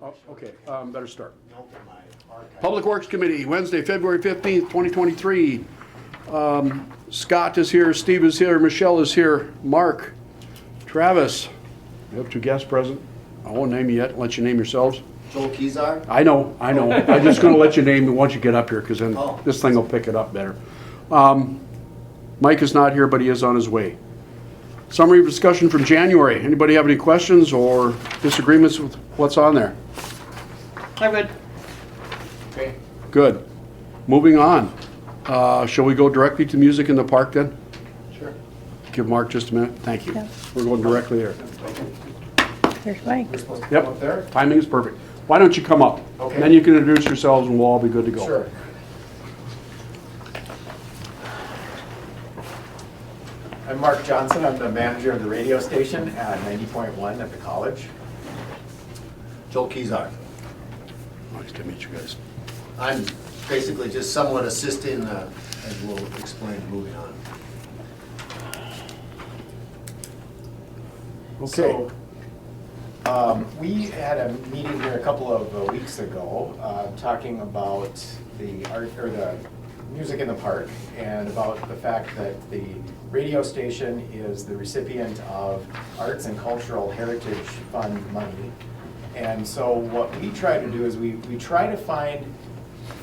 Oh, okay, better start. Nope, my archive. Public Works Committee, Wednesday, February 15th, 2023. Scott is here, Steve is here, Michelle is here, Mark, Travis. We have two guests present. I won't name you yet, let you name yourselves. Joel Kezar. I know. I'm just gonna let you name it once you get up here, because then Oh. this thing will pick it up better. Mike is not here, but he is on his way. Summary of discussion from January. Anybody have any questions or disagreements with what's on there? I'm good. Okay. Good. Moving on. Shall we go directly to music in the park then? Sure. Give Mark just a minute. Thank you. Yeah. We're going directly there. There's Mike. We're supposed to Yep. come up there? Timing is perfect. Why don't you come up? Okay. And then you can introduce yourselves and we'll all be good to go. Sure. I'm Mark Johnson. I'm the manager of the radio station at 90.1 at the college. Joel Kezar. Nice to meet you guys. I'm basically just somewhat assisting, as we'll explain, moving on. Okay. So, we had a meeting here a couple of weeks ago, talking about the art, or the music in the park, and about the fact that the radio station is the recipient of Arts and Cultural Heritage Fund money. And so what we try to do is we try to find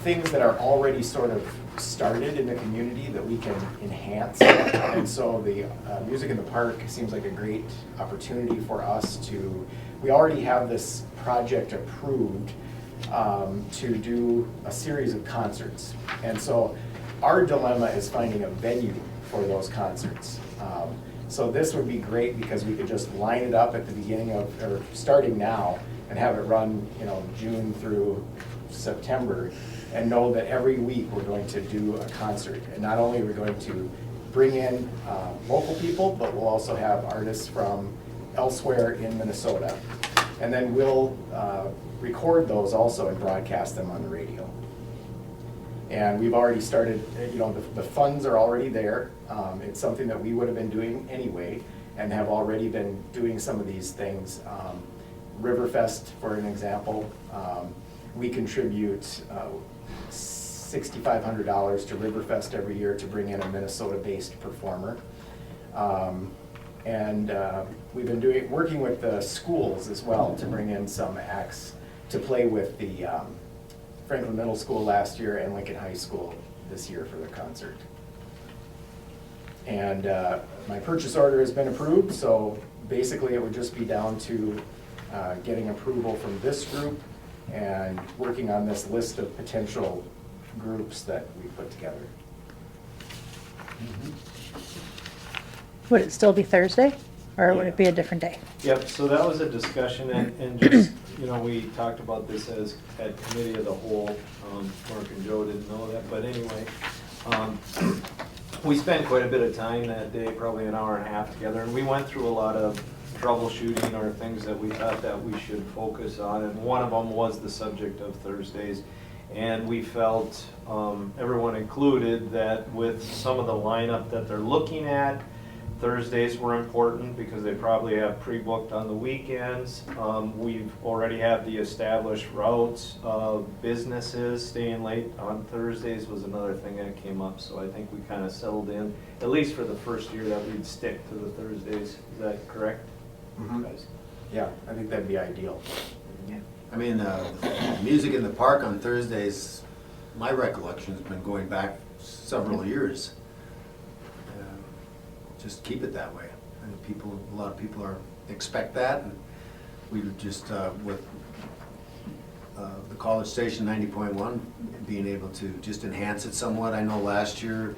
things that are already sort of started in the community that we can enhance. And so the Music in the Park seems like a great opportunity for us to, we already have this project approved to do a series of concerts. And so our dilemma is finding a venue for those concerts. So this would be great because we could just line it up at the beginning of, or starting now, and have it run, June through September, and know that every week we're going to do a concert. And not only are we going to bring in local people, but we'll also have artists from elsewhere in Minnesota. And then we'll record those also and broadcast them on the radio. And we've already started, the funds are already there. It's something that we would have been doing anyway, and have already been doing some of these things. Riverfest, for an example, we contribute $6,500 to Riverfest every year to bring in a Minnesota-based performer. And we've been working with the schools as well to bring in some acts to play with the Franklin Middle School last year and Lincoln High School this year for their concert. And my purchase order has been approved, so basically it would just be down to getting approval from this group and working on this list of potential groups that we put together. Would it still be Thursday, or would it be a different day? Yep, so that was a discussion, and just, we talked about this as at committee of the whole. Mark and Joe didn't know that, but anyway, we spent quite a bit of time that day, probably an hour and a half together, and we went through a lot of troubleshooting or things that we thought that we should focus on, and one of them was the subject of Thursdays. And we felt, everyone included, that with some of the lineup that they're looking at, Thursdays were important because they probably have pre-booked on the weekends. We've already have the established routes of businesses. Staying late on Thursdays was another thing that came up, so I think we kind of settled in, at least for the first year, that we'd stick to the Thursdays. Is that correct? Guys? Yeah, I think that'd be ideal. I mean, music in the park on Thursdays, my recollection has been going back several years. Just keep it that way. And a lot of people expect that, and we would just, with the college station 90.1, being able to just enhance it somewhat. I know last year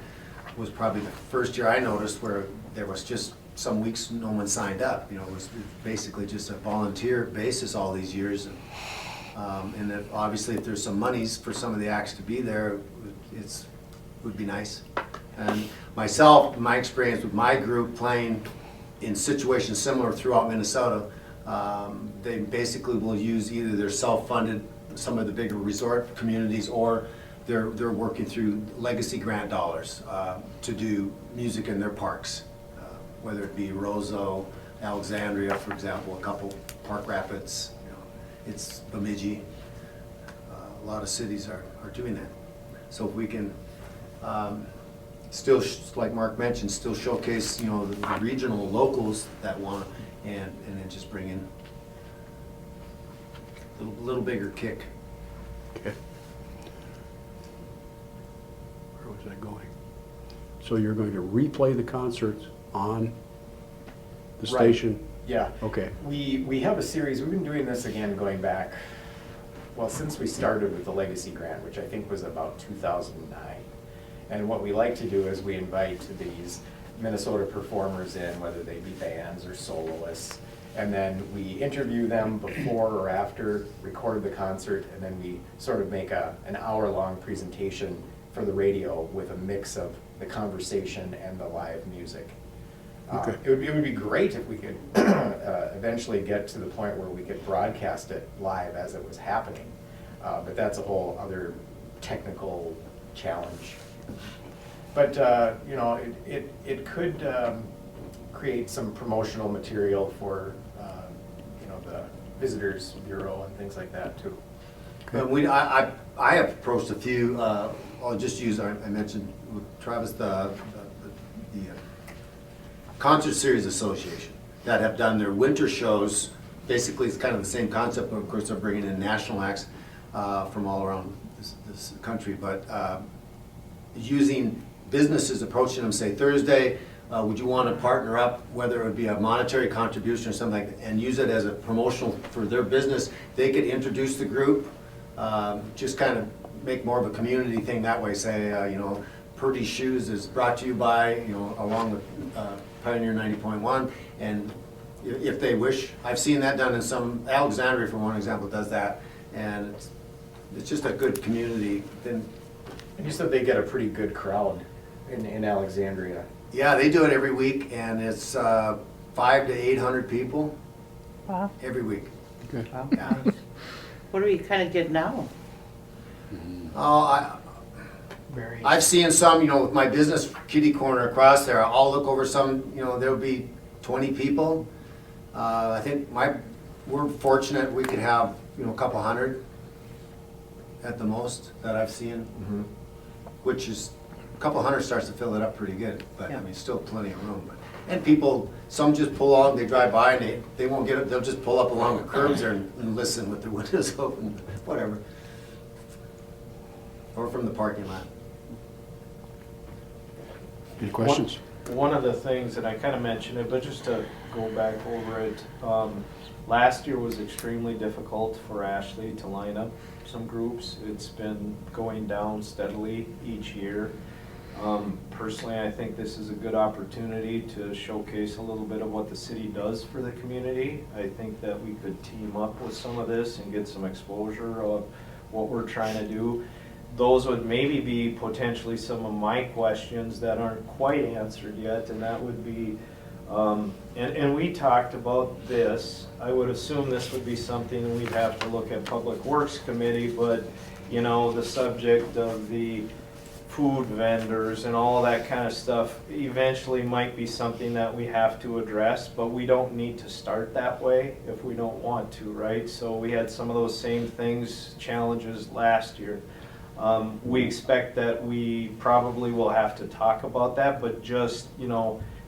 was probably the first year I noticed where there was just some weeks no one signed up. It was basically just a volunteer basis all these years. And if, obviously if there's some monies for some of the acts to be there, it would be nice. And myself, my experience with my group playing in situations similar throughout Minnesota, they basically will use either their self-funded, some of the bigger resort communities, or they're working through legacy grant dollars to do music in their parks, whether it be Roseau, Alexandria, for example, a couple, Park Rapids. it's Bemidji. A lot of cities are doing that. So if we can still, like Mark mentioned, still showcase, the regional locals that want, and then just bring in a little bigger kick. Okay. Where was that going? So you're going to replay the concerts on the Right. station? Yeah. Okay. We have a series, we've been doing this again going back, well, since we started with the Legacy Grant, which I think was about 2009. And what we like to do is we invite these Minnesota performers in, whether they be bands or soloists, and then we interview them before or after, record the concert, and then we sort of make an hour-long presentation for the radio with a mix of the conversation and the live music. Okay. It would be great if we could eventually get to the point where we could broadcast it live as it was happening. But that's a whole other technical challenge. But, it could create some promotional material for, the Visitors Bureau and things like that too. And I have approached a few, I'll just use, I mentioned with Travis, the Concert Series Association that have done their winter shows. Basically, it's kind of the same concept, but of course, they're bringing in national acts from all around this country. But using businesses, approaching them, say, Thursday, would you want to partner up, whether it would be a monetary contribution or something like that, and use it as a promotional for their business? They could introduce the group, just kind of make more of a community thing that way. Say, Purdy Shoes is brought to you by, along with Pioneer 90.1, and if they wish, I've seen that done in some, Alexandria for one example does that, and it's just a good community. Then, And you said they get a pretty good crowd in Alexandria. yeah, they do it every week, and it's 500 to 800 people Wow. every week. Okay. Yeah. What do we kind of get now? Oh, I've seen some, with my business kitty corner across there, I'll look over some, there'll be 20 people. I think we're fortunate we could have, a couple hundred at the most that I've seen, which is, a couple hundred starts to fill it up pretty good, but I Yeah. mean, still plenty of room. And people, some just pull out, they drive by and they won't get it, they'll just pull up along the curbs there and listen with their windows open, whatever. Or from the parking lot. Any questions? One of the things, and I kind of mentioned it, but just to go back over it, last year was extremely difficult for Ashley to line up some groups. It's been going down steadily each year. Personally, I think this is a good opportunity to showcase a little bit of what the city does for the community. I think that we could team up with some of this and get some exposure of what we're trying to do. Those would maybe be potentially some of my questions that aren't quite answered yet, and that would be, and we talked about this. I would assume this would be something we'd have to look at Public Works Committee, but, the subject of the food vendors and all that kind of stuff eventually might be something that we have to address, but we don't need to start that way if we don't want to, right? So we had some of those same things, challenges last year. We expect that we probably will have to talk about that, but just,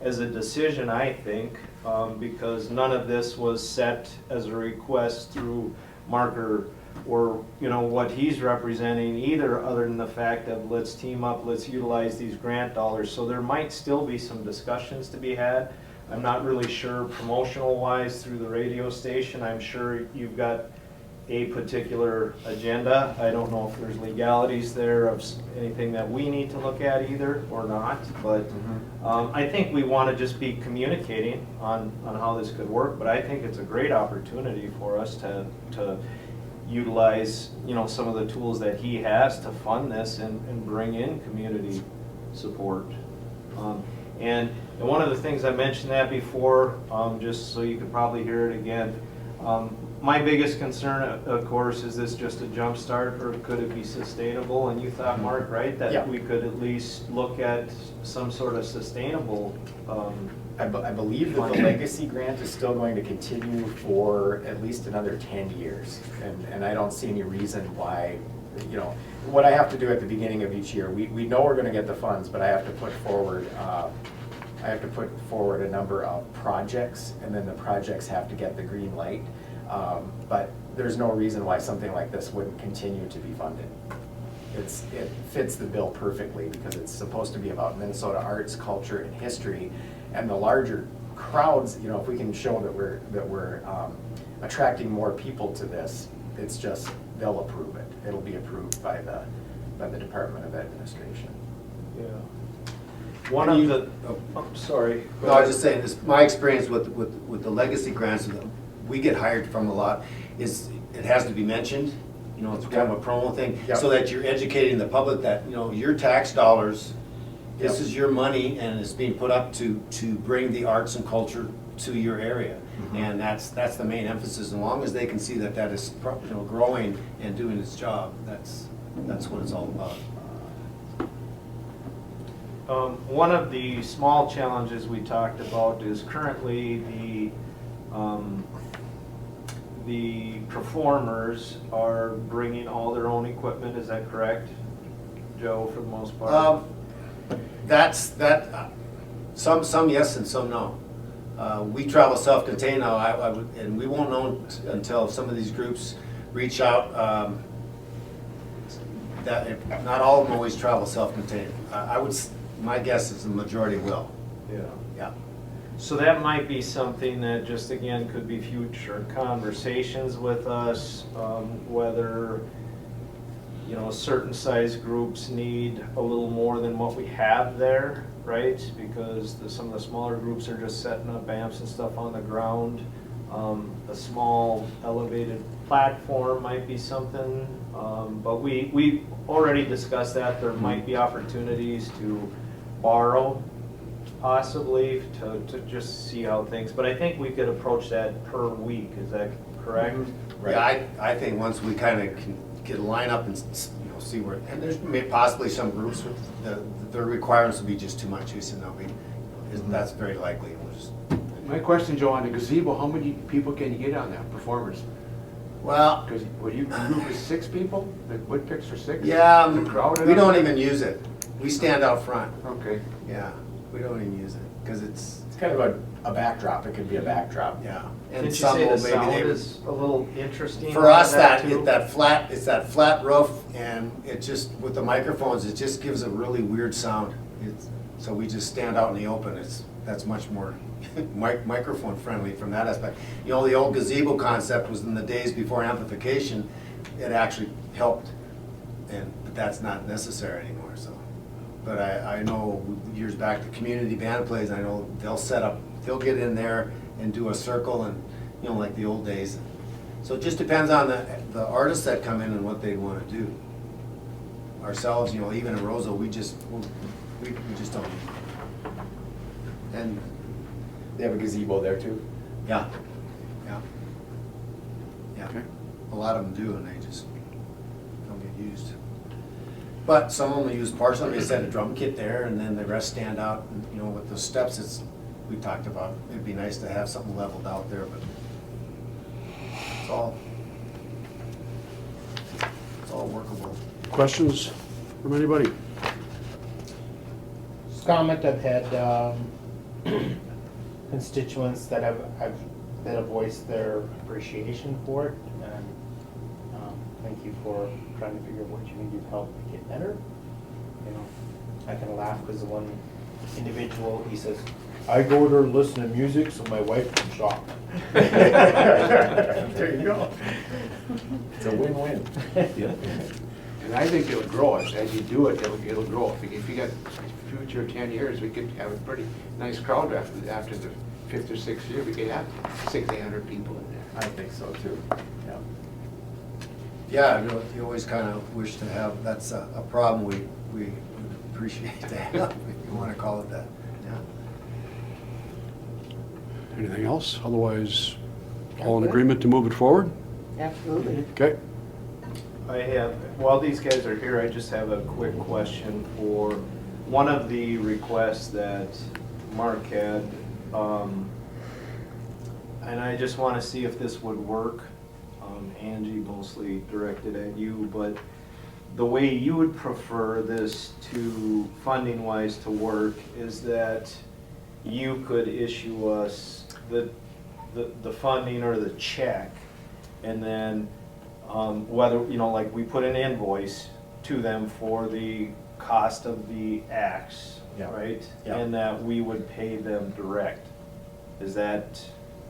as a decision, I think, because none of this was set as a request through Marker or, what he's representing either, other than the fact that let's team up, let's utilize these grant dollars. So there might still be some discussions to be had. I'm not really sure promotional wise through the radio station. I'm sure you've got a particular agenda. I don't know if there's legalities there of anything that we need to look at either or not, but I think we want to just be communicating on how this could work, but I think it's a great opportunity for us to utilize, some of the tools that he has to fund this and bring in community support. And one of the things, I mentioned that before, just so you could probably hear it again, my biggest concern, of course, is this just a jump start, or could it be sustainable? And you thought, Mark, right, that Yeah. we could at least look at some sort of sustainable I believe that the legacy grant is still going to continue for at least another 10 years. And I don't see any reason why, you know, what I have to do at the beginning of each year, we know we're gonna get the funds, but I have to put forward, a number of projects, and then the projects have to get the green light. But there's no reason why something like this wouldn't continue to be funded. It fits the bill perfectly because it's supposed to be about Minnesota arts, culture, and history. And the larger crowds, you know, if we can show that we're attracting more people to this, it's just, they'll approve it. It'll be approved by the Department of Administration. Yeah. One of the, sorry. No, I was just saying, this, my experience with the legacy grants, we get hired from a lot, is it has to be mentioned, you know, it's kind of a promo thing, Yep. so that you're educating the public that, you know, your tax dollars, this Yep. is your money, and it's being put up to bring the arts and culture to your area. And that's the main emphasis, as long as they can see that that is, you know, growing and doing its job, that's what it's all about. One of the small challenges we talked about is currently the performers are bringing all their own equipment, is that correct, Joe, for the most part? Some yes and some no. We travel self-contained now, and we won't know until some of these groups reach out, that not all of them always travel self-contained. My guess is the majority will, Yeah. yeah. So that might be something that just, again, could be future conversations with us, whether, you know, certain size groups need a little more than what we have there, right? Because some of the smaller groups are just setting up amps and stuff on the ground. A small elevated platform might be something, but we already discussed that. There might be opportunities to borrow, possibly, to just see how things, but I think we could approach that per week, is that correct? Yeah, I think once we kind of can get a lineup and, you know, see where, and there's possibly some groups with the requirements will be just too much. You said, no, that's very likely. We'll just, My question, Joe, on the gazebo, how many people can you get on that, performers? well, Because, what, you group is 6 people? The wood picks for 6? yeah, The crowd we enough? don't even use it. We stand out front. Okay. Yeah, we don't even use it, because it's, It's kind of a backdrop, it could be a backdrop. yeah. Didn't And you some say will the maybe sound they. is a little interesting? For us, on too? it's that flat roof, and it just, with the microphones, it just gives a really weird sound. So we just stand out in the open, that's much more microphone friendly from that aspect. You know, the old gazebo concept was in the days before amplification, it actually helped, but that's not necessary anymore, so. But I know years back, the community band plays, I know they'll get in there and do a circle, and, you know, like the old days. So it just depends on the artists that come in and what they want to do. Ourselves, you know, even in Roseau, we just don't. And, They have a gazebo there too? yeah, yeah. Yeah, Okay. a lot of them do, and they just don't get used. But some of them use partially, they set a drum kit there, and then the rest stand out, and, you know, with the steps, we talked about, it'd be nice to have something leveled out there, but it's all workable. Questions from anybody? Comment, I've had constituents that have voiced their appreciation for it, and thank you for trying to figure out what you can do to help make it better. You know, I can laugh because the one individual, he says, I go there to listen to music so my wife can shop. There you go. It's a win-win. And I think it'll grow, as you do it, it'll grow. If you got future 10 years, we could have a pretty nice crowd after the 5th or 6th year, we could have 600-800 people in there. I think so too, yeah. Yeah, you always kind of wish to have, that's a problem we appreciate to have, if you want to call it that, yeah. Anything else? Otherwise, all in agreement to move it forward? Absolutely. Okay. While these guys are here, I just have a quick question for one of the requests that Mark had and I just want to see if this would work. Angie mostly directed at you, but the way you would prefer this to, funding-wise, to work is that you could issue us the funding or the check, and then whether, like we put an invoice to them for the cost of the acts, Yeah. right? Yeah. And that we would pay them direct. Does that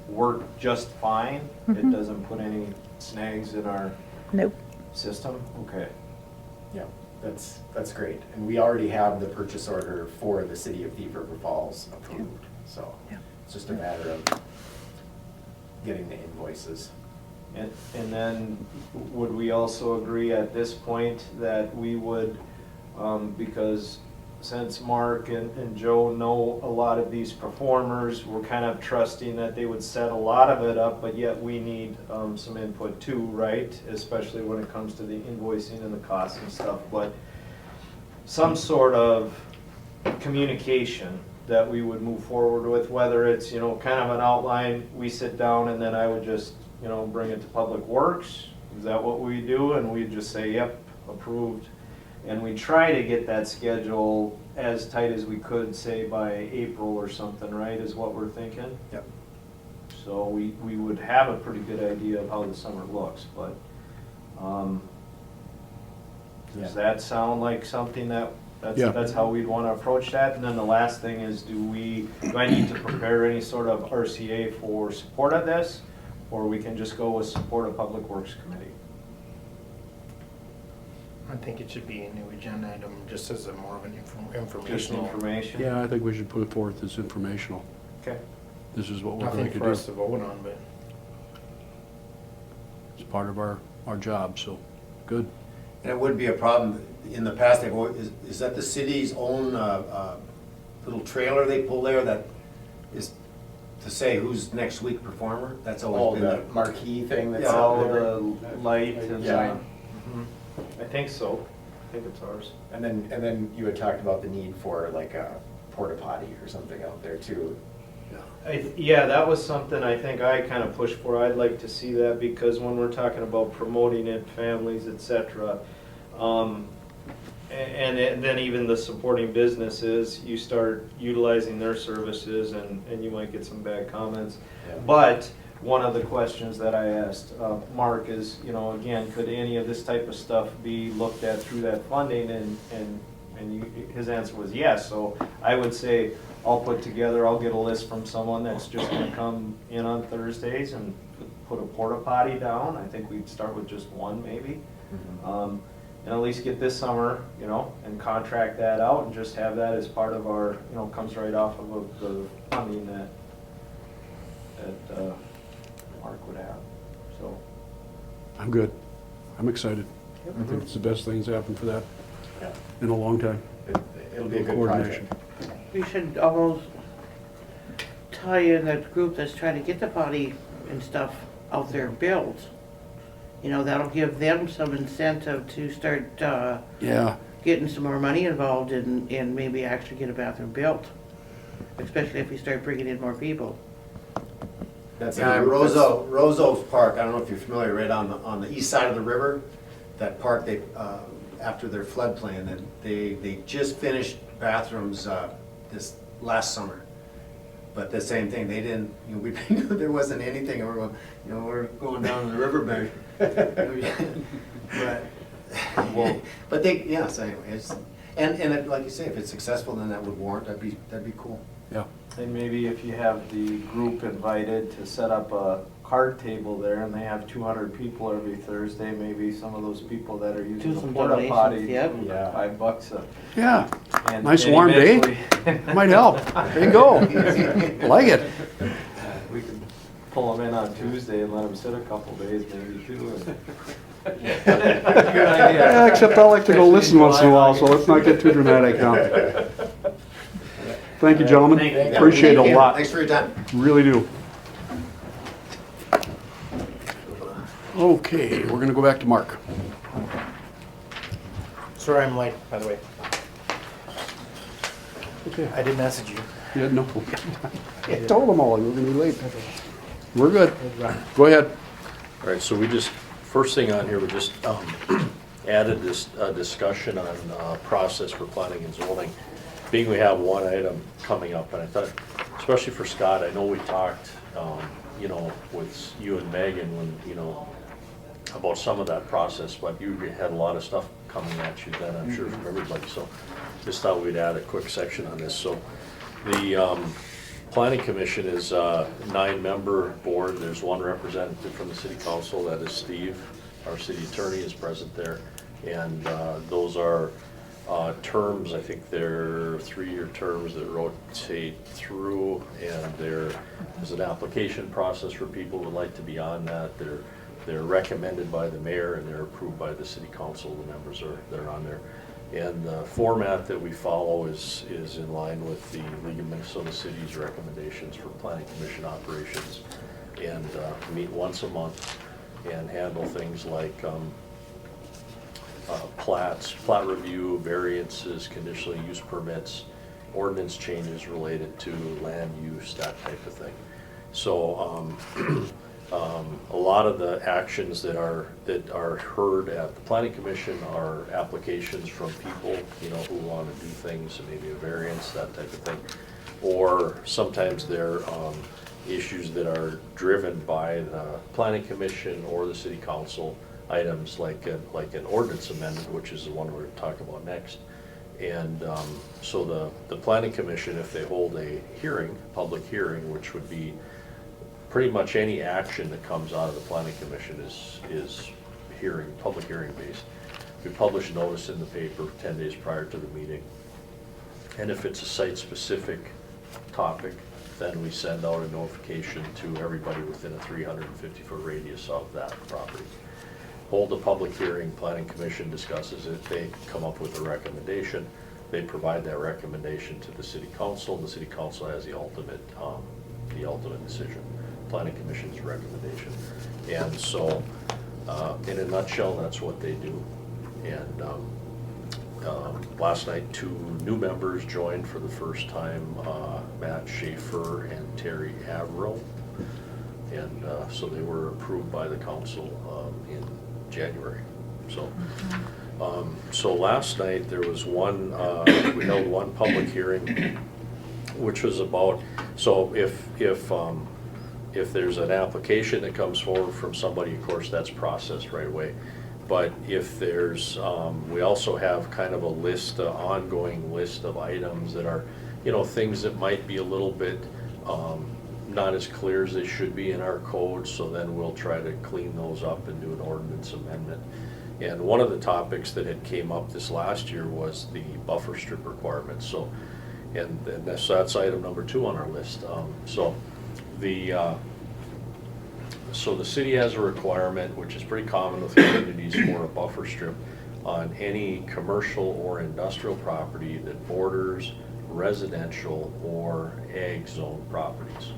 work just fine? It doesn't put any snags in our Nope. system? Okay. Yeah, that's great. And we already have the purchase order for the city of Thief River Falls approved, so Yeah. it's just a matter of getting the invoices. And then, would we also agree at this point that we would, because since Mark and Joe know a lot of these performers, we're kind of trusting that they would set a lot of it up, but yet we need some input too, right? Especially when it comes to the invoicing and the costs and stuff, but some sort of communication that we would move forward with, whether it's, kind of an outline, we sit down and then I would just, bring it to Public Works. Is that what we do? And we just say, yep, approved. And we try to get that schedule as tight as we could, say by April or something, right, is what we're thinking? Yep. So we would have a pretty good idea of how the summer looks, but, does that sound like something Yeah. that's how we'd want to approach that? And then the last thing is, do I need to prepare any sort of RCA for support of this? Or we can just go with support of Public Works Committee? I think it should be a new agenda item, just as a more of an Just informational. information? Yeah, I think we should put it forth as informational. Okay. This is what we're going Nothing to for do. us to vote on, but It's part of our job, so, good. And it would be a problem, in the past, they've always, is that the city's own little trailer they pull there that is to say who's next week performer? That's Oh, always been the the, marquee thing that's Yeah. out Oh, there. the light and, Yeah. Mhm. I think so. I think it's ours. And then you had talked about the need for like a porta potty or something out there too. Yeah, that was something I think I kind of pushed for. I'd like to see that, because when we're talking about promoting it, families, et cetera, and then even the supporting businesses, you start utilizing their services and you might get some bad comments. Yeah. But one of the questions that I asked Mark is, again, could any of this type of stuff be looked at through that funding? His answer was yes. So I would say I'll get a list from someone that's just gonna come in on Thursdays and put a porta potty down. I think we'd start with just one maybe. And at least get this summer, and contract that out and just have that as part of our, comes right off of the funding that Mark would have, so. I'm good. I'm excited. I Mm-hmm. think it's the best thing that's happened for that Yeah. in a long time. It'll be a good Coordination. project. We should almost tie in that group that's trying to get the potty and stuff out there built. That'll give them some incentive to start Yeah, getting some more money involved and maybe actually get a bathroom built. Especially if we start bringing in more people. That's a yeah, group that's- Roseau Park, I don't know if you're familiar, right on the east side of the river, that park, they, after their floodplain, and they just finished bathrooms this last summer. But the same thing, they didn't, we knew there wasn't anything, and we're going down the riverbank. But they, yeah, so anyway, and like you say, if it's successful, then that would warrant, that'd be cool. yeah. And maybe if you have the group invited to set up a card table there and they have 200 people every Thursday, maybe some of those people that are using Do the some porta donations, potty, yep. Yeah. $5 a. Yeah, and- nice and warm day. eventually- Might help. There you go. I like it. We could pull them in on Tuesday and let them sit a couple days maybe too. Good idea. Yeah, except I like to go listen once in a while, so let's not get too dramatic now. Thank you, gentlemen. Thank you. Appreciate it Thank a you. lot. Thanks for your time. Really do. Okay, we're gonna go back to Mark. sorry I'm late, by the way. Okay. I did message you. Yeah, no. I told them all, we were gonna be late. We're good. Go ahead. All right, so we just, first thing on here, we just added this discussion on process for planning and zoning. Being we have one item coming up, and I thought, especially for Scott, I know we talked, you know, with you and Megan when, you know, about some of that process, but you had a lot of stuff coming at you then, I'm sure, from everybody, so just thought we'd add a quick section on this. So the planning commission is a 9-member board. There's one representative from the city council, that is Steve. Our city attorney is present there, and those are terms, I think they're 3-year terms that rotate through, and there's an application process for people who would like to be on that. They're recommended by the mayor and they're approved by the city council. The members they're on there. And the format that we follow is in line with the League of Minnesota Cities recommendations for planning commission operations, and meet once a month and handle things like plat review, variances, conditional use permits, ordinance changes related to land use, that type of thing. So a lot of the actions that are heard at the planning commission are applications from people, you know, who want to do things, maybe a variance, that type of thing. Or sometimes they're issues that are driven by the planning commission or the city council, items like an ordinance amendment, which is the one we're going to talk about next. And so the planning commission, if they hold a hearing, public hearing, which would be pretty much any action that comes out of the planning commission is public hearing based. We publish notice in the paper 10 days prior to the meeting. And if it's a site-specific topic, then we send out a notification to everybody within a 350-foot radius of that property. Hold a public hearing, planning commission discusses it, they come up with a recommendation, they provide that recommendation to the city council, and the city council has the ultimate decision, planning commission's recommendation. And so, in a nutshell, that's what they do. And last night, 2 new members joined for the first time, Matt Schaefer and Terry Averill. And so they were approved by the council in January. So last night there was one, we held one public hearing, which was about, so if there's an application that comes forward from somebody, of course, that's processed right away. But if there's, we also have kind of a list, an ongoing list of items that are, you know, things that might be a little bit not as clear as they should be in our code, so then we'll try to clean those up and do an ordinance amendment. And one of the topics that had came up this last year was the buffer strip requirements. So, and that's item number 2 on our list. So the city has a requirement, which is pretty common with communities, for a buffer strip on any commercial or industrial property that borders residential or ag zone properties.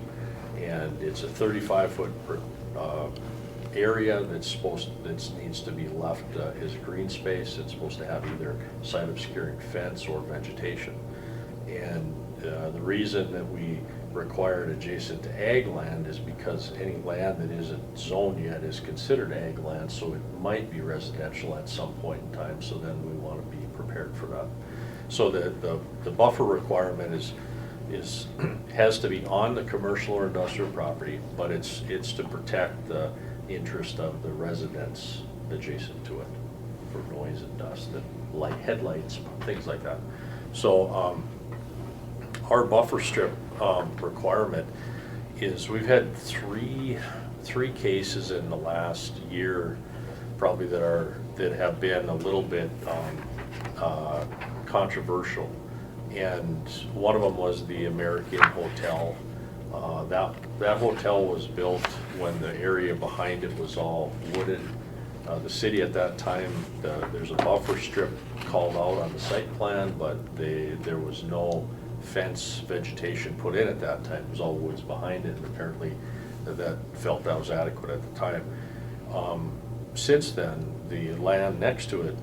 And it's a 35-foot area that needs to be left as green space. It's supposed to have either site obscuring fence or vegetation. And the reason that we require it adjacent to ag land is because any land that isn't zoned yet is considered ag land, so it might be residential at some point in time, so then we want to be prepared for that. So the buffer requirement has to be on the commercial or industrial property, but it's to protect the interest of the residents adjacent to it for noise and dust and headlights, things like that. So our buffer strip requirement is, we've had three cases in the last year probably that have been a little bit controversial. And one of them was the American Hotel. That hotel was built when the area behind it was all wooded. The city at that time, there's a buffer strip called out on the site plan, but there was no fence vegetation put in at that time. It was all woods behind it, and apparently that felt that was adequate at the time. Since then, the land next to it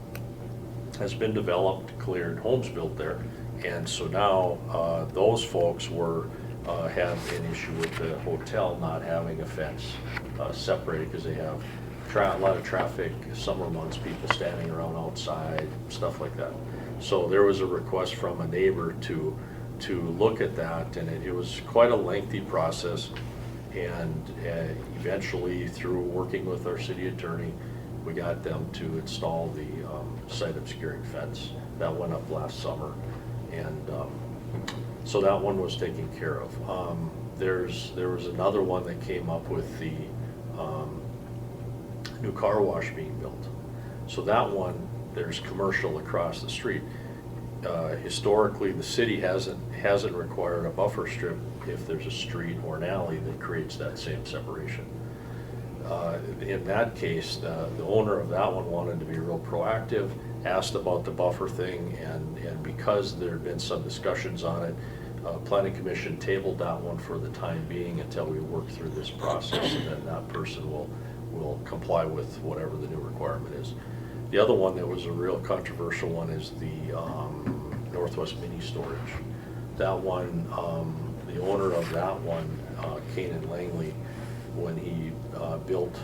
has been developed, cleared, homes built there, And so now, those folks have an issue with the hotel not having a fence separated, because they have a lot of traffic, summer months, people standing around outside, stuff like that. So there was a request from a neighbor to look at that, and it was quite a lengthy process. And eventually, through working with our city attorney, we got them to install the site obscuring fence. That went up last summer, and so that one was taken care of. There was another one that came up with the new car wash being built. So that one, there's commercial across the street. Historically, the city hasn't required a buffer strip if there's a street or an alley that creates that same separation. In that case, the owner of that one wanted to be real proactive, asked about the buffer thing, and because there had been some discussions on it, Planning Commission tabled that one for the time being until we work through this process, and then that person will comply with whatever the new requirement is. The other one that was a real controversial one is the Northwest Mini Storage. That one, the owner of that one, Kanan Langley, when he built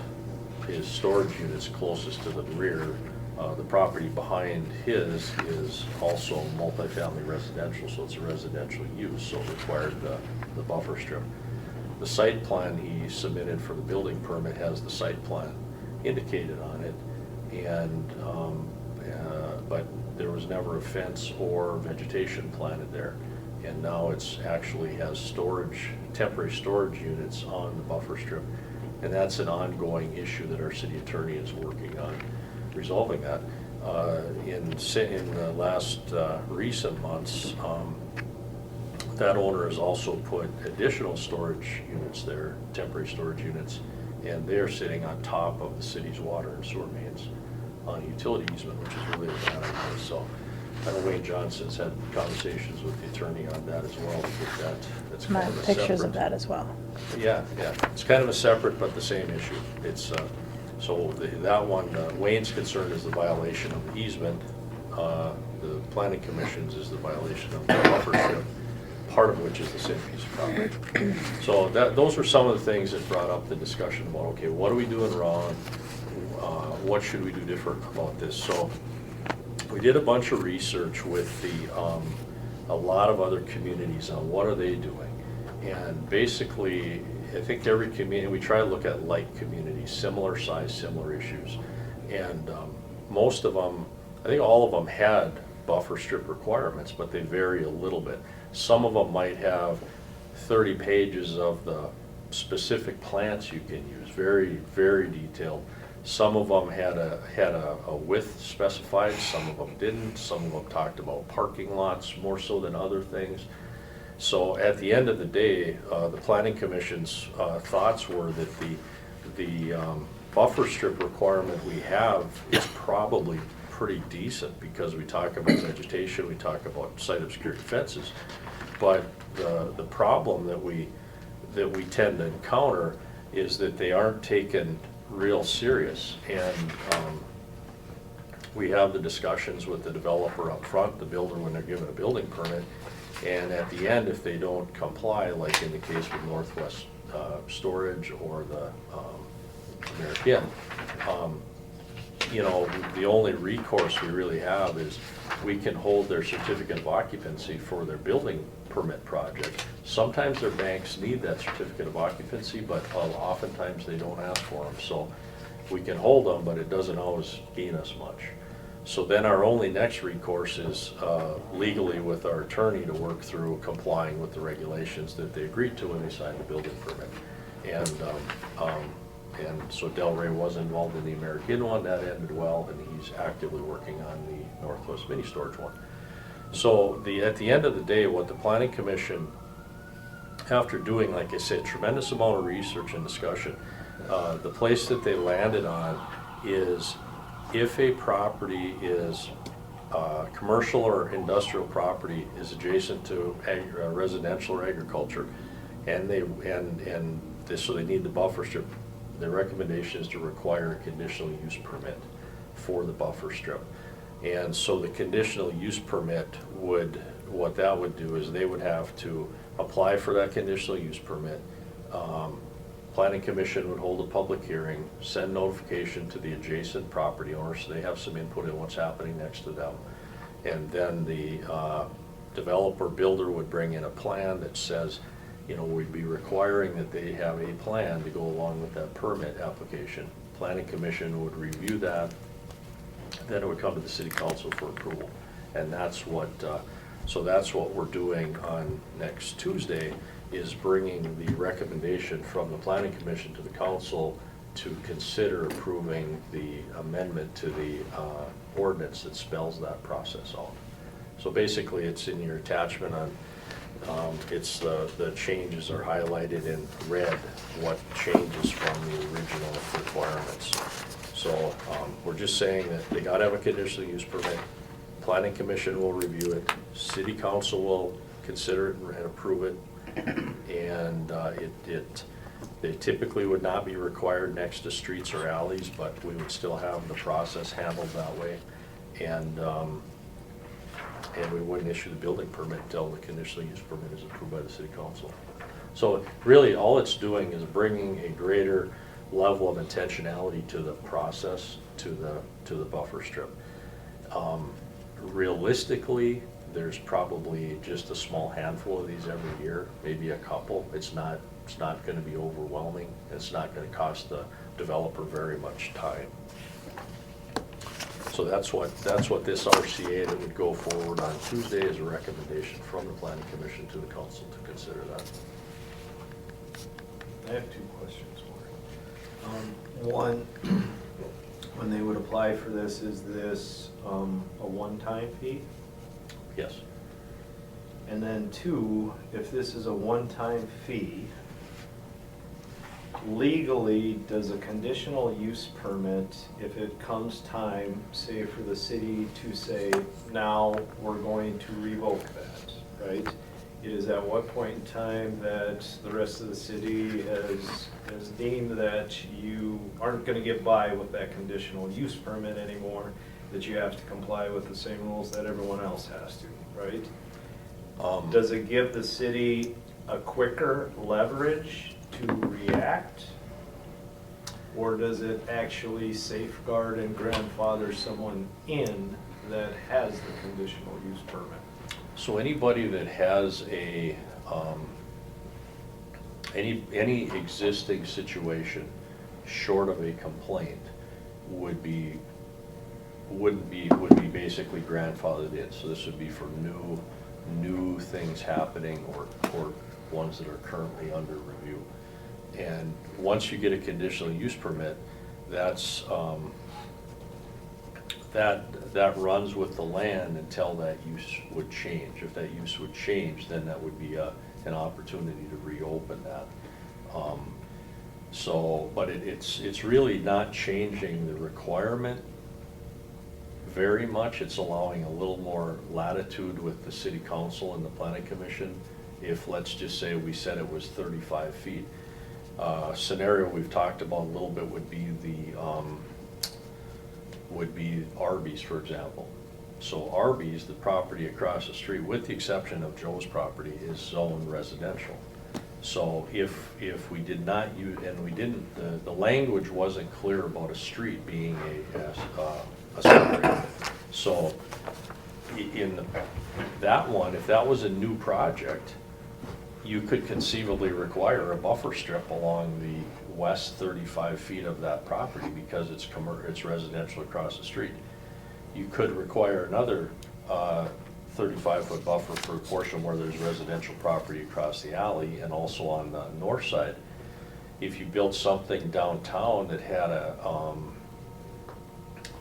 his storage units closest to the rear, the property behind his is also multifamily residential, so it's a residential use, so it required the buffer strip. The site plan he submitted for the building permit has the site plan indicated on it, and but there was never a fence or vegetation planted there. And now it's actually has storage, temporary storage units on the buffer strip. And that's an ongoing issue that our city attorney is working on resolving that. In the last recent months, that owner has also put additional storage units there, temporary storage units, and they're sitting on top of the city's water and sewer mains on a utility easement, which is really a bad idea. So I know Wayne Johnson's had conversations with the attorney on that as well, to get that. That's My kind of a pictures separate- of that as well. Yeah, it's kind of a separate but the same issue. It's, so that one, Wayne's concern is the violation of the easement. The planning commission's is the violation of the buffer strip, part of which is the same piece of property. So those were some of the things that brought up the discussion about, okay, what are we doing wrong? What should we do different about this? So we did a bunch of research with a lot of other communities on what are they doing. And basically, I think every community, we try to look at like communities, similar size, similar issues. And most of them, I think all of them had buffer strip requirements, but they vary a little bit. Some of them might have 30 pages of the specific plants you can use, very, very detailed. Some of them had a width specified, some of them didn't. Some of them talked about parking lots more so than other things. So at the end of the day, the Planning Commission's thoughts were that the buffer strip requirement we have is probably pretty decent, because we talk about vegetation, we talk about site obscuring fences. But the problem that we tend to encounter is that they aren't taken real serious. And we have the discussions with the developer up front, the builder, when they're given a building permit. And at the end, if they don't comply, like in the case with Northwest Storage or the American, you know, the only recourse we really have is we can hold their certificate of occupancy for their building permit project. Sometimes their banks need that certificate of occupancy, but oftentimes they don't ask for them. So we can hold them, but it doesn't always gain us much. So then our only next recourse is legally with our attorney to work through complying with the regulations that they agreed to when they signed the building permit. And so Delray was involved in the American one, that ended well, and he's actively working on the Northwest Mini Storage one. So at the end of the day, what the Planning Commission, after doing, like I said, tremendous amount of research and discussion, the place that they landed on is if a property is commercial or industrial property is adjacent to residential or agriculture, and so they need the buffer strip, the recommendation is to require a conditional use permit for the buffer strip. And so the conditional use permit would what that would do is they would have to apply for that conditional use permit. Planning Commission would hold a public hearing, send notification to the adjacent property owners, so they have some input in what's happening next to them. And then the developer builder would bring in a plan that says, you know, we'd be requiring that they have a plan to go along with that permit application. Planning Commission would review that, then it would come to the city council for approval. And that's what, so that's what we're doing on next Tuesday, is bringing the recommendation from the Planning Commission to the council to consider approving the amendment to the ordinance that spells that process out. So basically, it's in your attachment on, it's the changes are highlighted in red, what changes from the original requirements. So we're just saying that they gotta have a conditional use permit, Planning Commission will review it, City Council will consider it and approve it, and they typically would not be required next to streets or alleys, but we would still have the process handled that way. And we wouldn't issue the building permit until the conditional use permit is approved by the city council. So really, all it's doing is bringing a greater level of intentionality to the process, to the buffer strip. Realistically, there's probably just a small handful of these every year, maybe a couple. It's not gonna be overwhelming. It's not gonna cost the developer very much time. So that's what this RCA that would go forward on Tuesday is a recommendation from the Planning Commission to the council to consider that. I have two questions for you. One, when they would apply for this, is this a one-time fee? Yes. And then two, if this is a one-time fee, legally, does a conditional use permit, if it comes time, say for the city to say, now we're going to revoke that, right? It is at what point in time that the rest of the city has deemed that you aren't gonna get by with that conditional use permit anymore, that you have to comply with the same rules that everyone else has to, right? Does it give the city a quicker leverage to react? Or does it actually safeguard and grandfather someone in that has the conditional use permit? So anybody that has a, any existing situation short of a complaint would be basically grandfathered in. So this would be for new things happening or ones that are currently under review. And once you get a conditional use permit, that's, that runs with the land until that use would change. If that use would change, then that would be an opportunity to reopen that. So, but it's really not changing the requirement very much. It's allowing a little more latitude with the city council and the planning commission. If, let's just say, we said it was 35 feet. Scenario we've talked about a little bit would be Arby's, for example. So Arby's, the property across the street, with the exception of Joe's property, is zoned residential. So if we did not use, and we didn't, the language wasn't clear about a street being a separate. So in that one, if that was a new project, you could conceivably require a buffer strip along the west 35 feet of that property because it's residential across the street. You could require another 35-foot buffer for a portion where there's residential property across the alley and also on the north side. If you built something downtown that had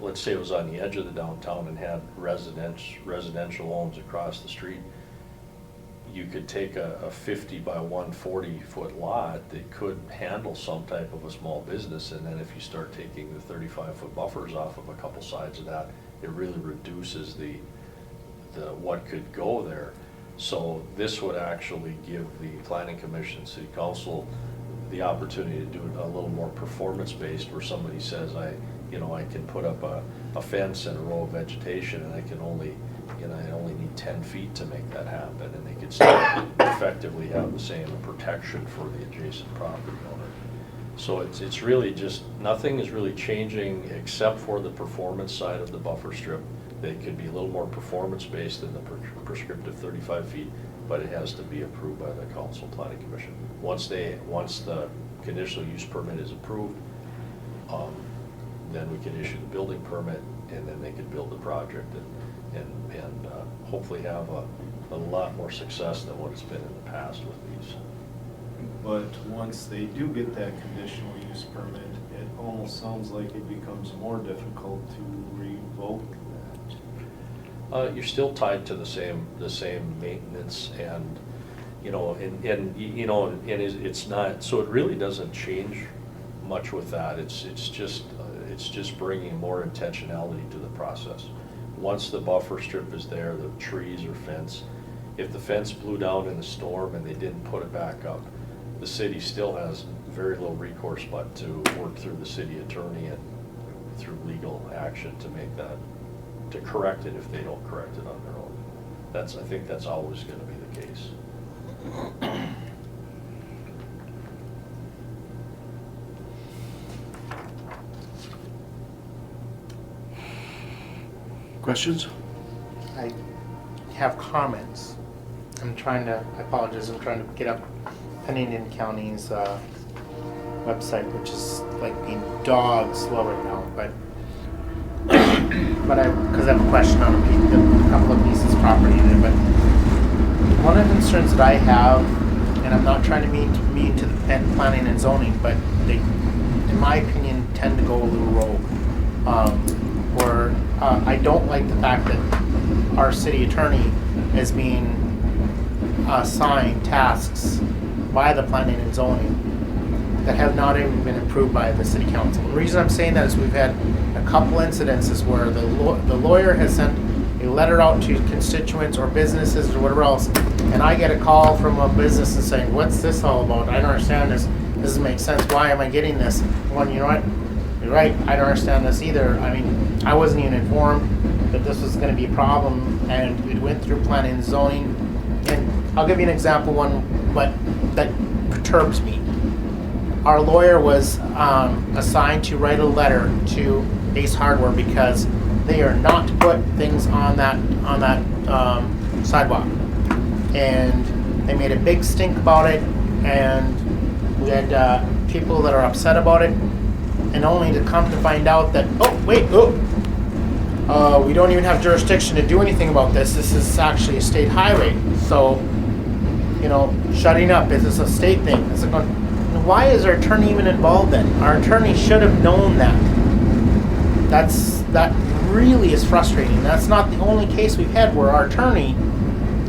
let's say it was on the edge of the downtown and had residential homes across the street, you could take a 50 by 140 foot lot that could handle some type of a small business, and then if you start taking the 35-foot buffers off of a couple sides of that, it really reduces the what could go there. So this would actually give the planning commission, city council, the opportunity to do it a little more performance-based, where somebody says, I can put up a fence and a row of vegetation, and I can only you know, I only need 10 feet to make that happen, and they could still effectively have the same protection for the adjacent property owner. So it's really just, nothing is really changing except for the performance side of the buffer strip. They could be a little more performance-based than the prescriptive 35 feet, but it has to be approved by the council planning commission. Once the conditional use permit is approved, then we can issue the building permit, and then they can build the project and hopefully have a lot more success than what it's been in the past with these. But once they do get that conditional use permit, it almost sounds like it becomes more difficult to revoke that. You're still tied to the same maintenance, and it's not, so it really doesn't change much with that. It's just bringing more intentionality to the process. Once the buffer strip is there, the trees or fence, if the fence blew down in the storm and they didn't put it back up, the city still has very little recourse but to work through the city attorney and through legal action to make that, to correct it if they don't correct it on their own. I think that's always going to be the case. Questions? I have comments. I apologize, I'm trying to get up Pennington County's website, which is like being dog slow right now, but because I have a question on a couple of pieces of property there, but one of the concerns that I have, and I'm not trying to mean to the planning and zoning, but they, in my opinion, tend to go a little rogue. Where I don't like the fact that our city attorney is being assigned tasks by the planning and zoning that have not even been approved by the city council. The reason I'm saying that is we've had a couple incidences where the lawyer has sent a letter out to constituents or businesses or whatever else, and I get a call from a business and saying, "What's this all about? I don't understand this. This doesn't make sense. Why am I getting this?" Well, you know what? You're right. I don't understand this either. I mean, I wasn't even informed that this was going to be a problem, and it went through planning and zoning. And I'll give you an example, that perturbs me. Our lawyer was assigned to write a letter to Ace Hardware because they are not to put things on that sidewalk, and they made a big stink about it, and we had people that are upset about it, and only to come to find out that we don't even have jurisdiction to do anything about this. This is actually a state highway, so shutting up is a state thing. It's like, why is our attorney even involved then? Our attorney should have known that. That really is frustrating. That's not the only case we've had where our attorney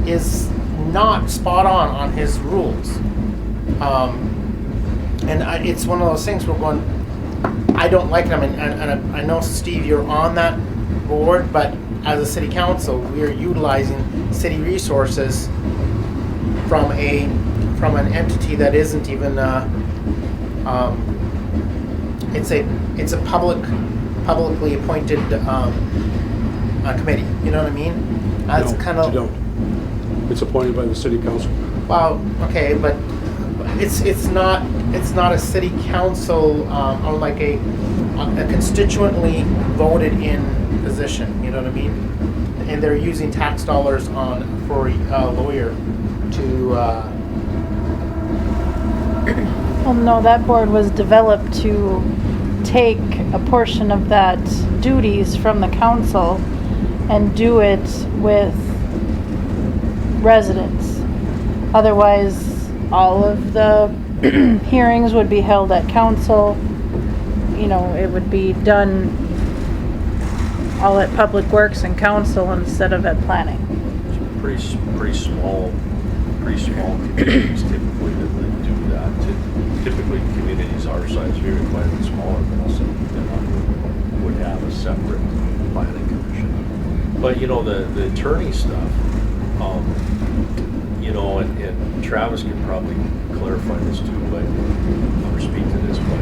is not spot on his rules. It's one of those things we're going, I don't like them, and I know, Steve, you're on that board, but as a city council, we are utilizing city resources from an entity that isn't even it's a publicly appointed committee. You know what I mean? That's No, kind of, you don't. It's appointed by the city council. well, okay, but it's not a city council or like a constituently voted in position. You know what I mean? And they're using tax dollars for a lawyer to. Well, no, that board was developed to take a portion of that duties from the council and do it with residents. Otherwise, all of the hearings would be held at council. It would be done all at Public Works and council instead of at planning. Pretty small communities typically that do that. Typically, communities our size, very quite a bit smaller than us, would have a separate planning commission. But the attorney stuff, and Travis can probably clarify this too, but or speak to this. But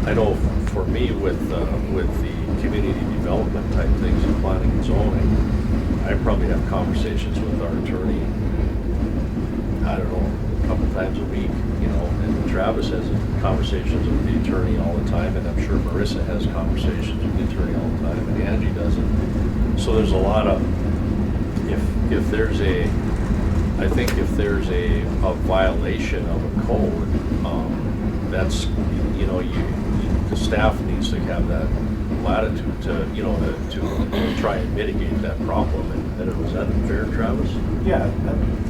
I know for me with the community development type things in planning and zoning, I probably have conversations with our attorney, I don't know, a couple times a week, you know, and Travis has conversations with the attorney all the time, and I'm sure Marissa has conversations with the attorney all the time, and Angie doesn't. So there's a lot of, if there's a, I think if there's a violation of a code, that's, you know, the staff needs to have that latitude to, you know, to try and mitigate that problem. And was that fair, Travis? Yeah,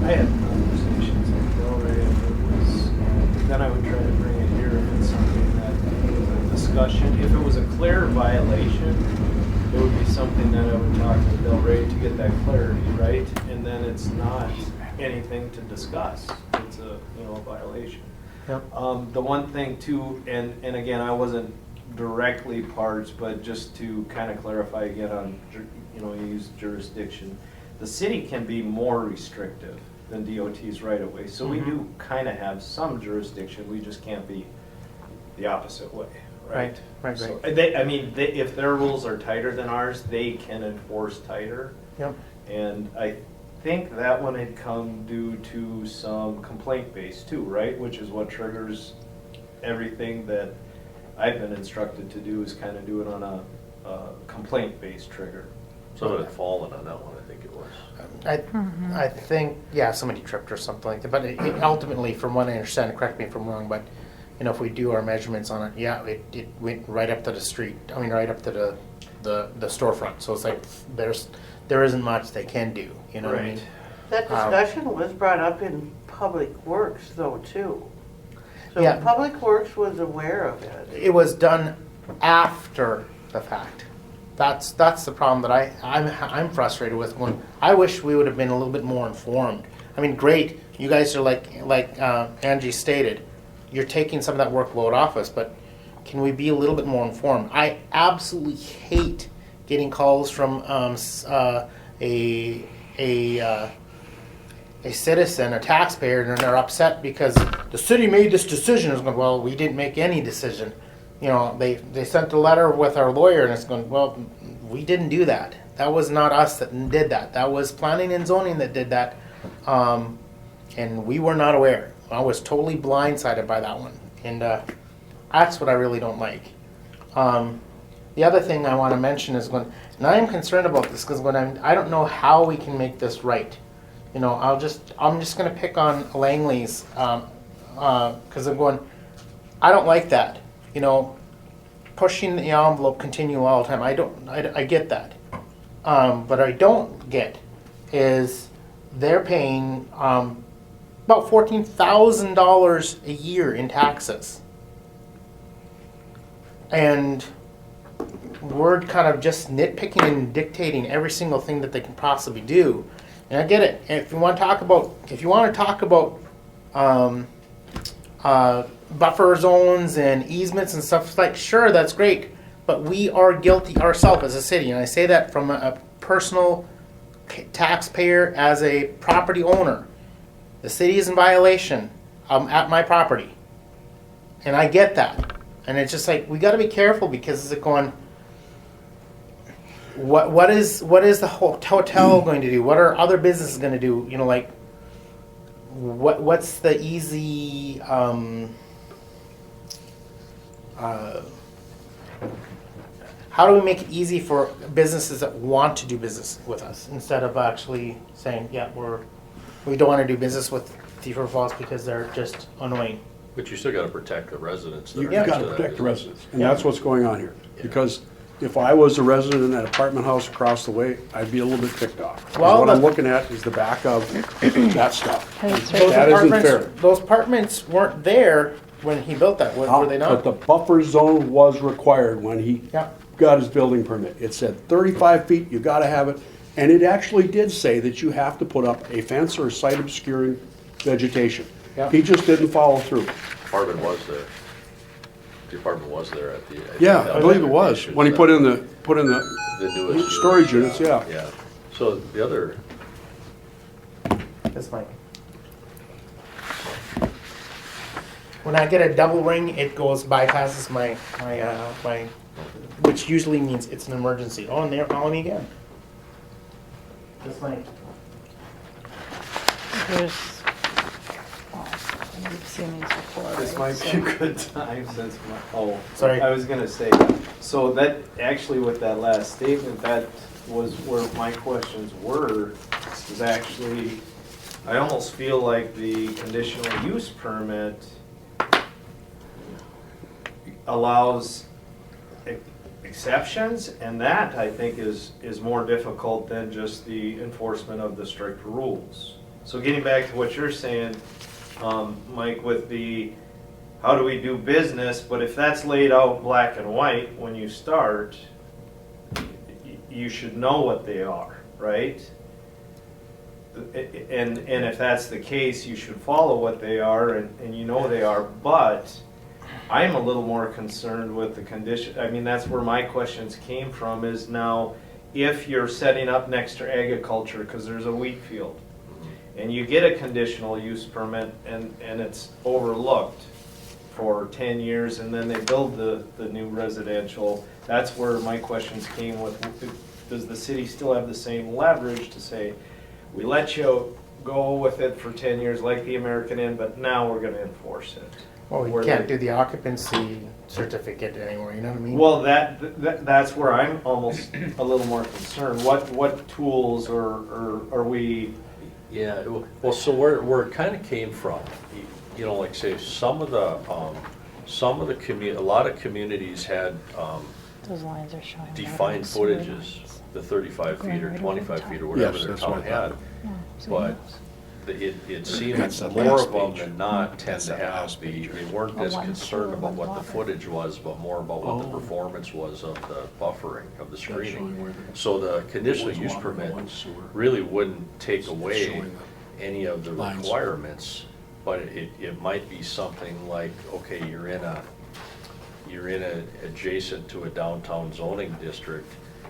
I had conversations with Bill Ray, if it was, then I would try to bring it here if it's something that was a discussion. If it was a clear violation, it would be something that I would talk to Bill Ray to get that clarity, right? And then it's not anything to discuss. It's a, you know, a violation. Yep. The one thing too, and again, I wasn't directly parts, but just to kind of clarify again on, you know, you use jurisdiction. The city can be more restrictive than DOT's right of way. So we do kind of have some jurisdiction. We just can't be the opposite way, right? Right. So if their rules are tighter than ours, they can enforce tighter. Yep. And I think that one had come due to some complaint base too, right? Which is what triggers everything that I've been instructed to do, is kind of do it on a complaint-based trigger. Someone had fallen on that one, I think it was. I think, yeah, somebody tripped or something like that, but it ultimately, from what I understand, correct me if I'm wrong, but, you know, if we do our measurements on it, yeah, it went right up to the street, I mean, right up to the storefront, so it's like, there isn't much they can do, you know what I mean? That discussion was brought up in Public Works though, too. So Yeah. Public Works was aware of it. It was done after the fact. That's the problem that I'm frustrated with. When I wish we would have been a little bit more informed. I mean, great, you guys are like Angie stated, you're taking some of that workload off us, but can we be a little bit more informed? I absolutely hate getting calls from a citizen, a taxpayer, and they're upset because the city made this decision. It's going, well, we didn't make any decision. You know, they sent a letter with our lawyer, and it's going, well, we didn't do that. That was not us that did that. That was planning and zoning that did that, and we were not aware. I was totally blindsided by that one, and that's what I really don't like. The other thing I want to mention is when, and I am concerned about this because I don't know how we can make this right. You know, I'm just going to pick on Langley's because I'm going, I don't like that. You know, pushing the envelope continually all the time. I get that. But I don't get is they're paying about $14,000 a year in taxes. And we're kind of just nitpicking and dictating every single thing that they can possibly do. And I get it. If you want to talk about, buffer zones and easements and stuff like, sure, that's great. But we are guilty ourselves as a city, and I say that from a personal taxpayer, as a property owner. The city is in violation at my property, and I get that. And it's just like we got to be careful because it's going. What is the hotel going to do? What are other businesses going to do? You know, like what's the easy how do we make it easy for businesses that want to do business with us instead of actually saying, yeah, we don't want to do business with Thief River Falls because they're just annoying. But you still got to protect the residents. that You've are next got to that protect the business. residents, and that's what's going on here. Because if I was a resident in that apartment house across the way, I'd be a little bit ticked off. 'Cause Well, what I'm the- looking at is the back of that stuff. That's Those That isn't apartments, fair. those apartments weren't there when he built that, were they But not? the buffer zone was required when he Yeah. got his building permit. It said 35 feet, you gotta have it. And it actually did say that you have to put up a fence or site obscuring vegetation. Yeah. He just didn't follow through. Apartment was there. The apartment was there at the. Yeah, I believe it was, when he put in the The newest. storage units, yeah. Yeah. So the other, That's fine. When I get a double ring, it bypasses my which usually means it's an emergency. Oh, and they're calling me again. This might, There's, well, you've seen these before, This right? might be a good time since, Sorry. I was gonna say, so that, actually with that last statement, that was where my questions were, is actually, I almost feel like the conditional use permit allows exceptions, and that, I think, is more difficult than just the enforcement of the strict rules. So getting back to what you're saying, Mike, with the, how do we do business, but if that's laid out black and white when you start, you should know what they are, right? And if that's the case, you should follow what they are, and you know they are, but I'm a little more concerned with the condition, I mean, that's where my questions came from, is now, if you're setting up next to agriculture, because there's a wheat field, and you get a conditional use permit, and it's overlooked for 10 years, and then they build the new residential, that's where my questions came with, does the city still have the same leverage to say, we let you go with it for 10 years like the American Inn, but now we're gonna enforce it? well, Where we can't they- do the occupancy certificate anymore, you know what I mean? Well, that's where I'm almost a little more concerned. What tools are we, Yeah, well, so where it kind of came from, you know, like say, some of the a lot of communities had Those lines are showing. right on defined the sewer footages, lines. the 35 Going feet or right over 25 the feet or top. whatever Yes, their that's what town I had. thought. Yeah, so But he knows. it seemed That's that more last of them page. than not tend That's to that have last the, page. they weren't Oh, as one concerned sewer, about one what the water. footage was, but more about what the Oh. performance was of the buffering, of the showing screening. where the- So the conditional one's use water, permit one's sewer. really wouldn't take It's away showing any of the lines. requirements, but it might be something like, okay, you're in a adjacent to a downtown zoning district,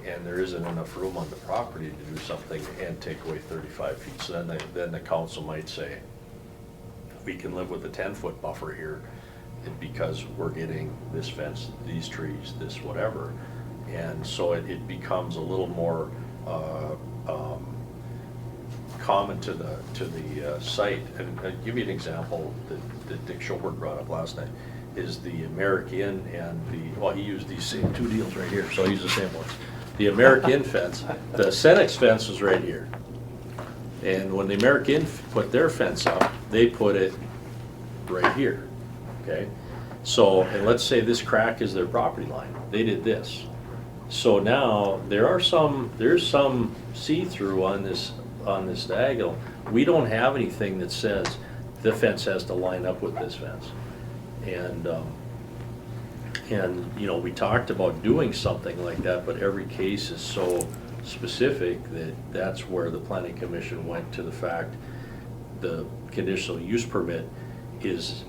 and there isn't enough room on the property to do something and take away 35 feet. So then the council might say, we can live with a 10-foot buffer here because we're getting this fence, these trees, this whatever. And so it becomes a little more common to the site. And I'll give you an example that Dick Schoberg brought up last night, is the American and the, well, he used these same two deals right here, so I'll use the same ones. The American fence, the Senex fence was right here. And when the American put their fence up, they put it right here, okay? So, and let's say this crack is their property line, they did this. So now, there's some see-through on this diagonal. We don't have anything that says the fence has to line up with this fence. And, you know, we talked about doing something like that, but every case is so specific that that's where the planning commission went to the fact the conditional use permit is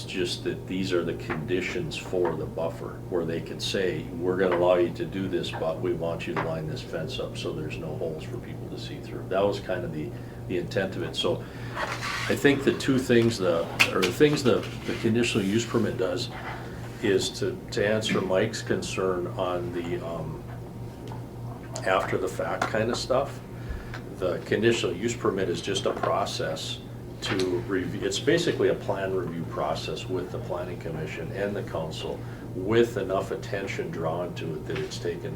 just that these are the conditions for the buffer, where they can say, we're gonna allow you to do this, but we want you to line this fence up so there's no holes for people to see through. That was kind of the intent of it. So I think the two things, the conditional use permit does is to answer Mike's concern on the after the fact kind of stuff. The conditional use permit is just a process to review, it's basically a plan review process with the planning commission and the council, with enough attention drawn to it that it's taken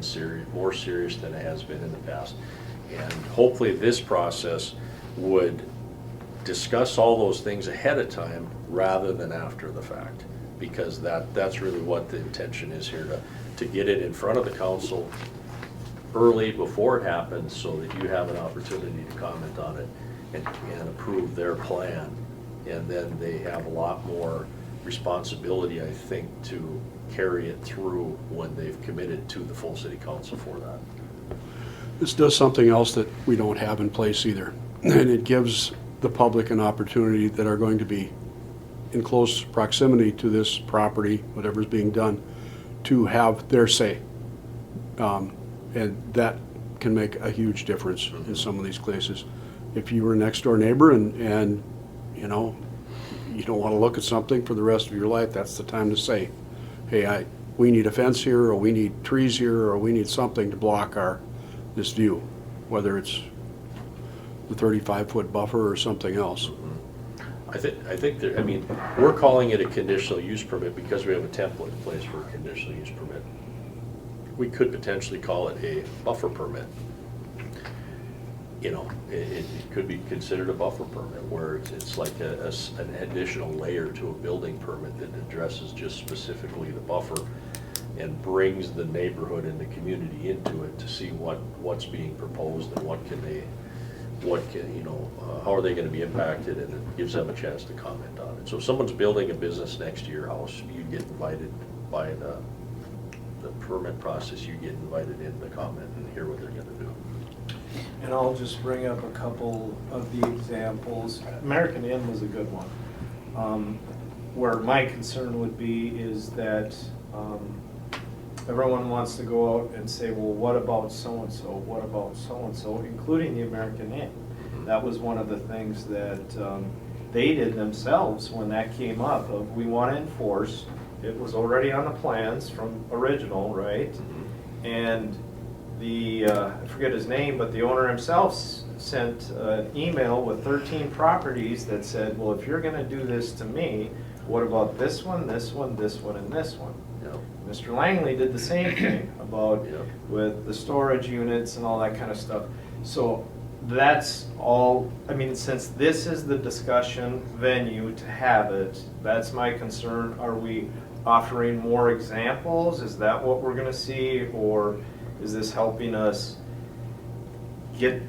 more serious than it has been in the past. And hopefully this process would discuss all those things ahead of time rather than after the fact, because that's really what the intention is here, to get it in front of the council early before it happens, so that you have an opportunity to comment on it and approve their plan. And then they have a lot more responsibility, I think, to carry it through when they've committed to the full city council for that. This does something else that we don't have in place either. And it gives the public an opportunity that are going to be in close proximity to this property, whatever's being done, to have their say. And that can make a huge difference in some of these cases. If you were a next door neighbor and you know, you don't want to look at something for the rest of your life, that's the time to say, hey, we need a fence here, or we need trees here, or we need something to block this view, whether it's the 35-foot buffer or something else. I think there, I mean, we're calling it a conditional use permit because we have a template in place for a conditional use permit. We could potentially call it a buffer permit. You know, it could be considered a buffer permit where it's like an additional layer to a building permit that addresses just specifically the buffer and brings the neighborhood and the community into it to see what's being proposed and how are they gonna be impacted, and it gives them a chance to comment on it. So if someone's building a business next to your house, you get invited by the permit process, you get invited in to comment and hear what they're gonna do. And I'll just bring up a couple of the examples. American Inn was a good one. Where my concern would be is that everyone wants to go out and say, well, what about so-and-so? What about so-and-so, including the American Inn? That was one of the things that they did themselves when that came up, of we want to enforce. It was already on the plans from original, right? And the, I forget his name, but the owner himself sent an email with 13 properties that said, well, if you're gonna do this to me, what about this one, this one, this one, and this one? Yep. Mr. Langley did the same thing about Yep. with the storage units and all that kind of stuff. So that's all, I mean, since this is the discussion venue to have it, that's my concern. Are we offering more examples? Is that what we're gonna see? Or is this helping us get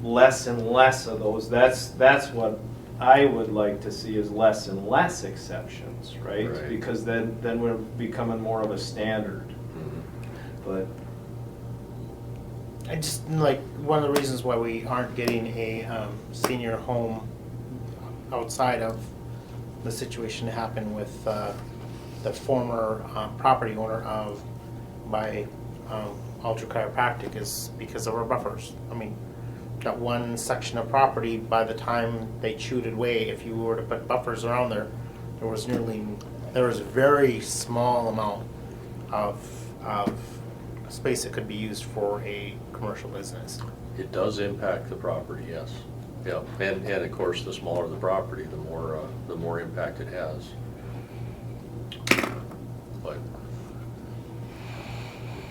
less and less of those? That's what I would like to see, is less and less exceptions, right? Right. Because then we're becoming more of a standard. But I just, like, one of the reasons why we aren't getting a senior home outside of the situation that happened with the former property owner of, by Ultra Chiropractic, is because of our buffers. I mean, that one section of property, by the time they chewed it away, if you were to put buffers around there, there was a very small amount of space that could be used for a commercial business. It does impact the property, yes. Yeah, and of course, the smaller the property, the more impact it has. But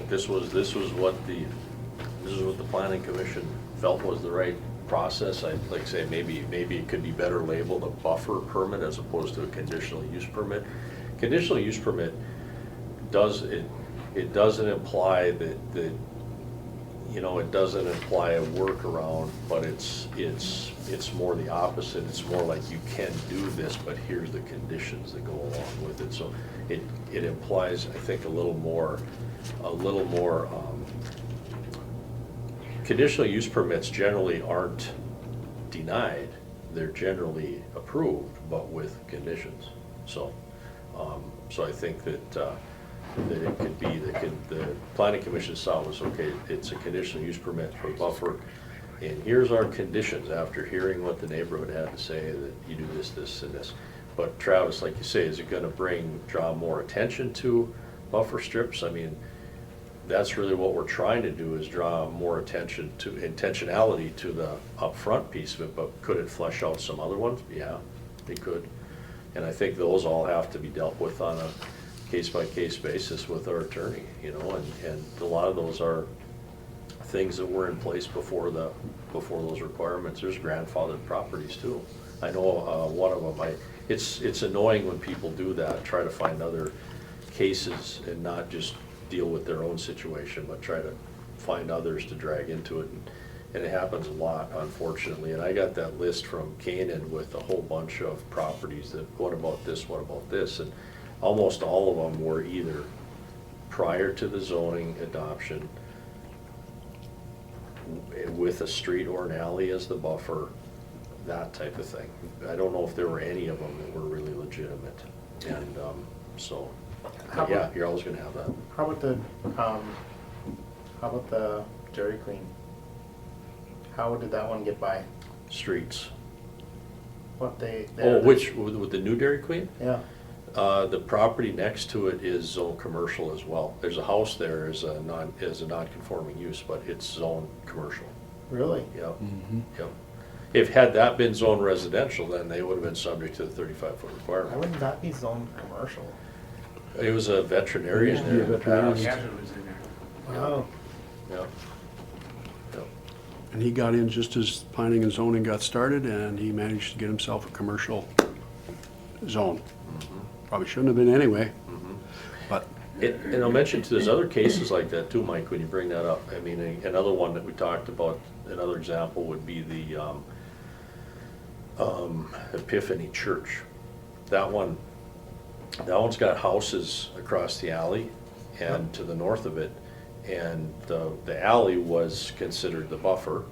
this was what the planning commission felt was the right process. I'd like to say maybe it could be better labeled a buffer permit as opposed to a conditional use permit. Conditional use permit it doesn't imply that it doesn't imply a workaround, but it's more the opposite. It's more like you can do this, but here's the conditions that go along with it. So it implies, I think, a little more. Conditional use permits generally aren't denied; they're generally approved, but with conditions. So I think that it could be the planning commission saw was okay. It's a conditional use permit for buffer, and here's our conditions after hearing what the neighborhood had to say, that you do this, this, and this. But Travis, like you say, is it going to draw more attention to buffer strips? I mean, that's really what we're trying to do, is draw more attention to intentionality to the upfront piece of it. But could it flesh out some other ones? Yeah, it could. And I think those all have to be dealt with on a case-by-case basis with our attorney, and a lot of those are things that were in place before those requirements. There's grandfathered properties too. I know one of them, it's annoying when people do that, try to find other cases and not just deal with their own situation, but try to find others to drag into it. And it happens a lot, unfortunately. And I got that list from Canaan with a whole bunch of properties that, what about this, what about this? And almost all of them were either prior to the zoning adoption with a street or an alley as the buffer, that type of thing. I don't know if there were any of them that were really legitimate. And but yeah, you're always gonna have that. How about the Dairy Queen? How did that one get by? Streets. What they? With the new Dairy Queen? Yeah. The property next to it is zone commercial as well. There's a house there as a non-conforming use, but it's zone commercial. Really? Yep, yep. If had that been zoned residential, then they would have been subject to the 35-foot Why requirement. wouldn't that be zoned commercial? It was a veterinarian there in the veterinarian. past. Wow. Yep. Yep. And he got in just as planning and zoning got started, and he managed to get himself a commercial zone. Probably shouldn't have been anyway, but And I'll mention too, there's other cases like that too, Mike, when you bring that up. I mean, another one that we talked about, another example would be the Epiphany Church. That one's got houses across the alley and to the north of it. And the alley was considered the buffer,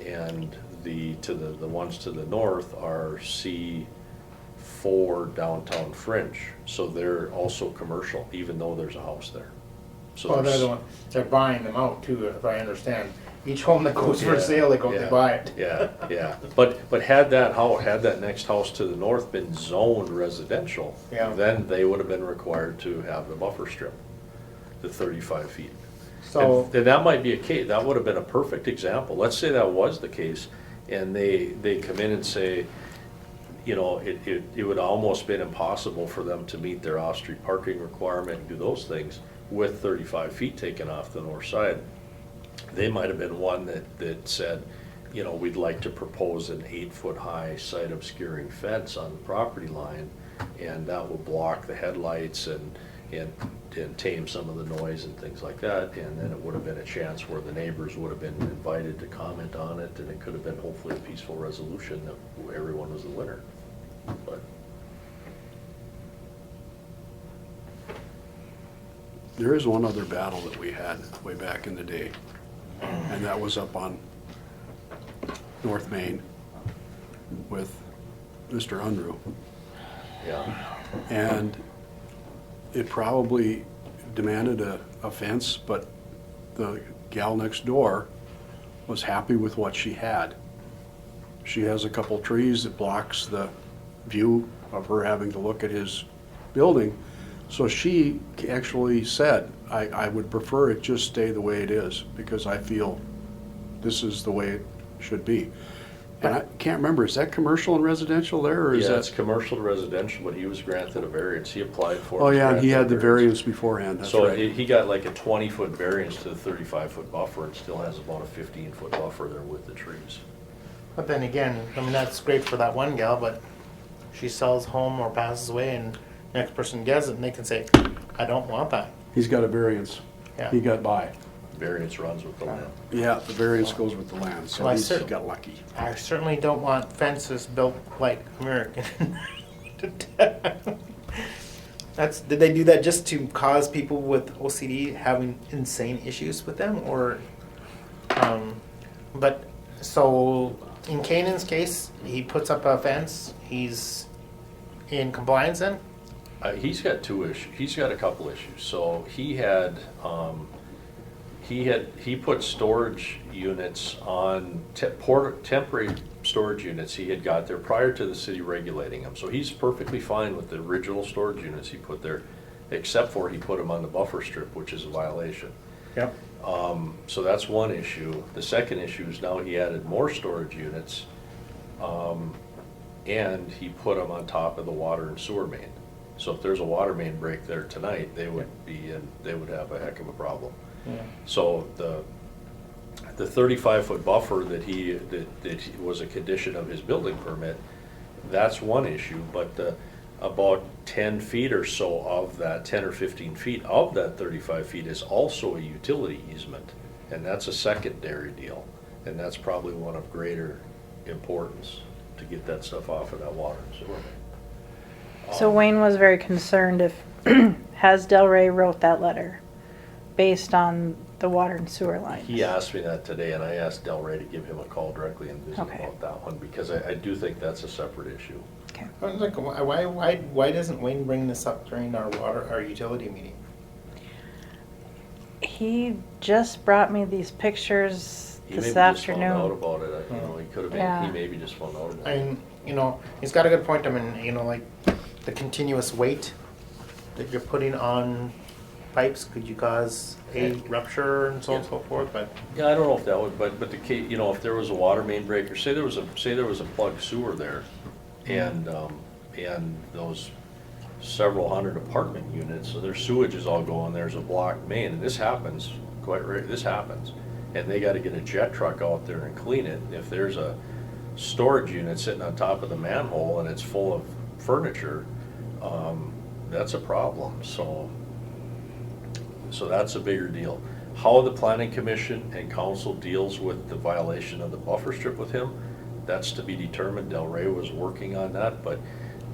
and the ones to the north are C4 downtown fringe. So they're also commercial, even though there's a house there. So Well, there's- they're buying them out too, if I understand. Each home that goes for Yeah, sale, they go, yeah, they buy it. Yeah, yeah. But had that next house to the north been zoned residential, Yeah. then they would have been required to have the buffer strip, the 35 feet. So, And that might be a case, that would have been a perfect example. Let's say that was the case, and they come in and say, you know, it would almost been impossible for them to meet their off-street parking requirement and do those things with 35 feet taken off the north side. They might have been one that said, you know, we'd like to propose an 8-foot-high sight obscuring fence on the property line, and that will block the headlights and tame some of the noise and things like that. And then it would have been a chance where the neighbors would have been invited to comment on it, and it could have been hopefully a peaceful resolution that everyone was the winner. But there is one other battle that we had way back in the day, and that was up on North Main with Mr. Unruh. yeah, And it probably demanded a fence, but the gal next door was happy with what she had. She has a couple trees that blocks the view of her having to look at his building. So she actually said, I would prefer it just stay the way it is, because I feel this is the way it should be. And I can't remember, is that commercial and residential there, or is yeah, it's that? commercial to residential, but he was granted a variance. He applied for it. Oh, was yeah, and he granted had a the variance beforehand, that's So right. he got like a 20-foot variance to the 35-foot buffer, and still has about a 15-foot buffer there with the trees. but then again, I mean, that's great for that one gal, but she sells home or passes away and next person gets it and they can say, I don't want that. He's got a variance. Yeah. He got by. Variance runs with the land. Yeah, the variance goes with the land, so Well, I he's cer- got lucky. I certainly don't want fences built like American. Did they do that just to cause people with OCD having insane issues with them, or, but, so, in Kanan's case, he puts up a fence, he's in compliance then? He's got two issues. He's got a couple issues. So he put storage units on, temporary storage units he had got there prior to the city regulating them. So he's perfectly fine with the original storage units he put there, except for he put them on the buffer strip, which is a violation. Yep. So that's one issue. The second issue is now he added more storage units, and he put them on top of the water and sewer main. So if there's a water main break there tonight, they would have a heck of a problem. Yeah. So the 35-foot buffer that was a condition of his building permit, that's one issue, but about 10 feet or so of that, 10 or 15 feet of that 35 feet is also a utility easement, and that's a secondary deal, and that's probably one of greater importance to get that stuff off of that water and sewer. So Wayne was very concerned if, has Del Rey wrote that letter based on the water and sewer lines? He asked me that today, and I asked Del Rey to give him a call directly and visit Okay. about that one, because I do think that's a separate issue. Okay. I was like, why doesn't Wayne bring this up during our utility meeting? He just brought me these pictures He this maybe just found out afternoon. about it, he could have, Yeah. he maybe just found out about I it. mean, he's got a good point. I mean, like the continuous weight that you're putting on pipes, could you cause a rupture and so on and so forth, but Yeah, I don't know if that would, but the case, you know, if there was a water main break, or say there was a plugged sewer there, and those several hundred apartment units, so their sewage is all going, there's a blocked main, and this happens, this happens. And they gotta get a jet truck out there and clean it. If there's a storage unit sitting on top of the manhole and it's full of furniture, that's a problem, so that's a bigger deal. How the planning commission and council deals with the violation of the buffer strip with him, that's to be determined. Del Rey was working on that, but,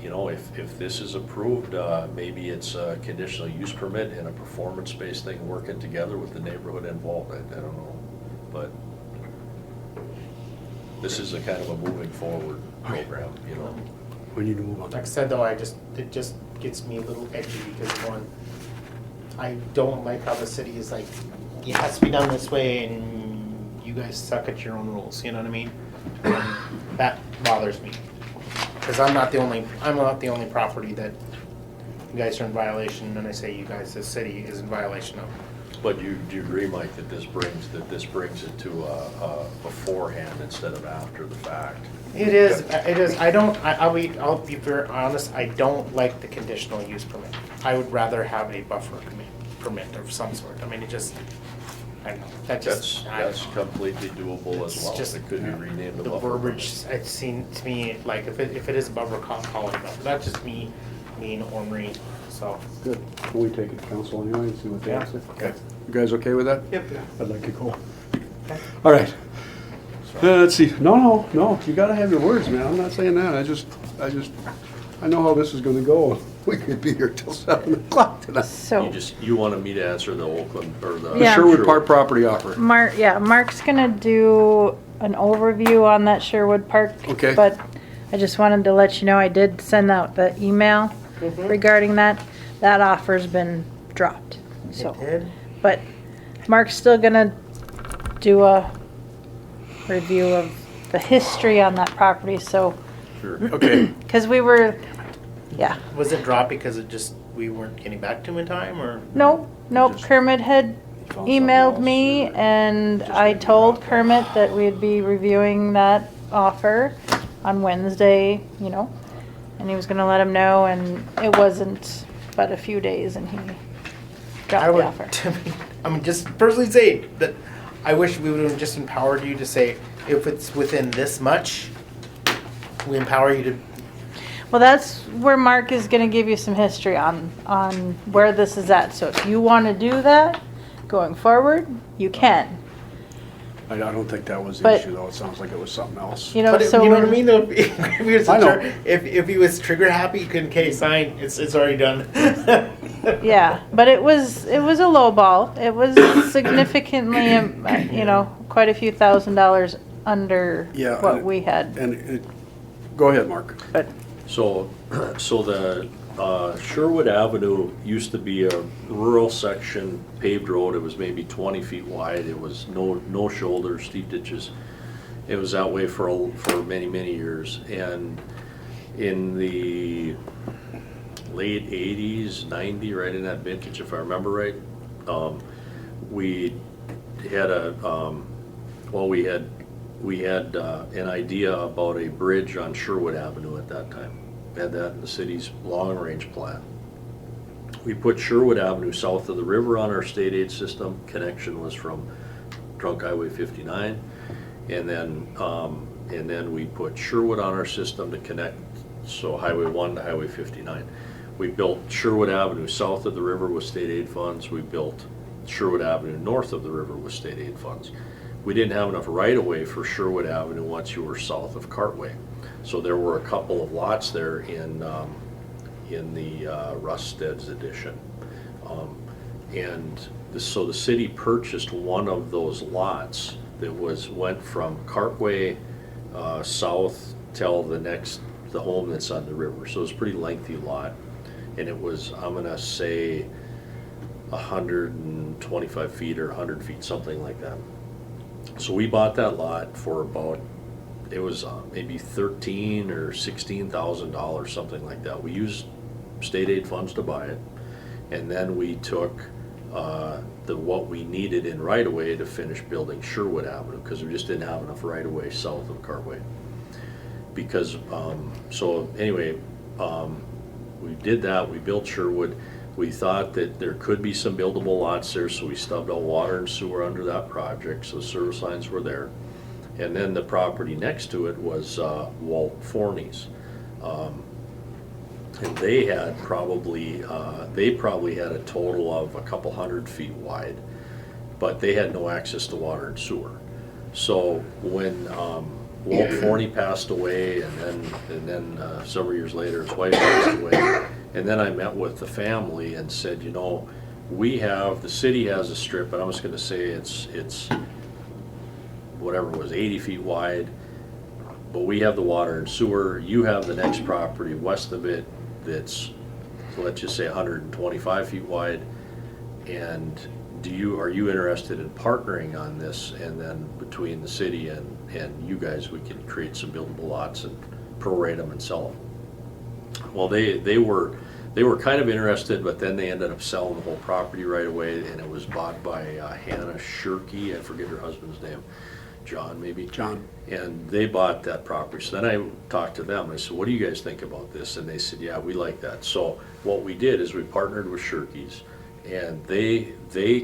you know, if this is approved, maybe it's a conditional use permit and a performance-based thing working together with the neighborhood involved, I don't know, but this is a kind of a moving forward program, you know. We need to move on. like I said though, it just gets me a little edgy because one, I don't like how the city is like, it has to be done this way and you guys suck at your own rules, you know what I mean? That bothers me. Cause I'm not the only property that you guys are in violation, and I say you guys, the city is in violation of. But do you agree, Mike, that this brings it to a beforehand instead of after the fact? It is, I'll be very honest, I don't like the conditional use permit. I would rather have a buffer permit of some sort. I mean, it just, I don't know, That's completely doable as It's well. just- It could be renamed a the buffer. verbiage, it seemed to me, like, if it is a buffer, call it a buffer. That's just me being ornery, so. Good. Can we take it to council anyway and see what they Yeah. have to say? Okay. You guys okay with that? Yep. I'd like to go. All right. Let's see. No, you gotta have your words, man. I'm not saying that. I know how this is gonna go. We could be here till 7 o'clock tonight. So, You wanted me to answer the Oakland, or the. The Yeah. Sherwood Park property offer. Mark's gonna do an overview on that Sherwood Park. Okay. But I just wanted to let you know, I did send out the email regarding that. That offer's been dropped, so. It did? But Mark's still gonna do a review of the history on that property, so, Sure. Okay. cause we were, yeah. Was it dropped because we weren't getting back to him in time, or? Nope, Just- Kermit had found emailed something me else, or and just I maybe told not that. Kermit that we'd be reviewing that offer on Wednesday, you know, and he was gonna let him know, and it wasn't but a few days and he I dropped the would, offer. I mean, just personally say that I wish we would have just empowered you to say, if it's within this much, we empower you to, Well, that's where Mark is gonna give you some history on where this is at, so if you wanna do that going forward, you can. I don't think that was the But- issue, though. It sounds like it was something else. You know, but so you know what I when- mean though? If he was, I know. if he was trigger happy, you couldn't, okay, sign, it's already done. Yeah, but it was a low ball. It was significantly, you know, quite a few $1,000s under Yeah, what we had. And go ahead, Mark. But So the Sherwood Avenue used to be a rural section, paved road. It was maybe 20 feet wide. It was no shoulders, steep ditches. It was that way for many, many years. And in the late 80s, 90, right in that vintage, if I remember right, we had an idea about a bridge on Sherwood Avenue at that time. We had that in the city's long-range plan. We put Sherwood Avenue south of the river on our state aid system. Connection was from Trunk Highway 59. And then we put Sherwood on our system to connect, so Highway 1 to Highway 59. We built Sherwood Avenue south of the river with state aid funds. We built Sherwood Avenue north of the river with state aid funds. We didn't have enough right-of-way for Sherwood Avenue once you were south of Cartway. So there were a couple of lots there in the Rusted's edition. So the city purchased one of those lots that went from Cartway south till the home that's on the river. So it was a pretty lengthy lot. And it was, I'm gonna say, 125 feet or 100 feet, something like that. So we bought that lot for about, it was maybe $13,000 or $16,000, something like that. We used state aid funds to buy it. And then we took what we needed in right-of-way to finish building Sherwood Avenue, because we just didn't have enough right-of-way south of Cartway. Because, so anyway, we did that, we built Sherwood. We thought that there could be some buildable lots there, so we stubbed out water and sewer under that project, so the service lines were there. And then the property next to it was Walt Forney's. And they probably had a total of a couple 100 feet wide, but they had no access to water and sewer. So when Walt Forney passed away, and then several years later his wife passed away, and then I met with the family and said, you know, the city has a strip, and I was going to say it's whatever it was, 80 feet wide, but we have the water and sewer. You have the next property west of it that's, so let's just say 125 feet wide, and are you interested in partnering on this? And then between the city and you guys, we can create some buildable lots and prorate them and sell them. Well, they were kind of interested, but then they ended up selling the whole property right away, and it was bought by Hannah Shirkey, I forget her husband's name, John maybe? John. And they bought that property. So then I talked to them, I said, what do you guys think about this? And they said, yeah, we like that. So what we did is we partnered with Shirkey's, and they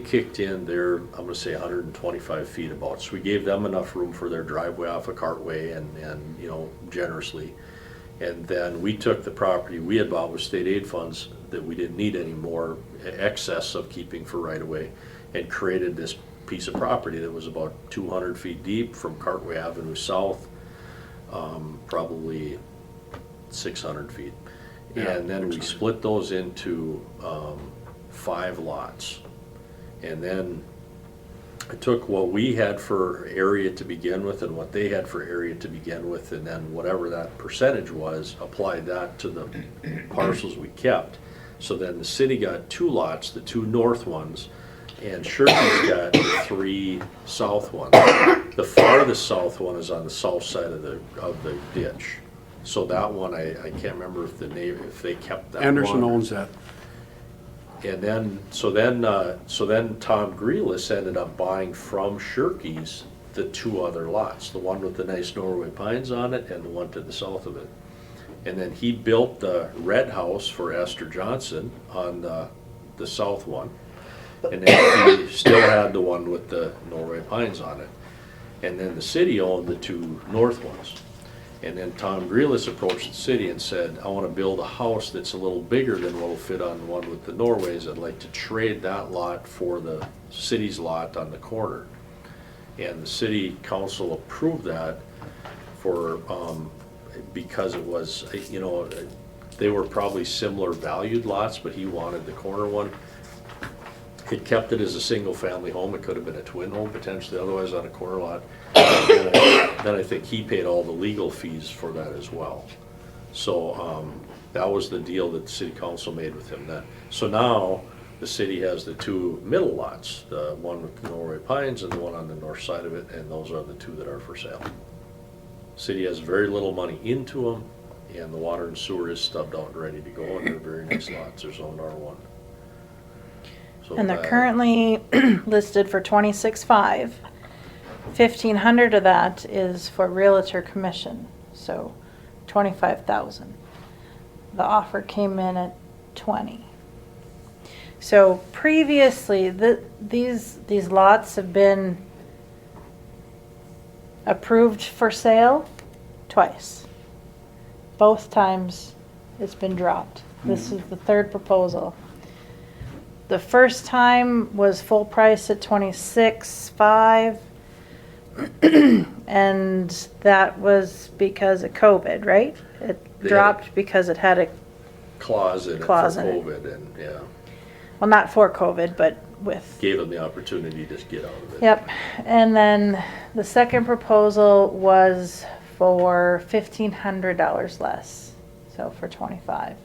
kicked in their, I'm gonna say 125 feet about. So we gave them enough room for their driveway off of Cartway and you know, generously. And then we took the property we had bought with state aid funds that we didn't need any more excess of keeping for right of way, and created this piece of property that was about 200 feet deep from Cartway Avenue south, probably 600 feet. And then we split those into 5 lots. And then I took what we had for area to begin with and what they had for area to begin with, and then whatever that percentage was, applied that to the parcels we kept. So then the city got 2 lots, the 2 north ones, and Shirley's got 3 south ones. The farthest south one is on the south side of the ditch. So that one, I can't remember if they kept that one. Anderson owns that. And then, so then Tom Grealis ended up buying from Shirkey's the 2 other lots, the one with the nice Norway pines on it and the one to the south of it. And then he built the red house for Esther Johnson on the south one. And then he still had the one with the Norway pines on it. And then the city owned the 2 north ones. And then Tom Grealis approached the city and said, I want to build a house that's a little bigger than what will fit on the one with the Norways. I'd like to trade that lot for the city's lot on the corner. And the city council approved that for, because it was, you know, they were probably similar valued lots, but he wanted the corner one. He kept it as a single family home. It could have been a twin home potentially, otherwise on a corner lot. Then I think he paid all the legal fees for that as well. So that was the deal that the city council made with him then. So now the city has the 2 middle lots, the one with the Norway pines and the one on the north side of it, and those are the 2 that are for sale. City has very little money into them, and the water and sewer is stubbed out and ready to go, and they're very nice lots. They're zoned R1. So And they're currently listed for 26.5. 1,500 of that is for realtor commission, so 25,000. The offer came in at 20. So previously, these lots have been approved for sale twice. Both times it's been dropped. This is the 3rd proposal. The first time was full price at 26.5, and that was because of COVID, right? It They dropped because it had a, clause in it for Clause in it. COVID, and yeah, well, not for COVID, but with. gave them the opportunity to get out of it. Yep, and then the second proposal was for $1,500 less, so for 25.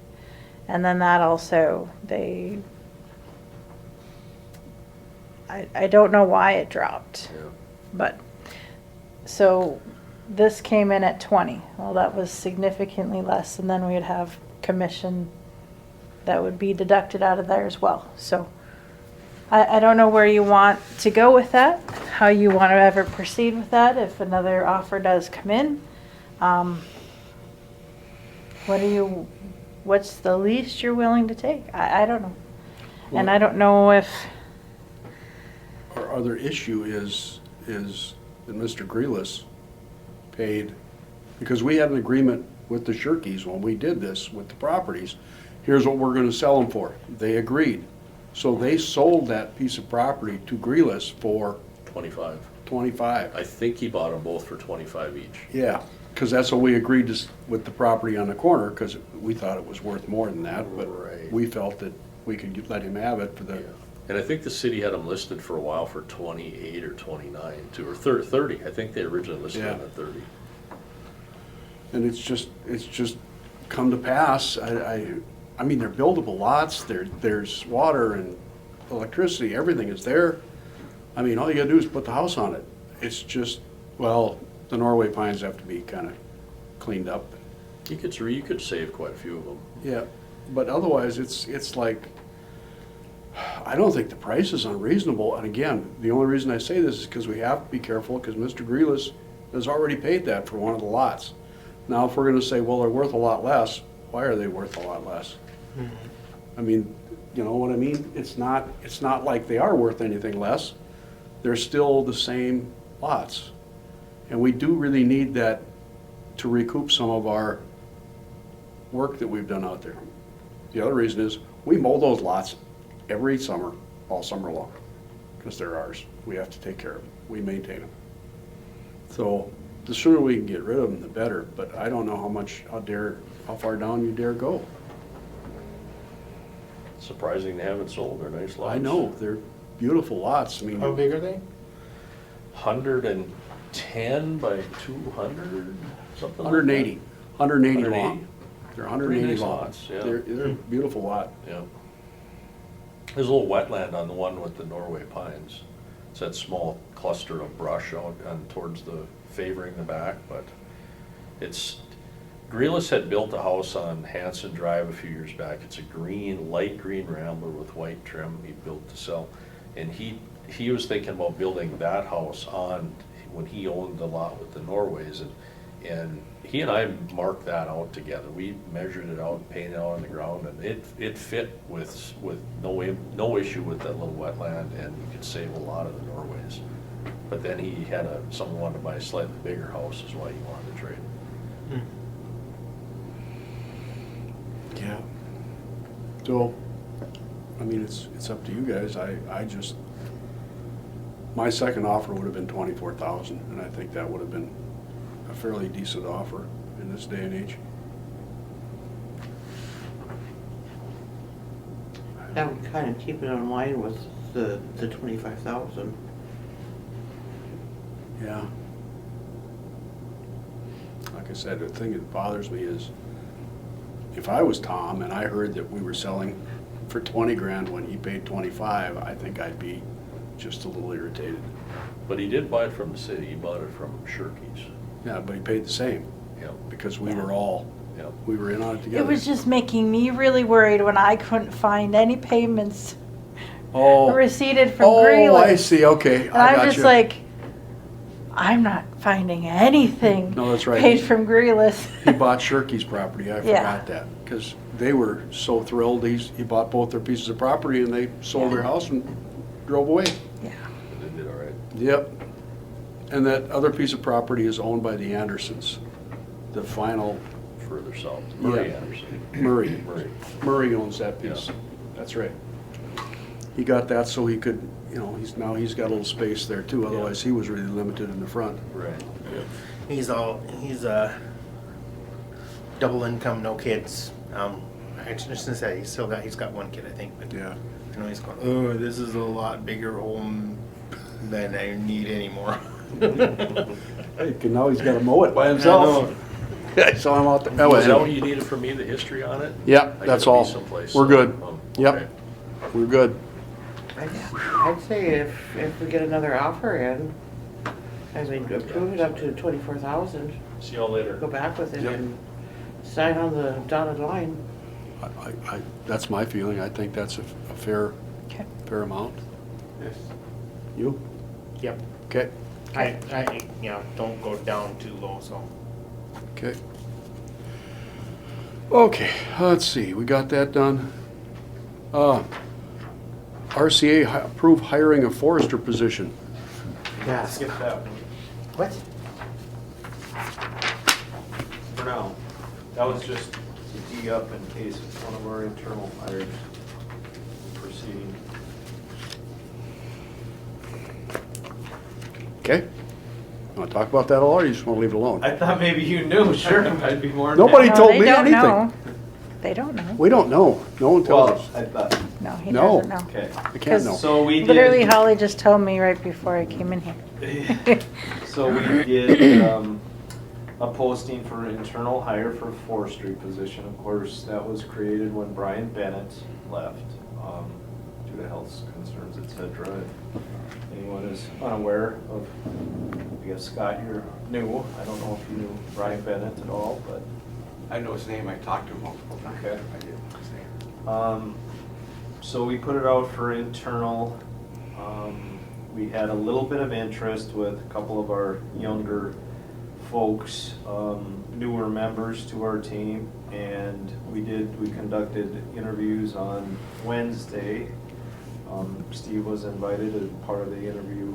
And then that also, I don't know why it dropped, Yeah. but, so this came in at 20. Well, that was significantly less, and then we'd have commission that would be deducted out of there as well, so I don't know where you want to go with that, how you want to ever proceed with that, if another offer does come in. What's the least you're willing to take? I don't know. And I don't know if, Our other issue is that Mr. Grealis paid, because we had an agreement with the Shirkies when we did this with the properties. Here's what we're gonna sell them for. They agreed. So they sold that piece of property to Grealis for 25. 25. I think he bought them both for 25 each. Yeah, because that's what we agreed to with the property on the corner, because we thought it was worth more than that, but Right. we felt that we could let him have it for the, Yeah. And I think the city had them listed for a while for 28 or 29 too, or 30. I think they originally listed them Yeah. at 30. and it's just come to pass. I mean, they're buildable lots, there's water and electricity, everything is there. I mean, all you gotta do is put the house on it. It's just, well, the Norway pines have to be kinda cleaned up. You could save quite a few of them. Yeah, but otherwise, it's like, I don't think the price is unreasonable, and again, the only reason I say this is because we have to be careful, because Mr. Grealis has already paid that for one of the lots. Now, if we're gonna say, well, they're worth a lot less, why are they worth a lot less? I mean, you know what I mean? It's not like they are worth anything less. They're still the same lots. And we do really need that to recoup some of our work that we've done out there. The other reason is, we mow those lots every summer, all summer long, because they're ours. We have to take care of them. We maintain them. So the sooner we can get rid of them, the better, but I don't know how far down you dare go. Surprising they haven't sold. They're nice lots. I know, they're beautiful lots. I mean, How big are they? 110 by 200, something like 180, that. 180 180? long. They're 180 Pretty nice long. lots, yeah. They're a beautiful lot. Yeah. There's a little wetland on the one with the Norway pines. It's that small cluster of brush out and towards the, favoring the back, but Grealis had built a house on Hanson Drive a few years back. It's a light green Rambler with white trim he built to sell. And he was thinking about building that house on, when he owned the lot with the Norways, and he and I marked that out together. We measured it out, painted it out on the ground, and it fit with no issue with that little wetland, and you could save a lot of the Norways. But then he had someone wanted to buy a slightly bigger house, is why he wanted to trade. Yeah. So, I mean, it's up to you guys. My second offer would have been 24,000, and I think that would have been a fairly decent offer in this day and age. that would kind of keep it in line with the 25,000. Yeah. Like I said, the thing that bothers me is, if I was Tom and I heard that we were selling for 20 grand when he paid 25, I think I'd be just a little irritated. But he did buy it from the city. He bought it from Shirkies. Yeah, but he paid the same, Yep, because we were in on it together. it was just making me really worried when I couldn't find any payments Oh, receipted from oh, Grealis. I see, okay, And I I'm got just you. like, I'm not finding anything No, that's right. paid from Grealis. He bought Shirky's property, I Yeah. forgot that, because they were so thrilled. He bought both their pieces of property and they sold their house and drove away. Yeah. they did all right. Yep. And that other piece of property is owned by the Andersons. The final, Further south, Murray Yeah. Anderson. Murray. Murray. Murray owns that piece. Yeah. That's right. He got that so he could, he's got a little space there too, otherwise he was really limited in the front. Right. Yep. He's double income, no kids. I just said he's got one kid, I think, but Yeah. I know he's going, oh, this is a lot bigger home than I need anymore. Hey, now he's got to mow it by himself. I saw him out there. Is that what you needed from me, the history on it? Yeah, I that's gotta be all. someplace, We're so, good. okay. Yep, we're good. I'd say if we get another offer in, I mean, approve it up to 24,000, See y'all later. go back with it Yep. and sign on the dotted line. That's my feeling. I think that's a fair Okay. amount. Yes. You? Yep. Okay, I, don't go down too low, so. okay. Okay, let's see, we got that done. RCA approved hiring a forester position. Yeah, skip that one What? for now. That was just to tee up in case one of our internal hires proceeding. Okay? Want to talk about that at all, or you just want to leave it alone? I thought maybe you knew, sure, I'd be more. Nobody than- No, told they me don't anything. know. They don't know. We don't know. No one tells Well, us. I thought, No, he No. doesn't know. okay. I can't know. So we did. Literally, Holly just told me right before I came in here. So we did a posting for internal hire for forestry position. Of course, that was created when Brian Bennett left due to health concerns, et cetera. If anyone is unaware of, I guess Scott, you're new. I don't know if you knew Brian Bennett at all, but. I know his name, I talked to him multiple times. Okay. I did his name. So we put it out for internal. We had a little bit of interest with a couple of our younger folks, newer members to our team, and we conducted interviews on Wednesday. Steve was invited as part of the interview.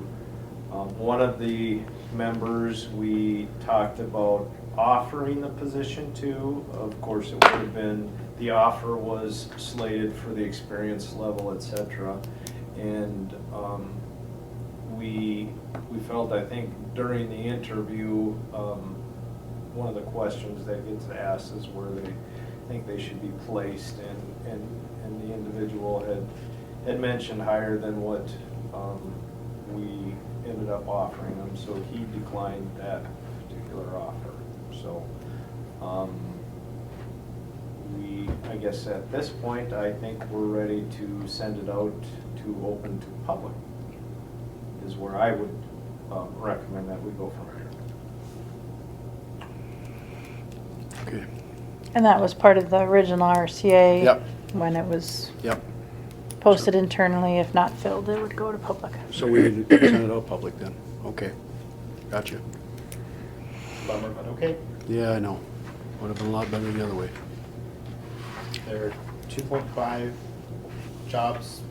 One of the members we talked about offering the position to. Of course, it would have been, the offer was slated for the experience level, et cetera. And we felt, I think, during the interview, one of the questions that gets asked is where they think they should be placed, and the individual had mentioned higher than what we ended up offering them, so he declined that particular offer. So, I guess at this point, I think we're ready to send it out to open to public, is where I would recommend that we go from here. Okay. And that was part of the original RCA. Yep. When it was Yep. posted internally. If not filled, it would go to public. So we need to send it out public then. Okay. Gotcha. Bummer, but okay. Yeah, I know. Would have been a lot better the other way. There are 2.5 jobs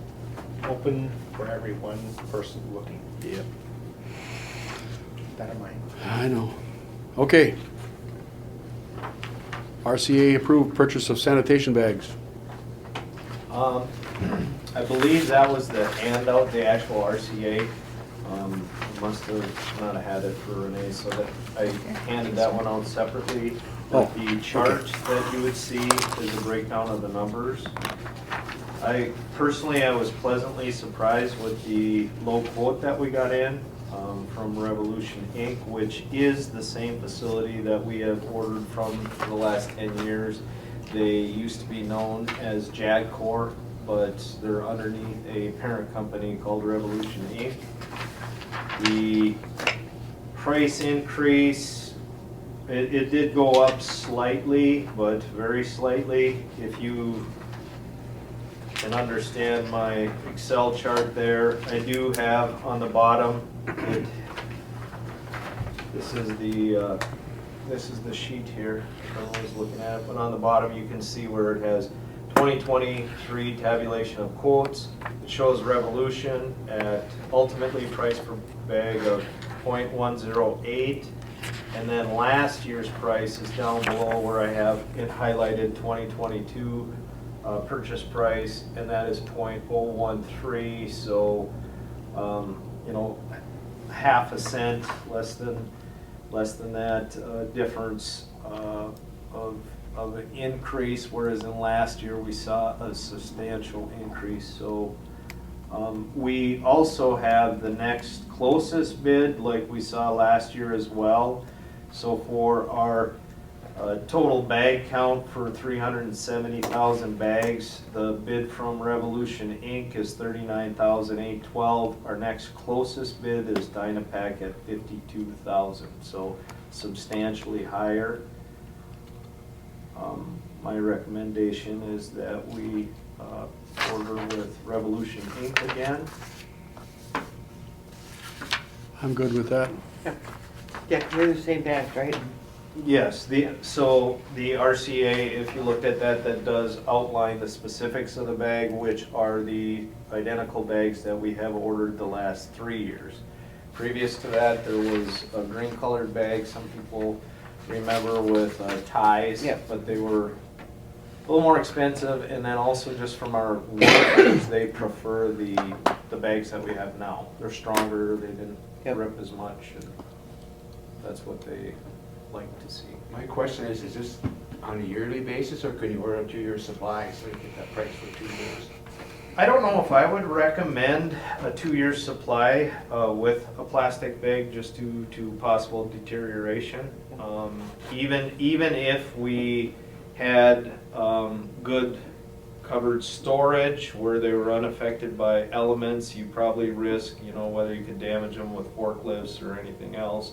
open for every one person looking. Yep. Keep that in mind. I know. Okay. RCA approved purchase of sanitation bags. I believe that was the handout, the actual RCA. Must have not had it for Renee, so that I handed that one out separately. Oh, The chart that you would see is a breakdown of the numbers. I was pleasantly surprised with the low quote that we got in from Revolution Inc., which is the same facility that we have ordered from for the last 10 years. They used to be known as JAGCOR, but they're underneath a parent company called Revolution Inc. The price increase, it did go up slightly, but very slightly. If you can understand my Excel chart there, I do have on the bottom, this is the sheet here, everyone's looking at it, but on the bottom you can see where it has 2023 tabulation of quotes. It shows Revolution at ultimately price per bag of .108, and then last year's price is down below where I have it highlighted 2022 purchase price, and that is .013. So, half a cent, less than that difference of an increase, whereas in last year we saw a substantial increase. So we also have the next closest bid like we saw last year as well. So for our total bag count for 370,000 bags, the bid from Revolution Inc. is 39,812. Our next closest bid is Dynapack at 52,000, so substantially higher. My recommendation is that we order with Revolution Inc. again. I'm good with that. Yeah, they're the same bags, right? Yes, so the RCA, if you looked at that, that does outline the specifics of the bag, which are the identical bags that we have ordered the last 3 years. Previous to that, there was a green colored bag, some people remember with ties, Yep. but they were a little more expensive, and then also just from our workers, they prefer the bags that we have now. They're stronger, they didn't Yep. rip as much, and that's what they like to see. My question is this on a yearly basis, or can you order a 2-year supply so you get that price for 2 years? I don't know if I would recommend a 2-year supply with a plastic bag just due to possible deterioration. Even if we had good covered storage where they were unaffected by elements, you probably risk, whether you could damage them with forklifts or anything else.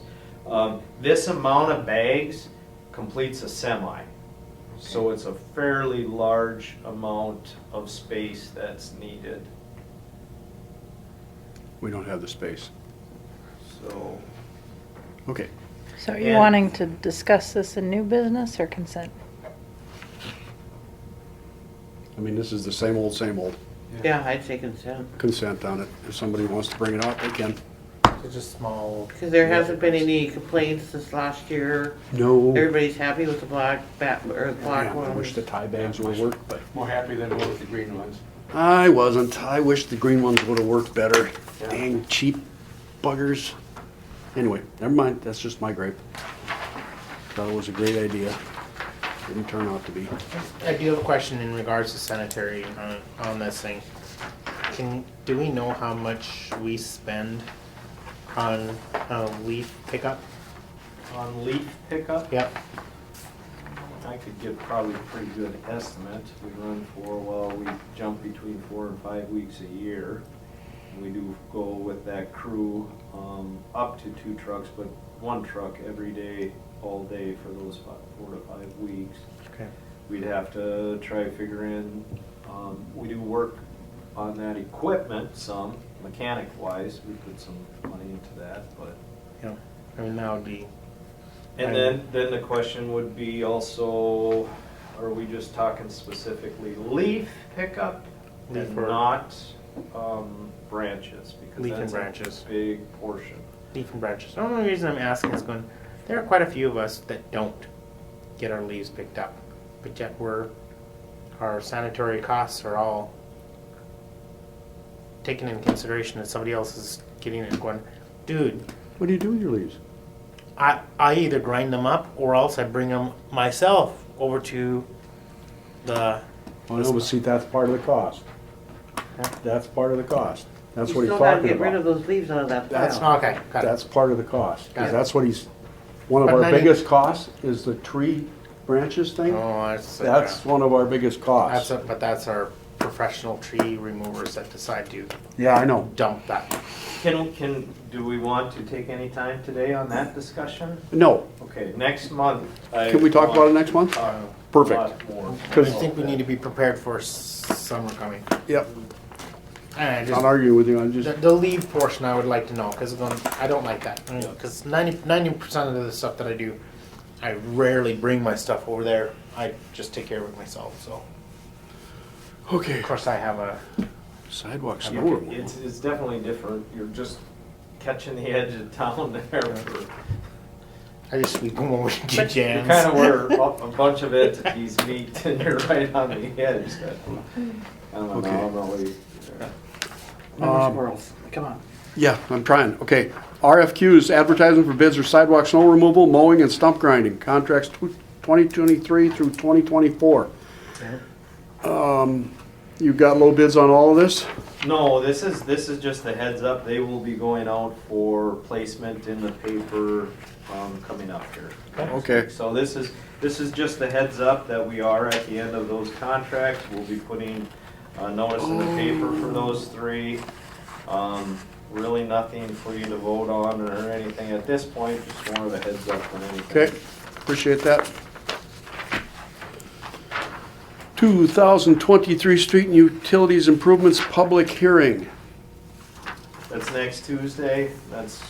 This amount of bags completes a semi. So it's a fairly large amount of space that's needed. We don't have the space. So, Okay. So are you And- wanting to discuss this in new business or consent? I mean, this is the same old, Yeah, I'd say consent. consent on it. If somebody wants to bring it up, they can. It's just small. Because there hasn't been any complaints this last year. No. Everybody's happy with the black or the black Yeah, I ones. wish the tie bags would have worked, but More happy than with the green ones. I wasn't. I wish the green ones would have worked better. Yeah. Dang cheap buggers. Anyway, never mind. That's just my gripe. Thought it was a great idea. Didn't turn out to be. I do have a question in regards to sanitary on this thing. Do we know how much we spend on leaf pickup? on leaf pickup, Yep. I could give probably a pretty good estimate. We jump between 4 and 5 weeks a year. We do go with that crew up to 2 trucks, but 1 truck every day, all day for those 4 to 5 weeks. Okay. We'd have to try to figure in, we do work on that equipment some, mechanic-wise. We put some money into that, but. Yeah. I mean, that would be. And then the question would be also, are we just talking specifically leaf pickup Leaf and or- not branches? Because Leaf and that's a branches. big portion. Leaf and branches. The only reason I'm asking is going, there are quite a few of us that don't get our leaves picked up, but yet our sanitary costs are all taken into consideration, and somebody else is getting it and going, dude, What do you do with your leaves? I either grind them up or else I bring them myself over to the. Oh, no, but see, that's part of the cost. That's part of the cost. That's You what he's still gotta talking get rid of about. those leaves out of that That's pile. okay. Got it. That's part of the cost. 'Cause Got it. that's what one of But our 90 biggest costs is the tree branches thing. Oh, That's one of our biggest costs. but that's our professional tree removers that decide to Yeah, I know. dump that. Do we want to take any time today on that discussion? No. Okay, next month. Can we talk about it next month? Perfect. I think we need to be prepared for summer coming. Yep. And I Not just, arguing with you, I'm just, the leave portion I would like to know, because I don't like that. Because 90% of the stuff that I do, I rarely bring my stuff over there. I just take care of it myself, so. okay. Of course, I have a, Sidewalk snow removal. It's definitely different. You're just catching the edge of town there for. I just sweep them over to But you jams. kind of where a bunch of entities meet and you're right on the edge. I don't know, Okay. I don't know what you. Um, Squirrels, come on. Yeah, I'm trying. Okay. RFQs, advertising for bids for sidewalk snow removal, mowing, and stump grinding. Contracts 2023 through 2024. You got low bids on all of this? No, this is just the heads up. They will be going out for placement in the paper coming up here. Okay. So this is just the heads up that we are at the end of those contracts. We'll be putting a notice in the paper for those 3. Really nothing for you to vote on or anything at this point, just more of a heads up than anything. Okay, appreciate that. 2023 Street and Utilities Improvements Public Hearing. That's next Tuesday. That's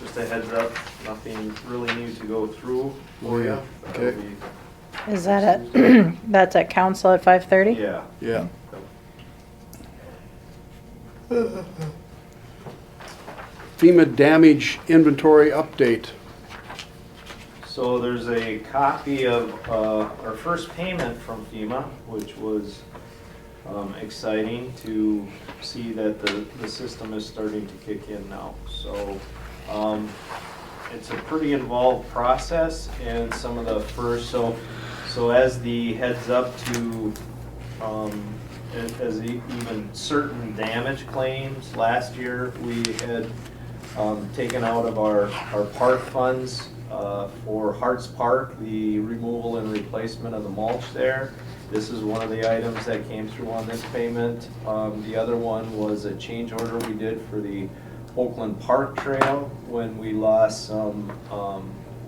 just a heads up, nothing really new to go through Oh, for yeah. you. Okay. That'll be- Is that at, that's at council at 5:30? Yeah. Yeah. FEMA damage inventory update. So there's a copy of our first payment from FEMA, which was exciting to see that the system is starting to kick in now. So it's a pretty involved process, and some of the first, so as the heads up to, even certain damage claims, last year we had taken out of our park funds for Harts Park, the removal and replacement of the mulch there. This is one of the items that came through on this payment. The other one was a change order we did for the Oakland Park Trail when we lost some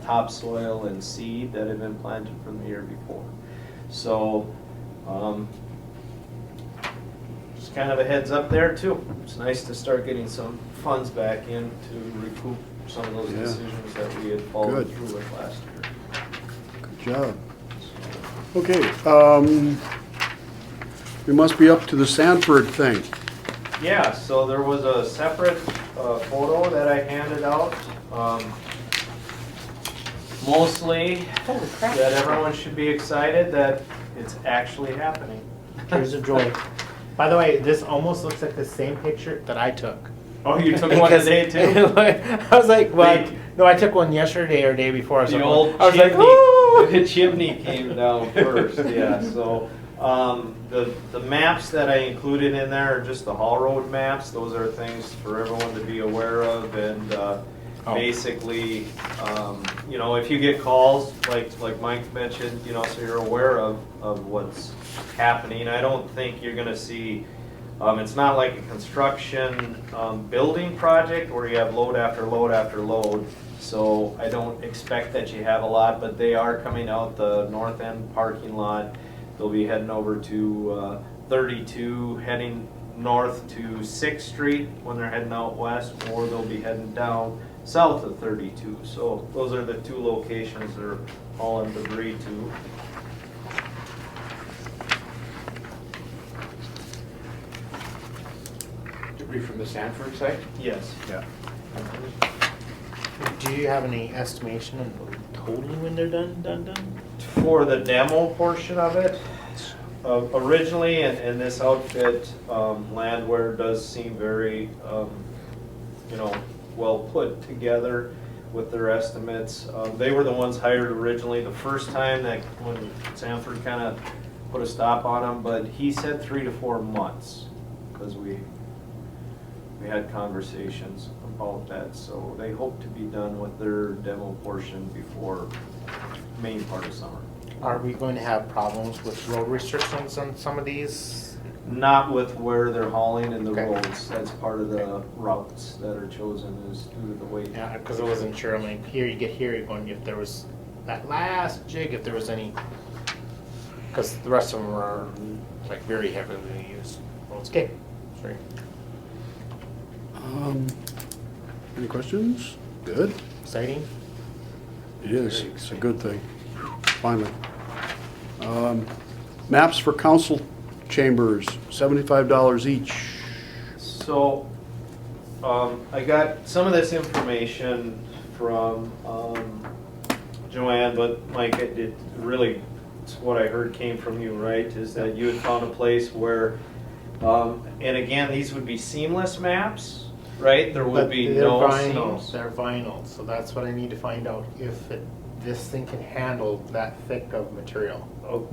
topsoil and seed that had been planted from the year before. So, just kind of a heads up there too. It's nice to start getting some funds back in to recoup some of those Yeah. decisions that we had followed Good. through with last year. Good job. Okay, we must be up to the Sanford thing. Yeah, so there was a separate photo that I handed out. Mostly Holy crap. that everyone should be excited that it's actually happening. Tears of joy. By the way, this almost looks like the same picture that I took. Oh, you took one today too? I was like, well, The- no, I took one yesterday or day before. Or The something. old I was like, chimney, "Woo!" the chimney came down first, yeah, so, the maps that I included in there are just the haul road maps, those are things for everyone to be aware of, and, Oh. basically, you know, if you get calls, like Mike mentioned, you know, so you're aware of what's happening, I don't think you're gonna see, it's not like a construction, building project where you have load after load after load. So I don't expect that you have a lot, but they are coming out the north end parking lot. They'll be heading over to 32, heading north to 6th Street when they're heading out west, or they'll be heading down south of 32. So those are the two locations they're all agreed to. Debris from the Sanford site? Yes. Yeah. Do you have any estimation of totally when they're done? For the demo portion of it, originally, and this outfit, Landwehr does seem very, you know, well put together with their estimates. They were the ones hired originally the first time that when Sanford kind of put a stop on them, but he said 3 to 4 months because we had conversations about that. So they hope to be done with their demo portion before main part of summer. Are we going to have problems with road restrictions on some of these? Not with where they're hauling and the Okay. roads. That's part of the routes that are chosen is due to the weight. Yeah, because I wasn't sure. I mean, here you get here, you're going, if there was that last jig, if there was any, because the rest of them are like very heavily used. Well, it's okay. Sorry. Any questions? Good. Exciting. It is. It's a good thing. Finally. Maps for council chambers, $75 each. So, I got some of this information from Joanne, but Mike, it really, it's what I heard came from you, right? Is that you had found a place where, and again, these would be seamless maps, right? There would But be they're no vinyl. seams. They're vinyl, so that's what I need to find out if this thing can handle that thick of material. Oh,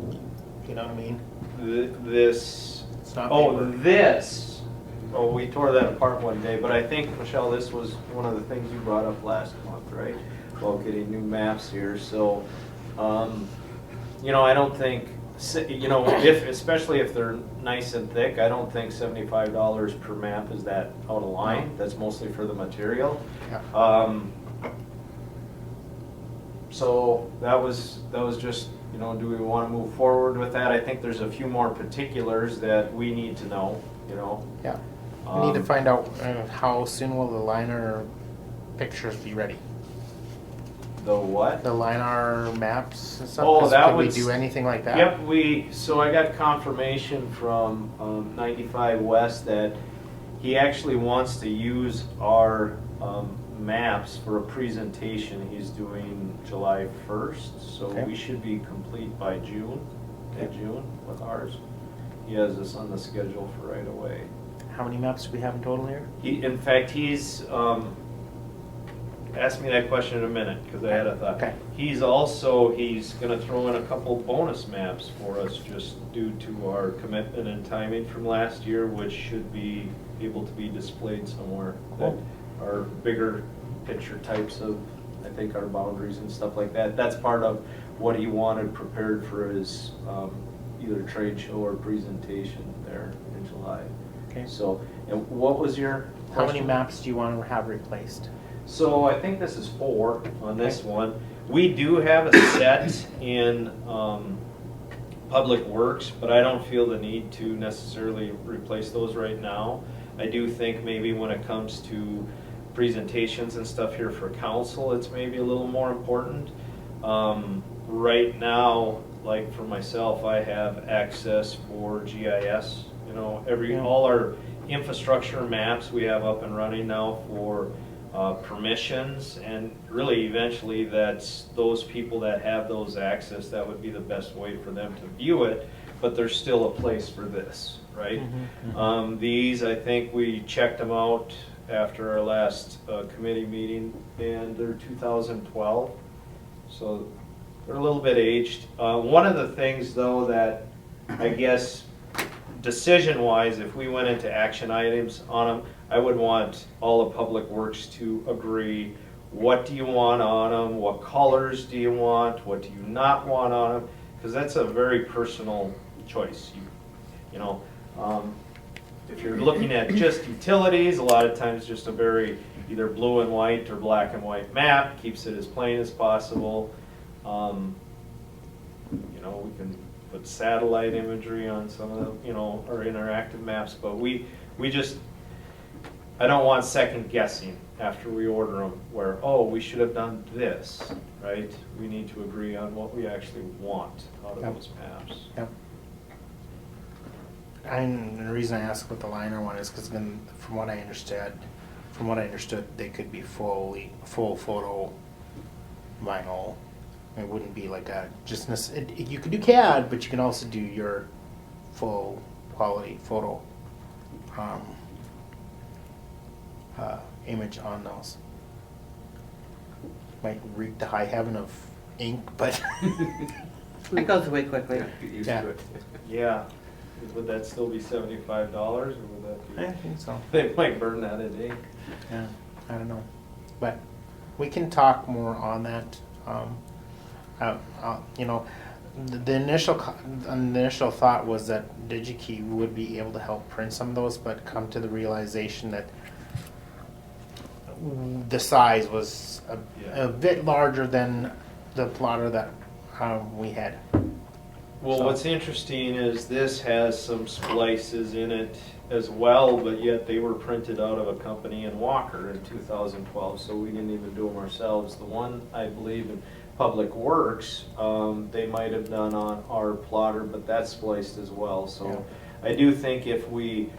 You know what I mean? This. It's not Oh, paper. this. Oh, we tore that apart one day, but I think, Michelle, this was one of the things you brought up last month, right? About getting new maps here, so, you know, I don't think, you know, especially if they're nice and thick, I don't think $75 per map is that out of line. That's mostly for the material. Yeah. So that was just, you know, do we want to move forward with that? I think there's a few more particulars that we need to know, you know. Yeah. We need to Um, find out how soon will the liner pictures be ready? The what? The Linar maps and stuff? Oh, 'Cause that could we would- do anything like that? Yep, so I got confirmation from 95 West that he actually wants to use our maps for a presentation he's doing July 1st. So Okay. we should be complete by June, mid-June with ours. He has us on the schedule for right away. How many maps do we have in total here? In fact, he's asked me that question in a minute because I had a thought. Okay. He's going to throw in a couple bonus maps for us just due to our commitment and timing from last year, which should be able to be displayed somewhere. That are bigger picture types of, I think, our boundaries and stuff like that. That's part of what he wanted prepared for his either trade show or presentation there in July. Okay. So, and what was your How many question? maps do you want to have replaced? So I think this is 4 on this one. We do have a set in Public Works, but I don't feel the need to necessarily replace those right now. I do think maybe when it comes to presentations and stuff here for council, it's maybe a little more important. Right now, like for myself, I have access for GIS. You know, all our infrastructure maps we have up and running now for permissions, and really eventually that's those people that have those access, that would be the best way for them to view it, but there's still a place for this, right? These, I think we checked them out after our last committee meeting, and they're 2012, so they're a little bit aged. One of the things though that I guess decision-wise, if we went into action items on them, I would want all of Public Works to agree, what do you want on them, what colors do you want, what do you not want on them, because that's a very personal choice. You know, if you're looking at just utilities, a lot of times just a very either blue and white or black and white map keeps it as plain as possible. You know, we can put satellite imagery on some of the, you know, our interactive maps, but we just, I don't want second guessing after we order them where, oh, we should have done this, right? We need to agree on what we actually want out of those maps. Yep. And the reason I asked about the Liner one is because from what I understood, they could be full photo vinyl. It wouldn't be like you could do CAD, but you can also do your full quality photo image on those. Might reek the high heaven of ink, but It goes away quickly. Get used Yeah. to it. Yeah, would that still be $75 or would that I be? think so. They might burn that in ink. Yeah, I don't know, but we can talk more on that. You know, the initial thought was that DigiKey would be able to help print some of those, but come to the realization that the size was a bit larger than the plotter that we had. Well, So- what's interesting is this has some splices in it as well, but yet they were printed out of a company in Walker in 2012, so we didn't even do them ourselves. The one, I believe, in Public Works, they might have done on our plotter, but that's spliced as well. So I do think if we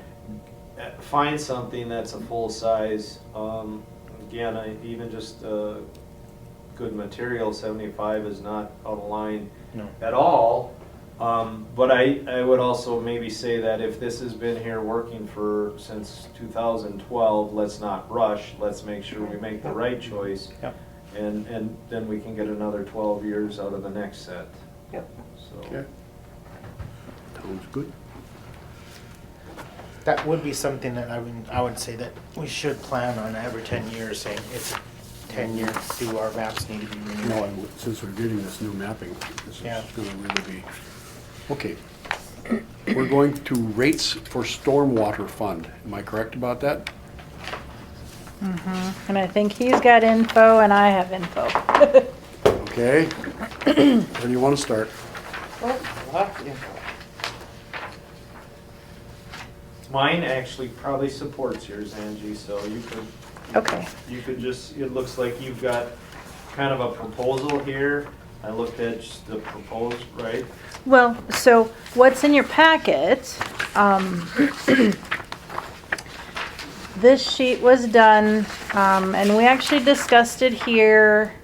find something that's a full size, again, even just good material, 75 is not out of line No. at all. But I would also maybe say that if this has been here working since 2012, let's not rush. Let's make sure we make the right choice. Yep. And then we can get another 12 years out of the next set. Yep. So, Okay. Sounds good. That would be something that I would say that we should plan on every 10 years, saying it's 10 years, do our maps need to be renewed? No, since we're getting this new mapping, this is Yeah. gonna really be, okay. We're going to rates for stormwater fund. Am I correct about that? And I think he's got info and I have info. Okay. Where do you want to start? mine actually probably supports yours, Angie, so you could Okay. You could just, it looks like you've got kind of a proposal here. I looked at just the proposed, right? Well, so what's in your packet, this sheet was done, and we actually discussed it here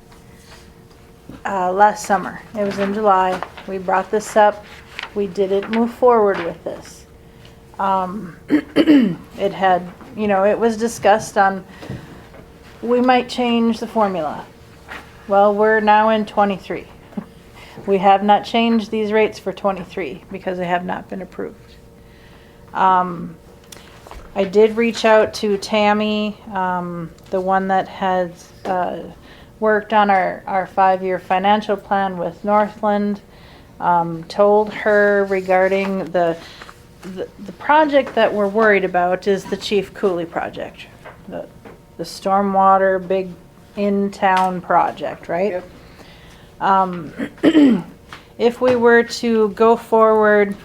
last summer. It was in July. We brought this up. We didn't move forward with this. It had, it was discussed on, we might change the formula. Well, we're now in 23. We have not changed these rates for 23 because they have not been approved. I did reach out to Tammy, the one that has worked on our 5-year financial plan with Northland. Told her regarding the project that we're worried about is the Chief Cooley project, the stormwater big in-town project, right? Yep. If we were to go forward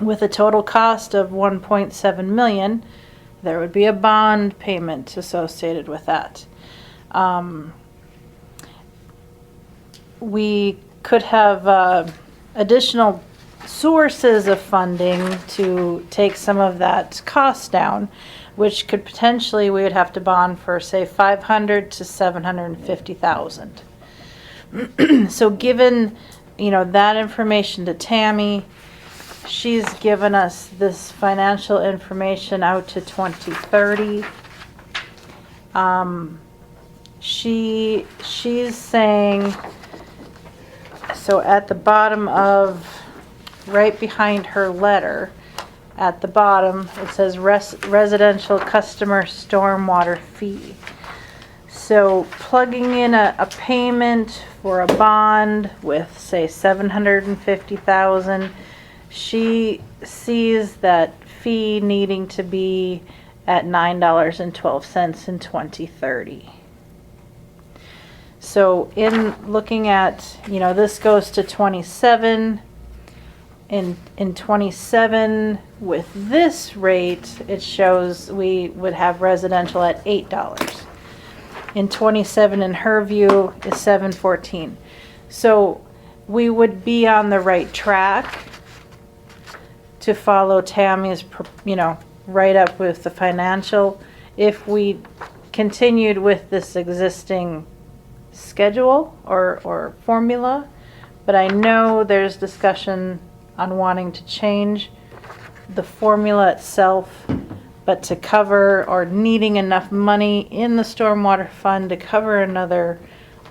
with a total cost of 1.7 million, there would be a bond payment associated with that. We could have additional sources of funding to take some of that cost down, which could potentially, we would have to bond for, say, 500 to 750,000. So given, that information to Tammy, she's given us this financial information out to 2030. She's saying, so at the bottom of, right behind her letter, at the bottom, it says residential customer stormwater fee. So plugging in a payment for a bond with, say, 750,000, she sees that fee needing to be at $9.12 in 2030. So in looking at, this goes to 27. In 27, with this rate, it shows we would have residential at $8. In 27, in her view, is $7.14. So we would be on the right track to follow Tammy's, right up with the financial if we continued with this existing schedule or formula. But I know there's discussion on wanting to change the formula itself, but to cover or needing enough money in the stormwater fund to cover another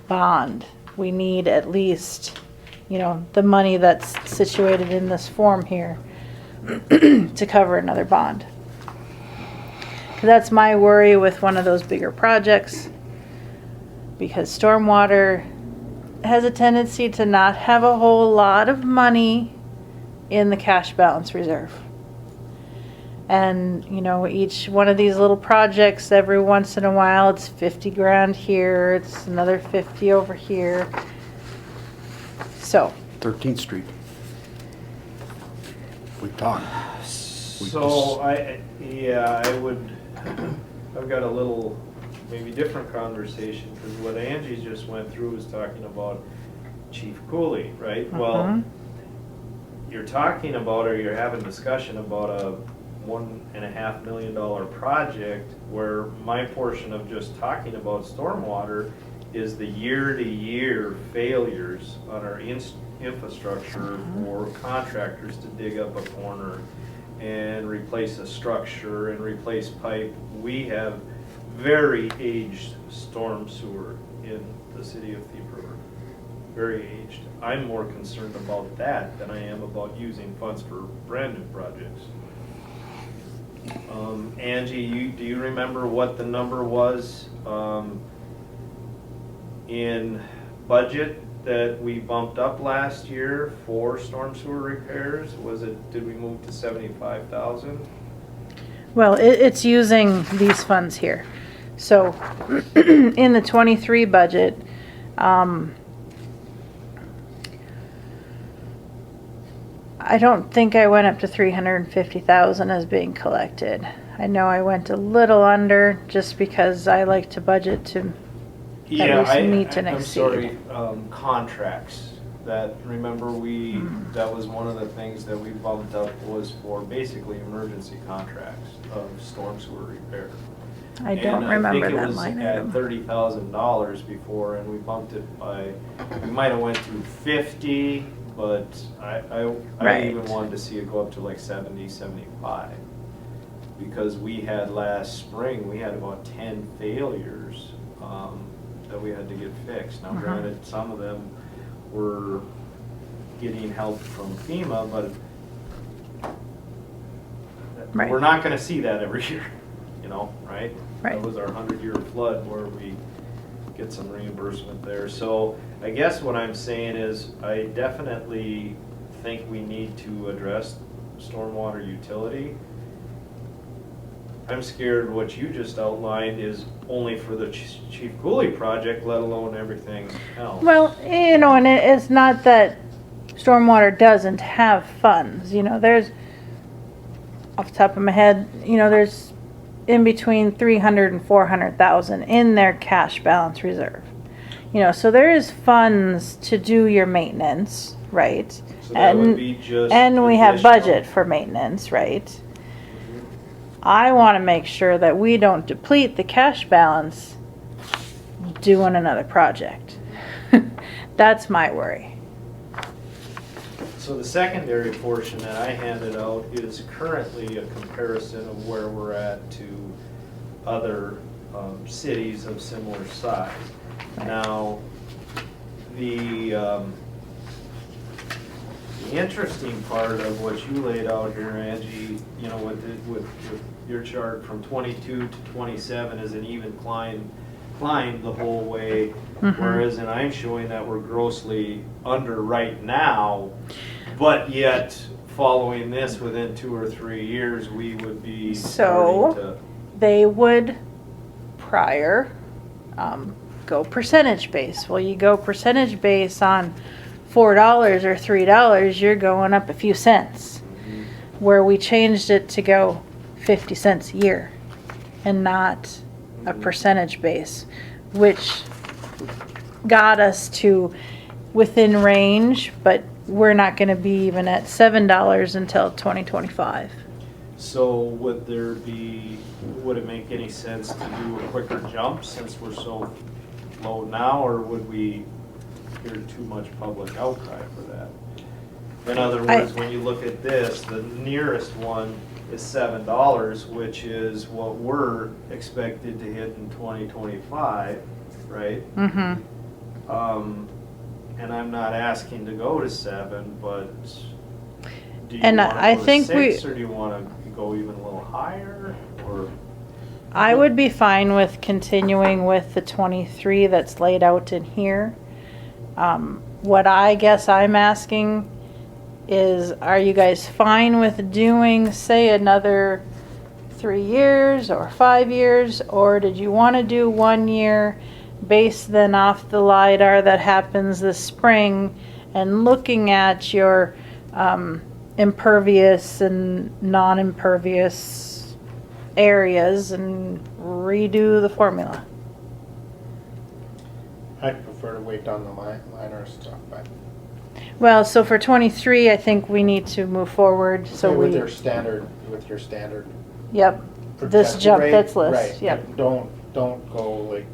bond, we need at least, the money that's situated in this form here to cover another bond. 'Cause that's my worry with one of those bigger projects, because stormwater has a tendency to not have a whole lot of money in the cash balance reserve. And, each one of these little projects, every once in a while, it's 50 grand here, it's another 50 over here. So, 13th Street. We talked. So I would, I've got a little, maybe different conversation, because what Angie just went through is talking about Chief Cooley, right? Well, you're talking about, or you're having discussion about a $1.5 million project, where my portion of just talking about stormwater is the year-to-year failures on our infrastructure for contractors to dig up a corner and replace a structure and replace pipe. We have very aged storm sewer in the city of Thief River. Very aged. I'm more concerned about that than I am about using funds for brand new projects. Angie, do you remember what the number was in budget that we bumped up last year for storm sewer repairs? Did we move to 75,000? well, it's using these funds here. So, in the 23 budget, I don't think I went up to 350,000 as being collected. I know I went a little under just because I like to budget to Yeah, least meet and I'm exceed. sorry, contracts, that, remember that was one of the things that we bumped up was for basically emergency contracts of storm sewer repair. I don't remember that line And I item. think it was at $30,000 before, and we bumped it by, we might have went to 50, but I Right. even wanted to see it go up to like 70, 75. Because we had last spring, we had about 10 failures that we had to get fixed. Now granted, some of them were getting help from FEMA, but Right. we're not gonna see that every year, right? Right. That was our 100-year flood where we get some reimbursement there. So I guess what I'm saying is I definitely think we need to address stormwater utility. I'm scared what you just outlined is only for the Chief Cooley project, let alone everything else. Well, and it's not that stormwater doesn't have funds, there's, off the top of my head, there's in between 300 and 400,000 in their cash balance reserve. So there is funds to do your maintenance, right? So that would be just And we have additional. budget for maintenance, right? I want to make sure that we don't deplete the cash balance doing another project. That's my worry. So the secondary portion that I handed out is currently a comparison of where we're at to other cities of similar size. Now, the interesting part of what you laid out here, Angie, with your chart from 22 to 27 is an even climb the whole way, whereas and I'm showing that we're grossly under right now, but yet following this within 2 or 3 years, we would be starting to. They would prior go percentage base. Well, you go percentage base on $4 or $3, you're going up a few cents. Where we changed it to go 50 cents a year and not a percentage base, which got us to within range, but we're not going to be even at $7 until 2025. So would it make any sense to do a quicker jump since we're so low now, or would we hear too much public outcry for that? In other words, when you look at this, the nearest one is $7, which is what we're expected to hit in 2025, right? And I'm not asking to go to 7, but do you And want I to go think to 6, or do you want to go even a little higher, or? I would be fine with continuing with the 23 that's laid out in here. What I guess I'm asking is, are you guys fine with doing, say, another 3 years or 5 years? Or did you want to do 1 year based then off the LiDAR that happens this spring and looking at your impervious and non-impervious areas and redo the formula? I'd prefer to wait on the minor stuff, but. Well, so for 23, I think we need to move forward, so With we, your standard, yep, this projected jump rate, that's list, right, yep. but Don't go like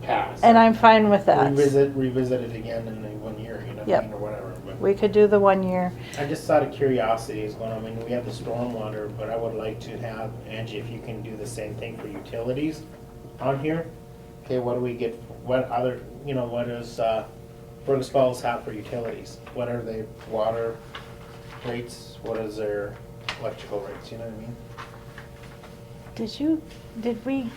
past. And I'm fine with that. Revisit it again in 1 year, Yep. or whatever, but. We could do the 1 year. I just out of curiosity is going, we have the stormwater, but I would like to have, Angie, if you can do the same thing for utilities on here. Okay, what do we get, what other, what does, Burgess Falls have for utilities? What are they, water rates, what is their electrical rates, you know what I mean? Did we,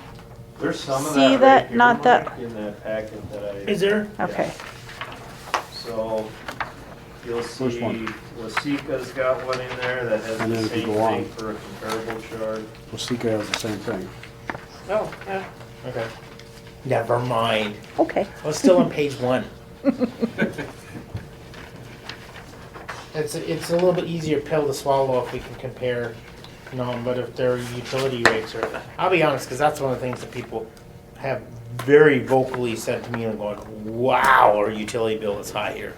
There's some of See that that, right here, not that- Mike, in that packet that I. Is there? okay. So you'll see Which one? Waseca's got one in there that has And then the if you same go on. thing for a comparable chart. Wasika has the same thing. Oh, yeah. Okay. Never mind. Okay. I was still on page 1. It's a little bit easier pill to swallow if we can compare You know, but if their utility rates are, I'll be honest, because that's one of the things that people have very vocally said to me and going, wow, our utility bill is high here.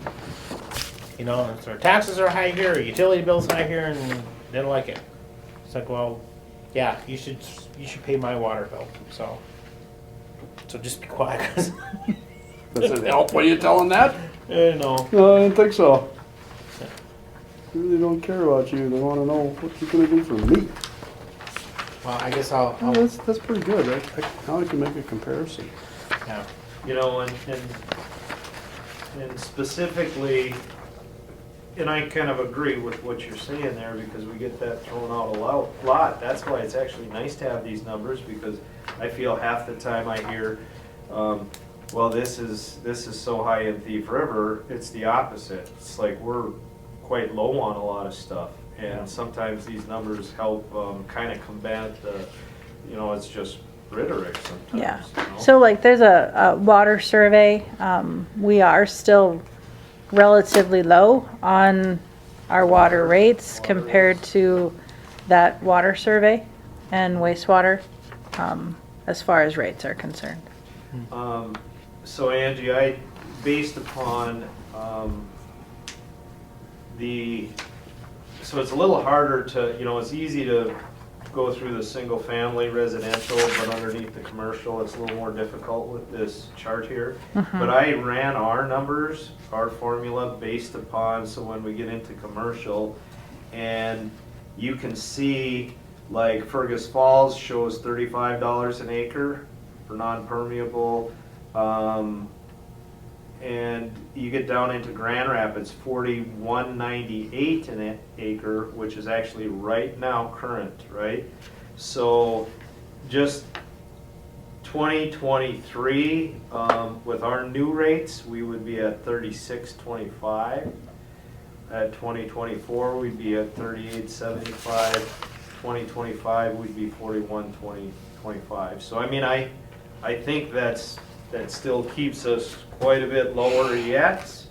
You know, if our taxes are high here, our utility bill's high here, and they don't like it. It's like, well, yeah, you should pay my water bill, so just be quiet, 'cause Does it help when you tell them that? no. No, I didn't think so. They really don't care about you. They want to know what you're going to do for me. Well, I guess I'll Oh, that's pretty good. Now I can make a comparison. yeah. You know, and specifically, and I kind of agree with what you're saying there, because we get that thrown out a lot. That's why it's actually nice to have these numbers, because I feel half the time I hear, well, this is so high in Thief River. It's the opposite. It's like we're quite low on a lot of stuff, and sometimes these numbers help kind of combat the, you know, it's just rhetoric sometimes. Yeah. You know? So like there's a water survey. We are still relatively low on our water rates compared to that water survey and wastewater, as far as rates are concerned. So Angie, based upon so it's a little harder to, you know, it's easy to go through the single family residential, but underneath the commercial, it's a little more difficult with this chart here. But I ran our numbers, our formula based upon, so when we get into commercial, and you can see like Fergus Falls shows $35 an acre for non-permeable. And you get down into Grand Rapids, $41.98 an acre, which is actually right now current, right? So just 2023, with our new rates, we would be at $36.25. At 2024, we'd be at $38.75. 2025, we'd be $41.25. So I mean, I think that still keeps us quite a bit lower yet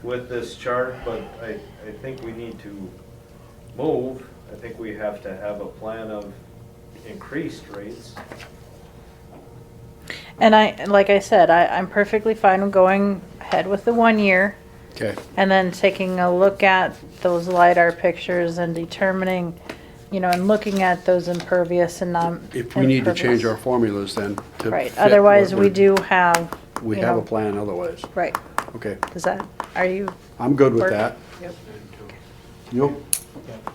with this chart, but I think we need to move. I think we have to have a plan of increased rates. And like I said, I'm perfectly fine with going ahead with the 1 year Okay. and then taking a look at those LiDAR pictures and determining, you know, and looking at those impervious and If we need to change non-impervious. our formulas then to Right, fit otherwise what we we're- do have, We you have a know, plan otherwise. right, Okay. is that, are you? I'm good with Work. that. Yep. You?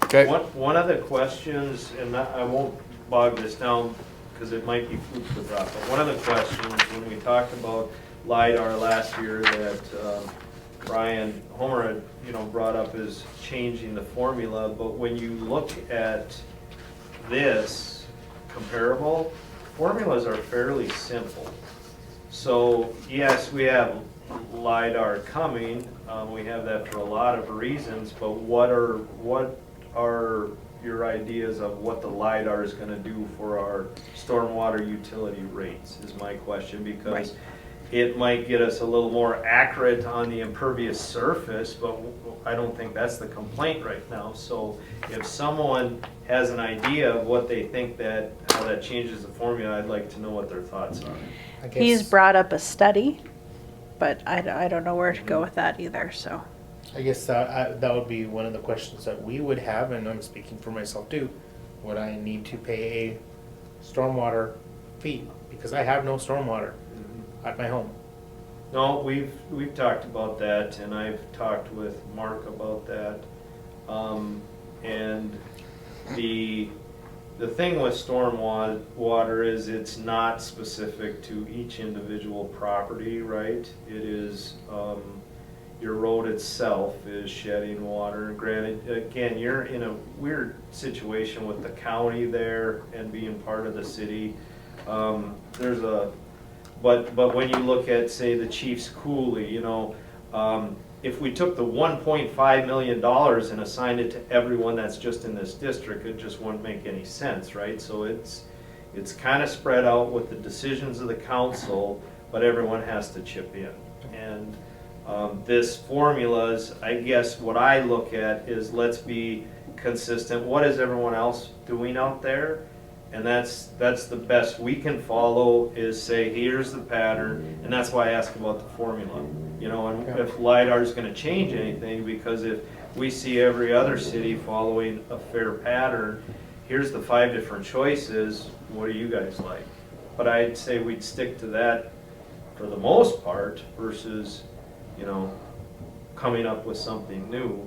Okay. One of the questions, and I won't bog this down because it might be food for thought, but one of the questions when we talked about LiDAR last year that Brian Homer had, you know, brought up is changing the formula, but when you look at this comparable, formulas are fairly simple. So yes, we have LiDAR coming, we have that for a lot of reasons, but what are your ideas of what the LiDAR is gonna do for our stormwater utility rates, is my question, because Right. it might get us a little more accurate on the impervious surface, but I don't think that's the complaint right now. So if someone has an idea of what they think how that changes the formula, I'd like to know what their thoughts are. I guess, He's brought up a study, but I don't know where to go with that either, so. I guess that would be one of the questions that we would have, and I'm speaking for myself too. Would I need to pay a stormwater fee? Because I have no stormwater at my home. No, we've talked about that, and I've talked with Mark about that. And the thing with stormwater is it's not specific to each individual property, right? It is, your road itself is shedding water. Granted, again, you're in a weird situation with the county there and being part of the city. But when you look at, say, the Chief's Coulee, you know, if we took the $1.5 million and assigned it to everyone that's just in this district, it just wouldn't make any sense, right? So it's kind of spread out with the decisions of the council, but everyone has to chip in. And this formulas, I guess what I look at is let's be consistent, what is everyone else doing out there? And that's the best we can follow, is say, here's the pattern, and that's why I ask about the formula. You know, and if LiDAR's gonna change anything, because if we see every other city following a fair pattern, here's the 5 different choices, what do you guys like? But I'd say we'd stick to that for the most part versus, you know, coming up with something new.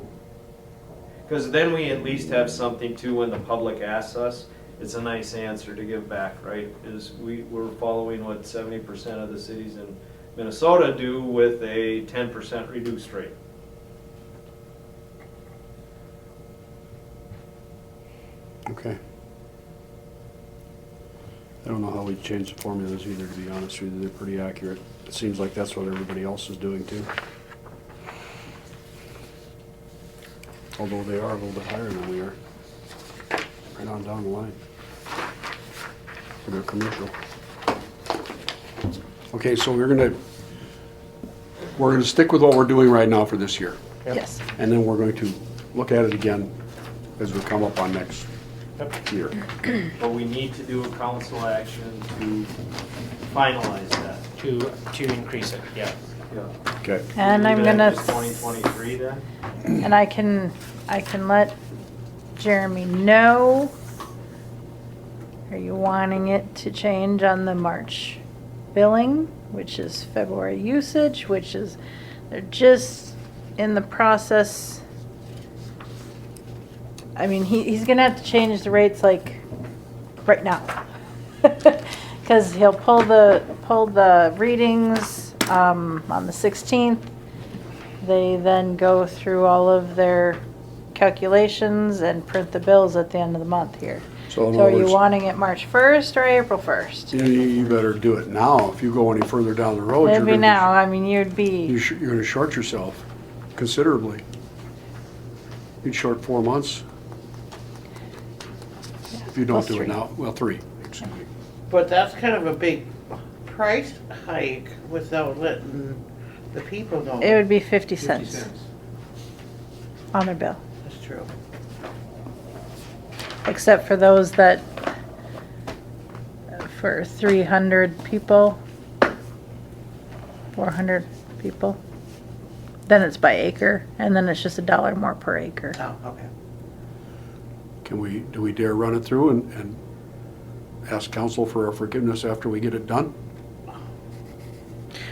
Because then we at least have something too when the public asks us. It's a nice answer to give back, right? Is we're following what 70% of the cities in Minnesota do with a 10% reduced rate. Okay. I don't know how we change the formulas either, to be honest with you. They're pretty accurate. It seems like that's what everybody else is doing too. Although they are a little bit higher than we are. Right on down the line. For their commercial. Okay, so we're gonna stick with what we're doing right now for this year. Yes. And then we're going to look at it again as we come up on next year. But we need to do a council action to finalize that. To increase it, yeah. Yeah. Okay. And I'm Leave it gonna, at just 2023 then? and I can let Jeremy know. Are you wanting it to change on the March billing, which is February usage, which is, they're just in the process. I mean, he's gonna have to change the rates like right now. Cause he'll pull the readings, on the 16th. They then go through all of their calculations and print the bills at the end of the month here. So in So other are you words, wanting it March 1st or April 1st? you better do it now. If you go any further down the road, Maybe now, I mean, you'd be, you're gonna short yourself considerably. You'd short 4 months. If you don't Plus do it 3. now, well, 3, excuse me. But that's kind of a big price hike without letting the people know. it would be 50 cents on their bill. That's true. Except for those that, for 300 people, 400 people, then it's by acre, and then it's just $1 more per acre. Oh, okay. Do we dare run it through and ask council for our forgiveness after we get it done?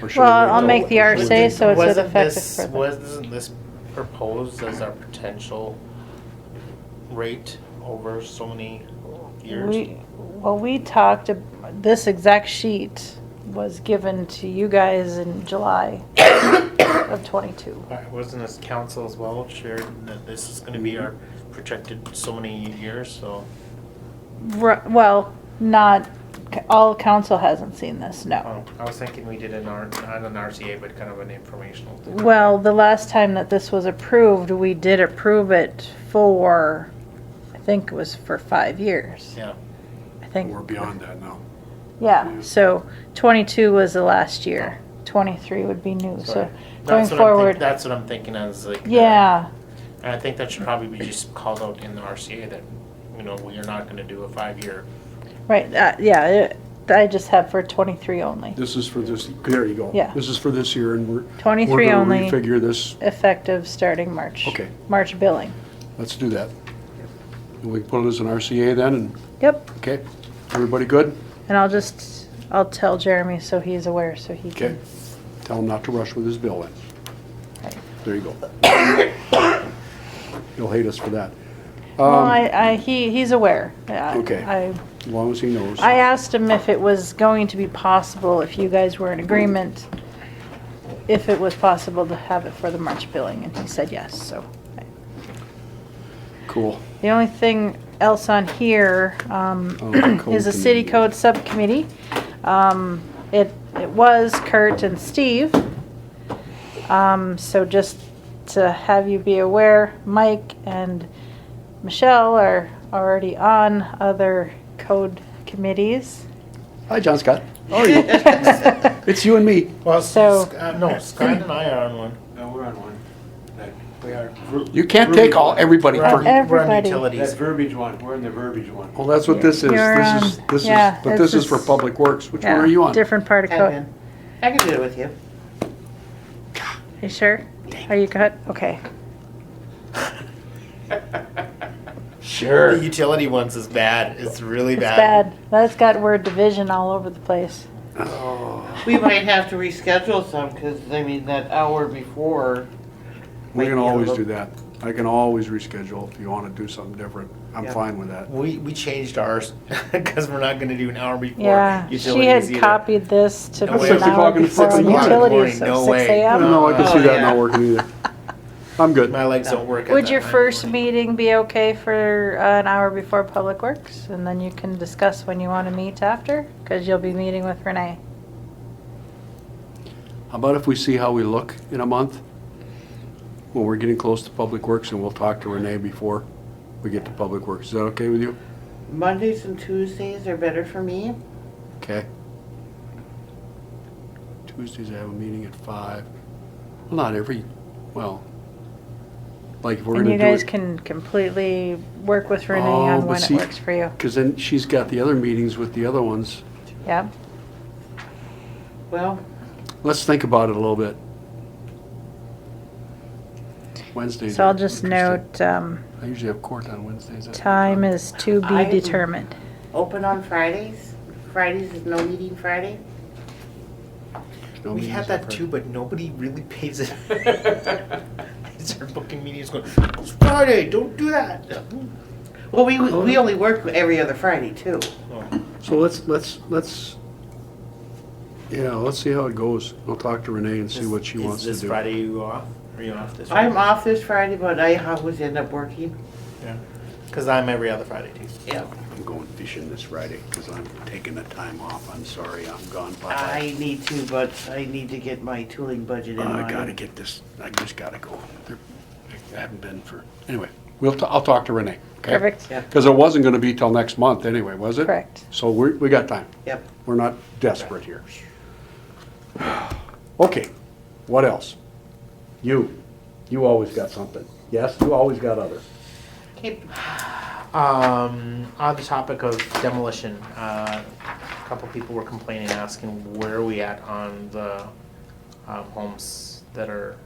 Or should we Well, wait I'll till- make the RSA so it's effective for them. Wasn't this proposed as our potential rate over so many years? We talked, this exact sheet was given to you guys in July of '22. Wasn't this council as well shared that this is gonna be our projected so many years, so? Well, not, all council hasn't seen this, no. Oh, I was thinking we did not an RCA, but kind of an informational thing. Well, the last time that this was approved, we did approve it for, I think it was for 5 years. Yeah. I think. We're beyond that now. Yeah, so 22 was the last year. 23 would be new, so Sorry. going That's what forward. That's what I'm thinking as like. Yeah, And I think that should probably be just called out in the RCA that, you know, we are not gonna do a 5-year. right, I just have for 23 only. This is for this, there you go. Yeah. This is for this year and we're 23 gonna only. refigure this. Effective starting March. Okay. March billing. Let's do that. And we can put it as an RCA then and, Yep, okay? Everybody good? and I'll tell Jeremy so he's aware, so he Okay. can. Tell him not to rush with his bill then. Right. There you go. He'll hate us for that. Well, he's aware. Okay. As long as he knows. I asked him if it was going to be possible, if you guys were in agreement, if it was possible to have it for the March billing, and he said yes, so. Cool. The only thing else on here, the code is a city committee. code subcommittee. It was Kurt and Steve. So just to have you be aware, Mike and Michelle are already on other code committees. Hi, John Scott. How are you? It's you and me. Well, So- no, Scott and I are on one. No, we're on one. That We are. You can't take everybody We're on- for, We're on Everybody. utilities. That verbiage one, we're in the verbiage one. well, that's what this is. You're, This is, yeah, but this this is for is- Public Works. Which one Yeah, are you on? different part of code. Admin. I can do it with you. You sure? Are you good? Okay. Sure. The utility ones is bad. It's really It's bad. bad. That's got word division all over the place. We might have to reschedule some, because, I mean, that hour before. We might can be a always little- do that. I can always reschedule if you want to do something different. I'm Yeah. fine with that. We changed ours because we're not going to do an hour before Yeah, she utilities had either. copied this to No be way. an 6 hour o'clock and before 6 on o'clock in the utilities, morning, so no 6 way. I AM. don't know, I can Oh, see that yeah. not working either. I'm good. My legs don't work. at Would that your time first anymore. meeting be okay for an hour before Public Works? And then you can discuss when you want to meet after? Because you'll be meeting with Renee. How about if we see how we look in a month? When we're getting close to Public Works and we'll talk to Renee before we get to Public Works. Is that okay with you? Mondays and Tuesdays are better for me. Okay. Tuesdays I have a meeting at 5. Well, not every, well, like if we're And gonna you do guys it. can completely work with Renee Oh, on but when see- it works for you. Cause then she's got the other meetings with the other ones. Yeah? Well, Let's think about it a little bit. Wednesdays. So I'll are just interesting. note, I usually have court on Wednesdays. That's time fun. is to be I'm- determined. open on Fridays. Fridays is no meeting Friday. No We meetings had on that Friday. too, but nobody really pays it. I start booking meetings going, it's Friday, don't do that. Well, we only work every other Friday too. So let's, yeah, let's see how it goes. I'll talk to Renee and see what she wants to do. Is this Friday you off? Are you off this I'm Friday? off this Friday, but I always end up working. Yeah. Because I'm every other Friday too. Yeah. I'm going fishing this Friday because I'm taking the time off. I'm sorry, I'm gone. I need to, but I need to get my tooling budget in I line. gotta get this, I just gotta go. I haven't been for, anyway, I'll talk to Renee, okay? Perfect. Yeah. Because it wasn't gonna be till next month anyway, was it? Correct. So we got time. Yep. We're not desperate here. Okay, what else? You always got something. Yes, you always got other. Okay. On the topic of demolition, a couple people were complaining, asking where are we at on the homes that are,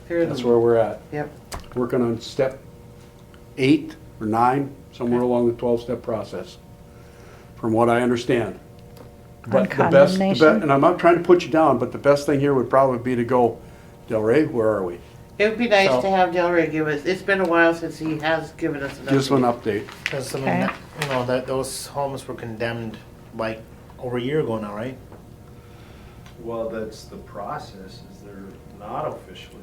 That's where we're at. Yep. Working on step 8 or 9, somewhere along the 12-step process, from what I understand. But the best, condemnation? and I'm not trying to put you down, but the best thing here would probably be to go, Del Rey, where are we? It would be nice So- to have Del Rey give us, it's been a while since he has given us an update. Just an update. because I mean, Okay. you know, that those homes were condemned like over a year ago now, right? Well, that's the process, is they're not officially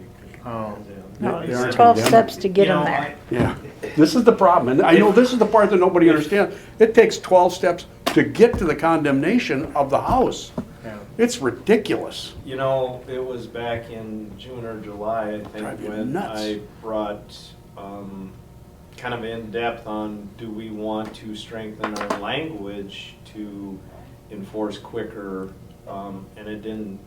Oh. condemned. No, They aren't it's 12 condemned. steps to get You them know, there. Yeah, this is the problem, and I know this is the part that nobody understands. It takes 12 steps to get to the condemnation of the house. Yeah. It's ridiculous. You know, it was back in June or July, I think, Drive you when nuts. I brought, kind of in depth on, do we want to strengthen our language to enforce quicker? And it didn't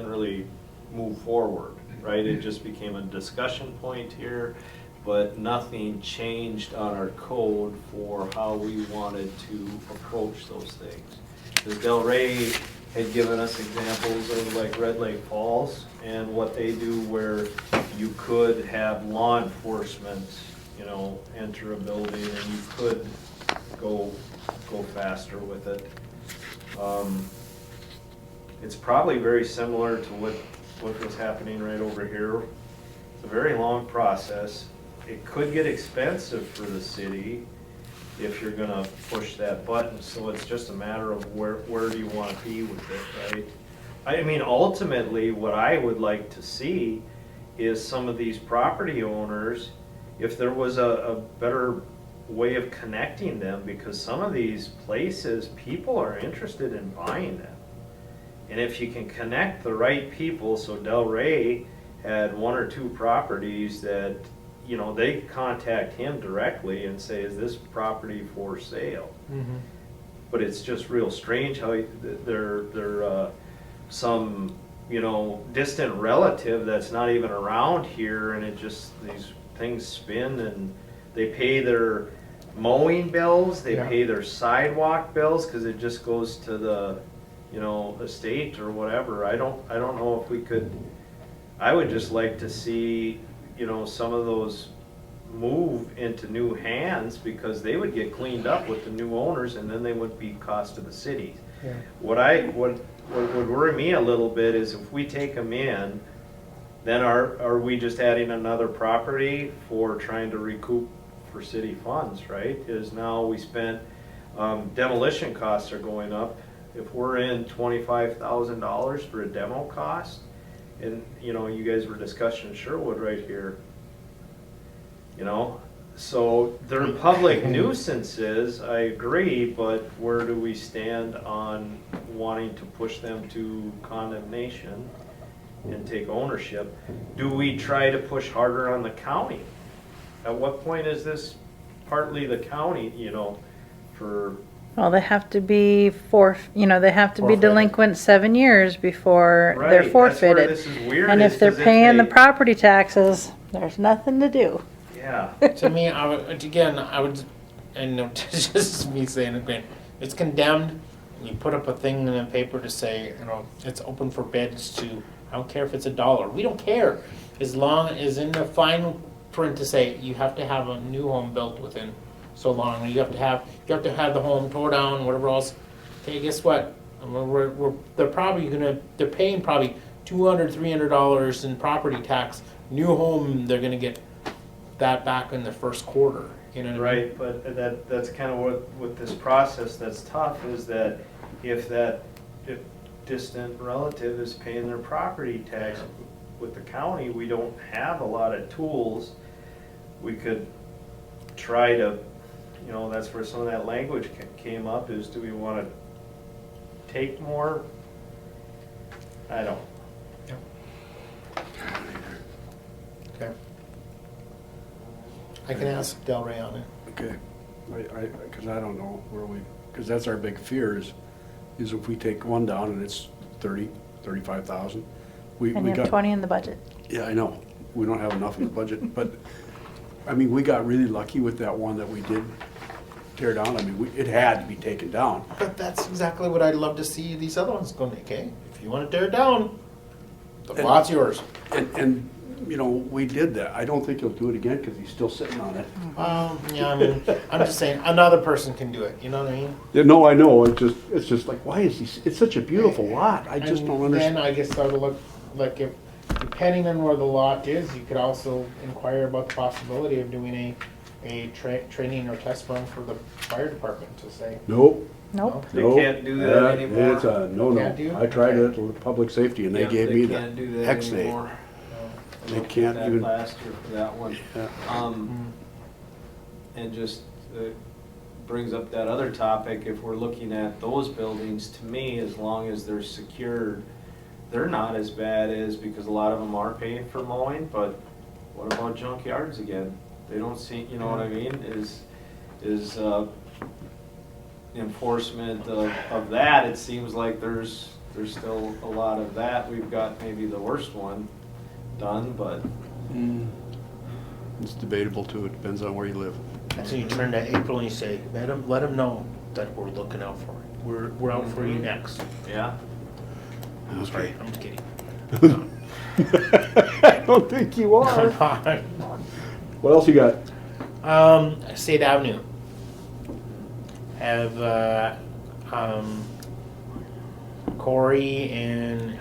really move forward, right? It just became a discussion point here, but nothing changed on our code for how we wanted to approach those things. Because Del Rey had given us examples of like Red Lake Falls and what they do where you could have law enforcement, you know, enter a building and you could go faster with it. It's probably very similar to what was happening right over here. It's a very long process. It could get expensive for the city if you're gonna push that button, so it's just a matter of where do you wanna be with it, right? I mean, ultimately, what I would like to see is some of these property owners, if there was a better way of connecting them, because some of these places, people are interested in buying them. And if you can connect the right people, so Del Rey had 1 or 2 properties that, you know, they contact him directly and say, is this property for sale? But it's just real strange how some you know, distant relative that's not even around here, and it just, these things spin, and they pay their mowing bills, they Yeah. pay their sidewalk bills, cause it just goes to the, you know, estate or whatever. I don't know if we could, I would just like to see, you know, some of those move into new hands, because they would get cleaned up with the new owners, and then they wouldn't be cost to the city. Yeah. What would worry me a little bit is if we take them in, then are we just adding another property for trying to recoup for city funds, right? Is now we spent, demolition costs are going up. If we're in $25,000 for a demo cost, and, you know, you guys were discussing Sherwood right here, you know, so they're public nuisances, I agree, but where do we stand on wanting to push them to condemnation and take ownership? Do we try to push harder on the county? At what point is this partly the county, you know, for, Well, they have to be they have to be Forfeited. delinquent 7 years before right? they're That's where forfeited. this is weird. And is if they're 'cause paying the they- property taxes, there's nothing to do. Yeah, To me, I would, and it's just me saying it again, it's condemned. You put up a thing in the paper to say, you know, it's open for bids to, I don't care if it's $1. We don't care. As long as in the fine print to say you have to have a new home built within so long. You have to have the home tore down, whatever else. Okay, guess what? They're paying probably $200, $300 in property tax. New home, they're gonna get that back in the first quarter. You know what I mean? right, but that's kind of what, with this process that's tough, is that if distant relative is paying their property tax with the county, we don't have a lot of tools. We could try to, you know, that's where some of that language came up, is do we want to take more? I don't. Okay. I can ask Del Rey on it. Okay, because I don't know where because that's our big fear is if we take one down and it's 30, 35,000. We And you have got, 20 in the budget. yeah, I know, we don't have enough in the budget, but, I mean, we got really lucky with that one that we did tear down. I mean, it had to be taken down. But that's exactly what I'd love to see these other ones go, okay? If you want to tear it down, the lot's yours. And, you know, we did that. I don't think he'll do it again because he's still sitting on it. Yeah, I mean, I'm just saying, another person can do it, you know what I mean? Yeah, no, I know, it's just like, why is he, it's such a beautiful lot. I just don't And understand. then I guess I would look, like if, depending on where the lot is, you could also inquire about the possibility of doing a training or test run for the fire department to say, Nope. Nope. They nope. can't do that anymore. It's a Can't no-no. do? I tried Okay. it with public safety and they Yeah, gave me can't do the that X-ray. anymore. They I looked can't at that even- last year for that one. Yeah. And just brings up that other topic, if we're looking at those buildings, to me, as long as they're secured, they're not as bad as, because a lot of them are paying for mowing, but what about junkyards again? They don't see, you know what I mean, is enforcement of that, it seems like there's still a lot of that. We've got maybe the worst one done, but It's debatable too. It depends on where you live. so you turn to April and you say, let them know that we're looking out for it. We're out for you next. yeah. I'm sorry, I'm just kidding. I don't think you are. What else you got? State Avenue. Have Corey and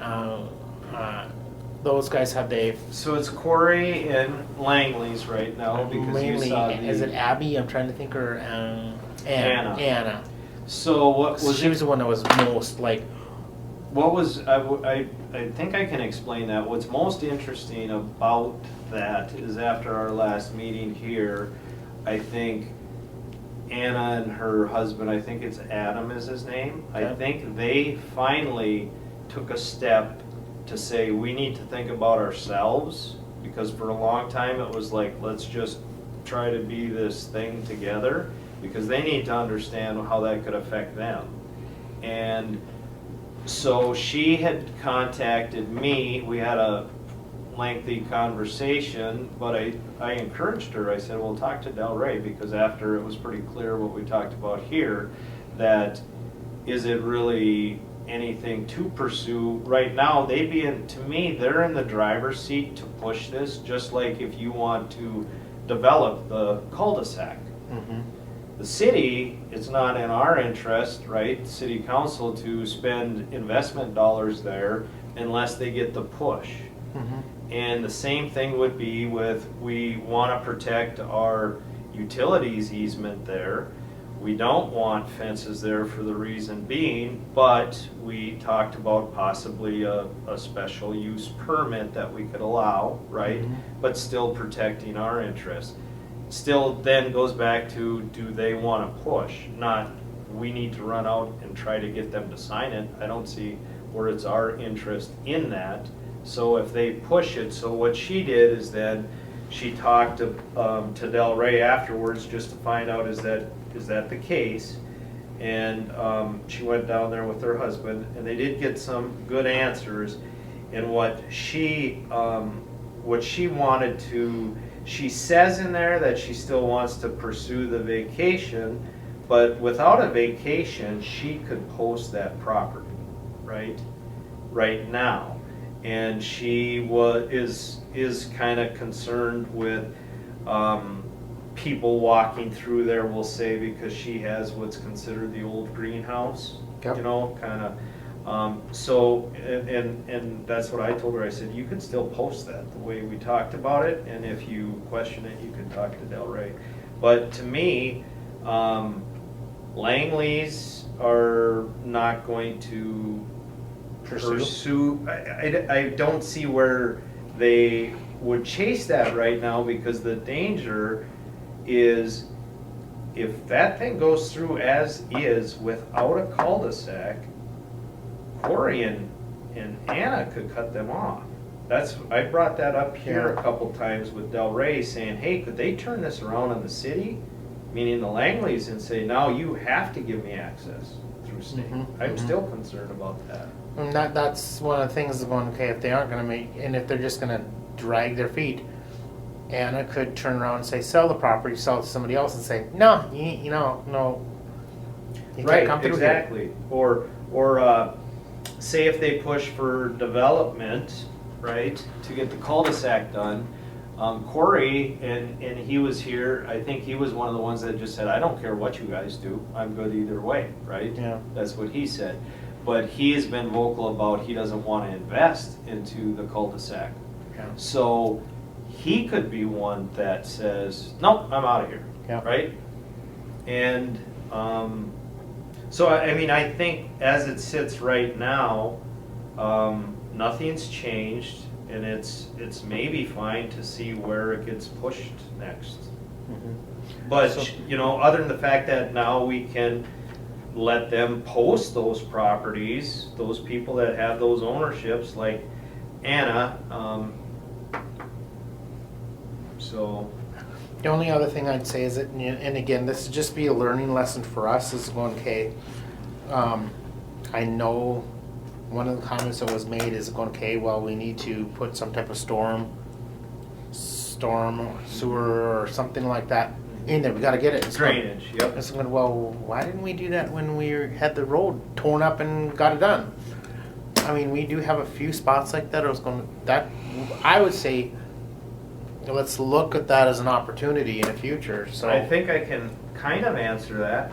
those guys have they So it's Corey and Langley's right now, because you mainly saw is it the, Abby? I'm trying to think, or Anna. Anna. so what was She it? was the one that was most like. What was, I think I can explain that. What's most interesting about that is after our last meeting here, I think Anna and her husband, I think it's Adam is his name, I Okay. think they finally took a step to say, we need to think about ourselves, because for a long time it was like, let's just try to be this thing together, because they need to understand how that could affect them. And So she had contacted me, we had a lengthy conversation, but I encouraged her, I said, well, talk to Delray, because after it was pretty clear what we talked about here, that is it really anything to pursue? Right now, they'd be in, to me, they're in the driver's seat to push this, just like if you want to develop the cul-de-sac. The city, it's not in our interest, right, city council, to spend investment dollars there unless they get the push. And the same thing would be with, we want to protect our utilities easement there. We don't want fences there for the reason being, but we talked about possibly a special use permit that we could allow, right? But still protecting our interests. Still then goes back to, do they want to push? Not, we need to run out and try to get them to sign it. I don't see where it's our interest in that. So if they push it, so what she did is then she talked to Delray afterwards just to find out, is that the case? And she went down there with her husband, and they did get some good answers. And what she wanted to, she says in there that she still wants to pursue the vacation, but without a vacation, she could post that property, right now. And she is kind of concerned with people walking through there, we'll say, because she has what's considered the old greenhouse, Yep. you know, kind of. So, and that's what I told her. I said, you can still post that the way we talked about it, and if you question it, you can talk to Delray. But to me, Langley's are not going to pursue. I don't see where they would chase that right now, because the danger is if that thing goes through as is without a cul-de-sac, Corey and Anna could cut them off. I brought that up here a couple times with Delray, saying, hey, could they turn this around in the city, meaning the Langleys, and say, now you have to give me access through state. I'm still concerned about that. And that's one of the things of going, okay, if they aren't going to make, and if they're just going to drag their feet, Anna could turn around and say, sell the property, sell it to somebody else, and say, no, you know, no. You can't come through here. Exactly. Or say if they push for development, right, to get the cul-de-sac done, Corey, and he was here, I think he was one of the ones that just said, I don't care what you guys do, I'm good either way, right? Yeah. That's what he said. But he has been vocal about he doesn't want to invest into the cul-de-sac. Yeah. So he could be one that says, nope, I'm out of here, Yeah. right? And so, I mean, I think as it sits right now, nothing's changed, and it's maybe fine to see where it gets pushed next. But, So- you know, other than the fact that now we can let them post those properties, those people that have those ownerships, like Anna, so. The only other thing I'd say is that, and again, this would just be a learning lesson for us, is going, okay, I know one of the comments that was made is going, okay, well, we need to put some type of storm sewer or something like that in there. We got to get it. It's going- Drainage, yep. It's going, well, why didn't we do that when we had the road torn up and got it done? I mean, we do have a few spots like that. I would say, let's look at that as an opportunity in the future. So I think I can kind of answer that.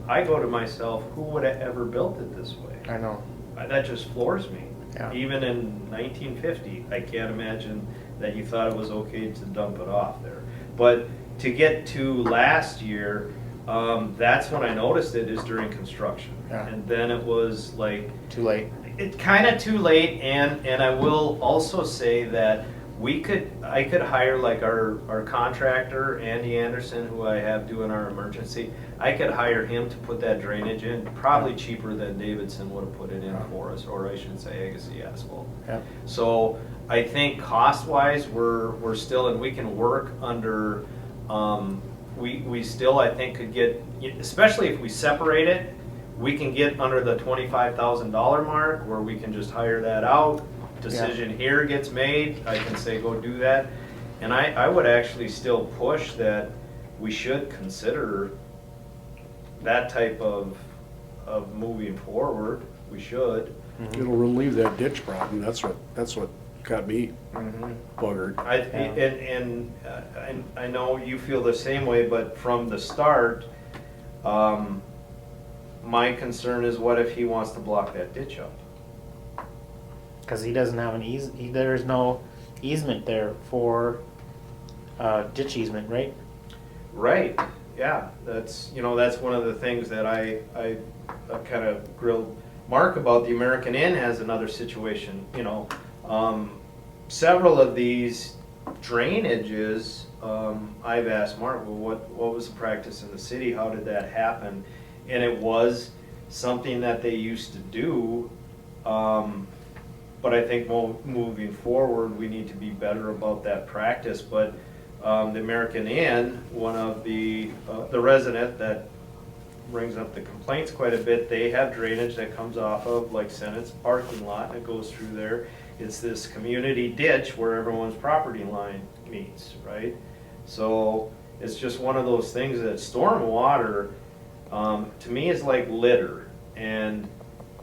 I go to myself, who would have ever built it this way? I know. That just floors me. Yeah. Even in 1950, I can't imagine that you thought it was okay to dump it off there. But to get to last year, that's when I noticed it, is during construction. Yeah. And then it was like, Too late. it's kind of too late, and I will also say that I could hire like our contractor, Andy Anderson, who I have doing our emergency. I could hire him to put that drainage in, probably cheaper than Davidson would have put it in for us, or I should say Agassiz Asphalt. Yeah. So I think cost-wise, we're still, and we can work under, we still, I think, could get, especially if we separate it, we can get under the $25,000 mark where we can just hire that out. Decision here gets made, I can say go do that. And I would actually still push that we should consider that type of moving forward. We should. It'll relieve that ditch problem. That's what got me buggered. I know you feel the same way, but from the start, my concern is what if he wants to block that ditch up? Because he doesn't have there's no easement there for ditch easement, right? Right, yeah, that's one of the things that I kind of grilled Mark about. The American Inn has another situation, several of these drainages, I've asked Mark, well, what was the practice in the city? How did that happen? And it was something that they used to do, but I think moving forward, we need to be better about that practice. But the American Inn, one of the resident that brings up the complaints quite a bit, they have drainage that comes off of like Senate's parking lot and it goes through there. It's this community ditch where everyone's property line meets, right? So it's just one of those things that storm water, to me, is like litter. And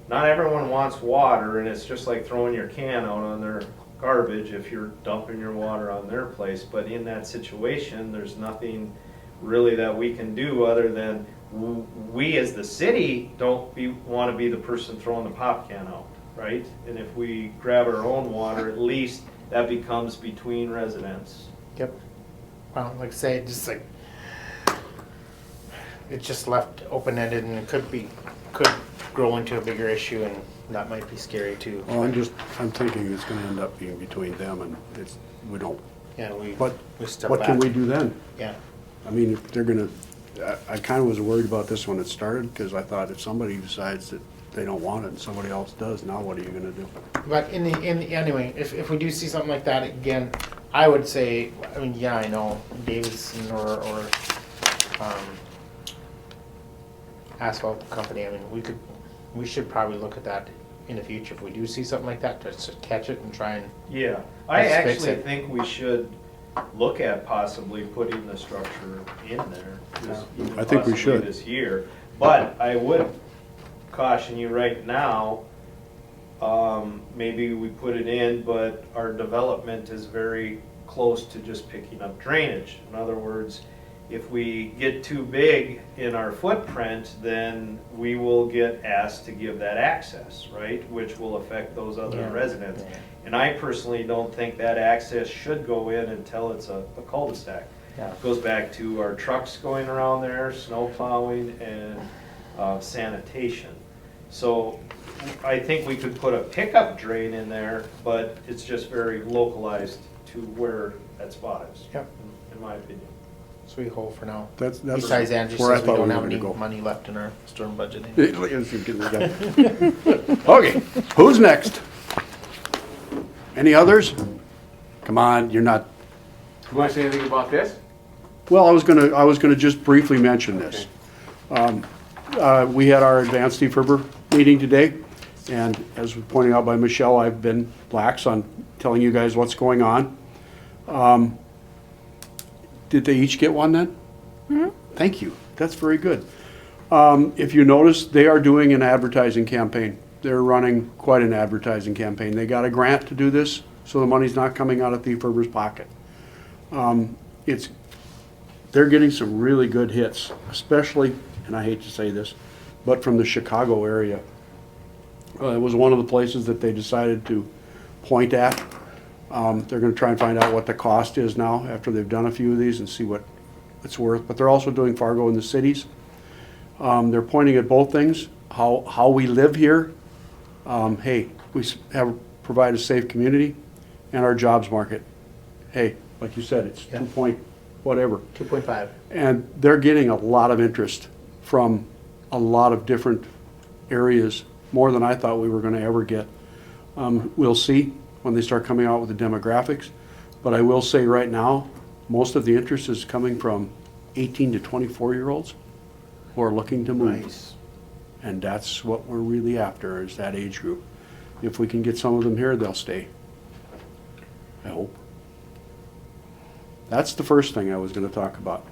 not everyone wants water, and it's just like throwing your can out on their garbage if you're dumping your water on their place. But in that situation, there's nothing really that we can do other than we as the city don't want to be the person throwing the pop can out, right? And if we grab our own water, at least that becomes between residents. Yep. Well, like I say, it's just left open-ended, and it could grow into a bigger issue, and that might be scary too. Well, I'm thinking it's gonna end up being between them, and we don't. Yeah, But we step what can back. we do then? Yeah. I mean, if they're gonna, I kind of was worried about this when it started, because I thought if somebody decides that they don't want it and somebody else does, now what are you gonna do? But anyway, if we do see something like that again, I would say, I mean, yeah, I know Davidson or asphalt company. I mean, we should probably look at that in the future if we do see something like that, just to catch it and try and. Yeah, I Let's fix actually it. think we should look at possibly putting the structure in there. Just even I think we possibly should. This year, but I would caution you right now, maybe we put it in, but our development is very close to just picking up drainage. In other words, if we get too big in our footprint, then we will get asked to give that access, right? Which will affect those other Yeah. residents. Yeah. And I personally don't think that access should go in until it's a cul-de-sac. Yeah. It goes back to our trucks going around there, snow plowing, and sanitation. So I think we could put a pickup drain in there, but it's just very localized to where that spot is, Yep. in my opinion. So we hold for now. That's Besides, Angie where I says we thought don't we have were any gonna go. money left in our storm budget. Okay, who's next? Any others? Come on, you're not, You want to say anything about this? well, I was gonna just briefly mention this. We had our advanced defibber meeting today, and as was pointed out by Michelle, I've been lax on telling you guys what's going on. Did they each get one then? Thank you, that's very good. If you notice, they are doing an advertising campaign. They're running quite an advertising campaign. They got a grant to do this, so the money's not coming out of Thief River's pocket. They're getting some really good hits, especially, and I hate to say this, but from the Chicago area. It was one of the places that they decided to point at. They're gonna try and find out what the cost is now after they've done a few of these and see what it's worth. But they're also doing Fargo in the cities. They're pointing at both things, how we live here. Hey, we provide a safe community, and our jobs market. Hey, like you said, it's Yeah. 2 point whatever. 2.5. And they're getting a lot of interest from a lot of different areas, more than I thought we were gonna ever get. We'll see when they start coming out with the demographics, but I will say right now, most of the interest is coming from 18 to 24-year-olds who are looking to move. Nice. And that's what we're really after, is that age group. If we can get some of them here, they'll stay. I hope. That's the first thing I was gonna talk about.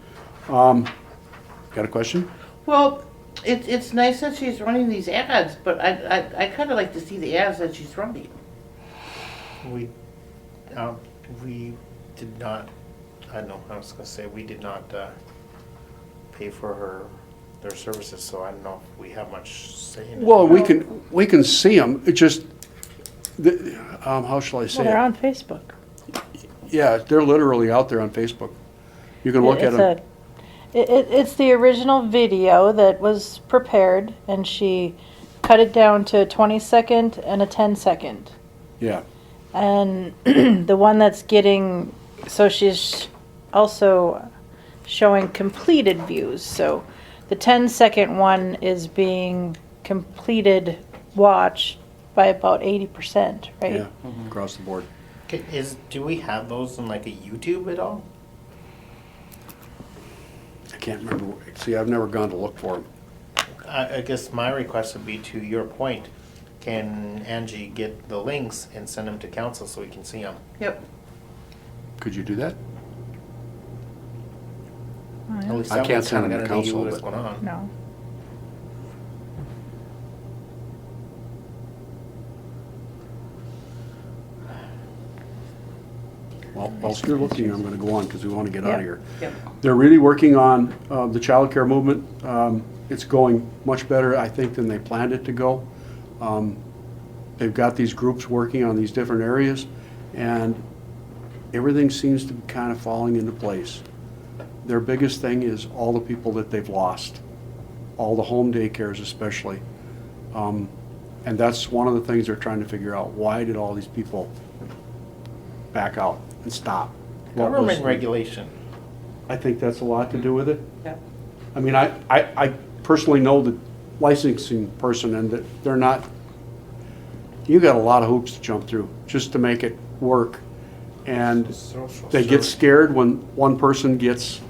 Got a question? Well, it's nice that she's running these ads, but I kind of like to see the ads that she's running. We did not, I don't know, I was gonna say, we did not pay for their services, so I don't know if we have much say in it. Well, we can see them, it just, how shall I say Well, they're it? on Facebook. Yeah, they're literally out there on Facebook. You can look at It's them. It's the original video that was prepared, and she cut it down to a 20-second and a 10-second. Yeah, And the one that's getting, so she's also showing completed views. So the 10-second one is being completed watched by about 80%, right? yeah, across the board. Do we have those on like a YouTube at all? I can't remember, see, I've never gone to look for them. I guess my request would be, to your point, can Angie get the links and send them to council so we can see them? Yep. Could you do that? At least I that way can't we send kinda them to got an idea council, what's but- going on. No. Well, whilst you're looking, I'm gonna go on, because we wanna get out of Yeah. here. Yep. They're really working on the childcare movement. It's going much better, I think, than they planned it to go. They've got these groups working on these different areas, and everything seems to be kind of falling into place. Their biggest thing is all the people that they've lost, all the home daycares especially. And that's one of the things they're trying to figure out. Why did all these people back out and stop? What was- Government regulation. I think that's a lot to do with it. Yep. I mean, I personally know the licensing person, and that they're not, you got a lot of hoops to jump through just to make it work. And they get scared when one person gets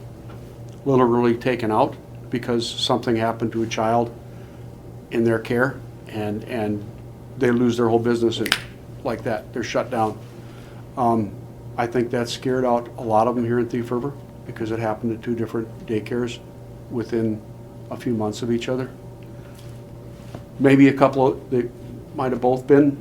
literally taken out because something happened to a child in their care, and they lose their whole business and like that. They're shut down. I think that scared out a lot of them here in Thief River, because it happened at two different daycares within a few months of each other. Maybe a couple of, they might have both been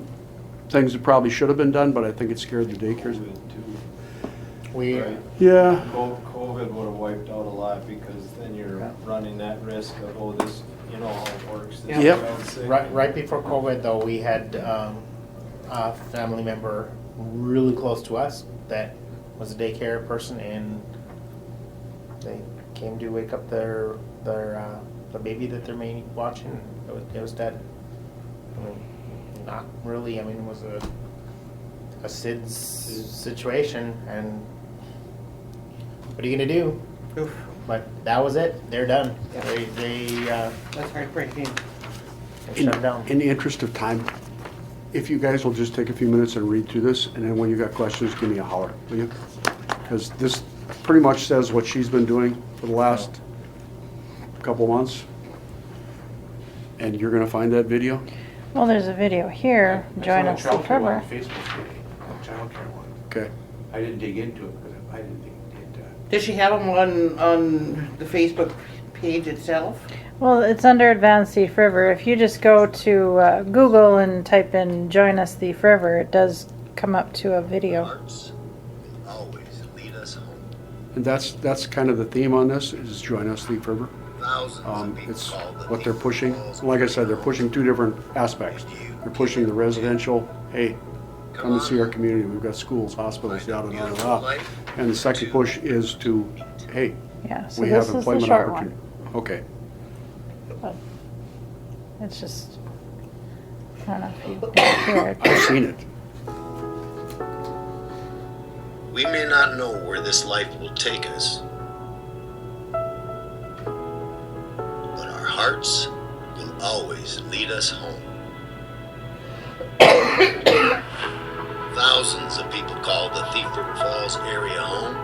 things that probably should have been done, but I think it scared the daycares. COVID too. We, Right. Yeah, COVID would have wiped out a lot, because then you're running that risk of, oh, this, you know how it works. This Yep. child's sick. right before COVID though, we had a family member really close to us that was a daycare person, and they came to wake up the baby that they're mainly watching. It was dead. I mean, not really. I mean, it was a SIDS situation, and what are you gonna do? Oof. But that was it. They're done. Yeah. They That's heartbreaking. shut down. in the interest of time, if you guys will just take a few minutes and read through this, and then when you got questions, give me a holler, will you? Because this pretty much says what she's been doing for the last couple months. And you're gonna find that video? Well, there's a video here. Join us Thief River. Facebook today, that childcare one. Okay. I didn't dig into it because I didn't think it. Does she have them on the Facebook page itself? Well, it's under Advanced Thief River. If you just go to Google and type in Join Us Thief River, it does come up to a video. Hearts will always lead us home. And that's kind of the theme on this, is Join Us Thief River. Thousands of people It's call the what they're Thief pushing. Falls Like I said, they're area pushing two different aspects. They're pushing the residential, hey, come and see our community, we've got schools, hospitals, yada, yada, yada. And the second push is to, hey, Yeah, so we this have is the employment short opportunity. one. Okay. But it's just, I don't know if you didn't hear it. I've seen it. We may not know where this life will take us, but our hearts will always lead us home. Thousands of people call the Thief River Falls area home,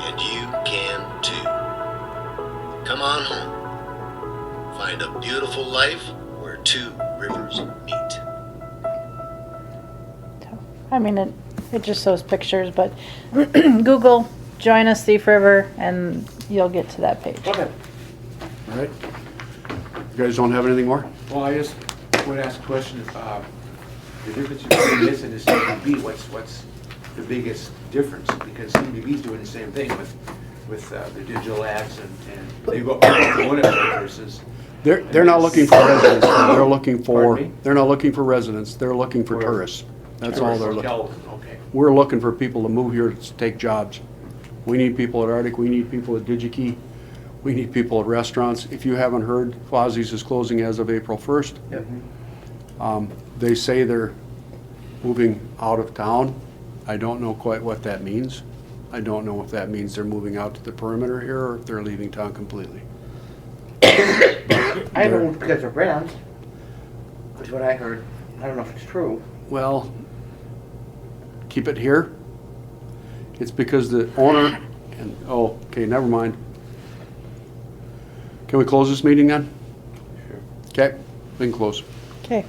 and you can too. Come on home. find a beautiful life where two rivers meet. I mean, it just shows pictures, but Google Join Us Thief River and you'll get to that page. Okay. All right. You guys don't have anything more? Well, I just would ask a question, the difference between this and the CDB, what's the biggest difference? Because CDB's doing the same thing with the digital ads and they go to one of them versus. They're not looking for residents. They're looking for, Pardon me? they're not looking for residents. They're looking for For tourists. That's all they're looking. Okay. We're looking for people to move here to take jobs. We need people at Arctic, we need people at DigiKey, we need people at restaurants. If you haven't heard, Fozzy's is closing as of April 1st. Yep. They say they're moving out of town. I don't know quite what that means. I don't know if that means they're moving out to the perimeter here or if they're leaving town completely. I know because of rent, is what I heard. I don't know if it's true. Well, keep it here. It's because the owner and, oh, okay, never mind. Can we close this meeting then? Sure. Okay, we can close. Okay.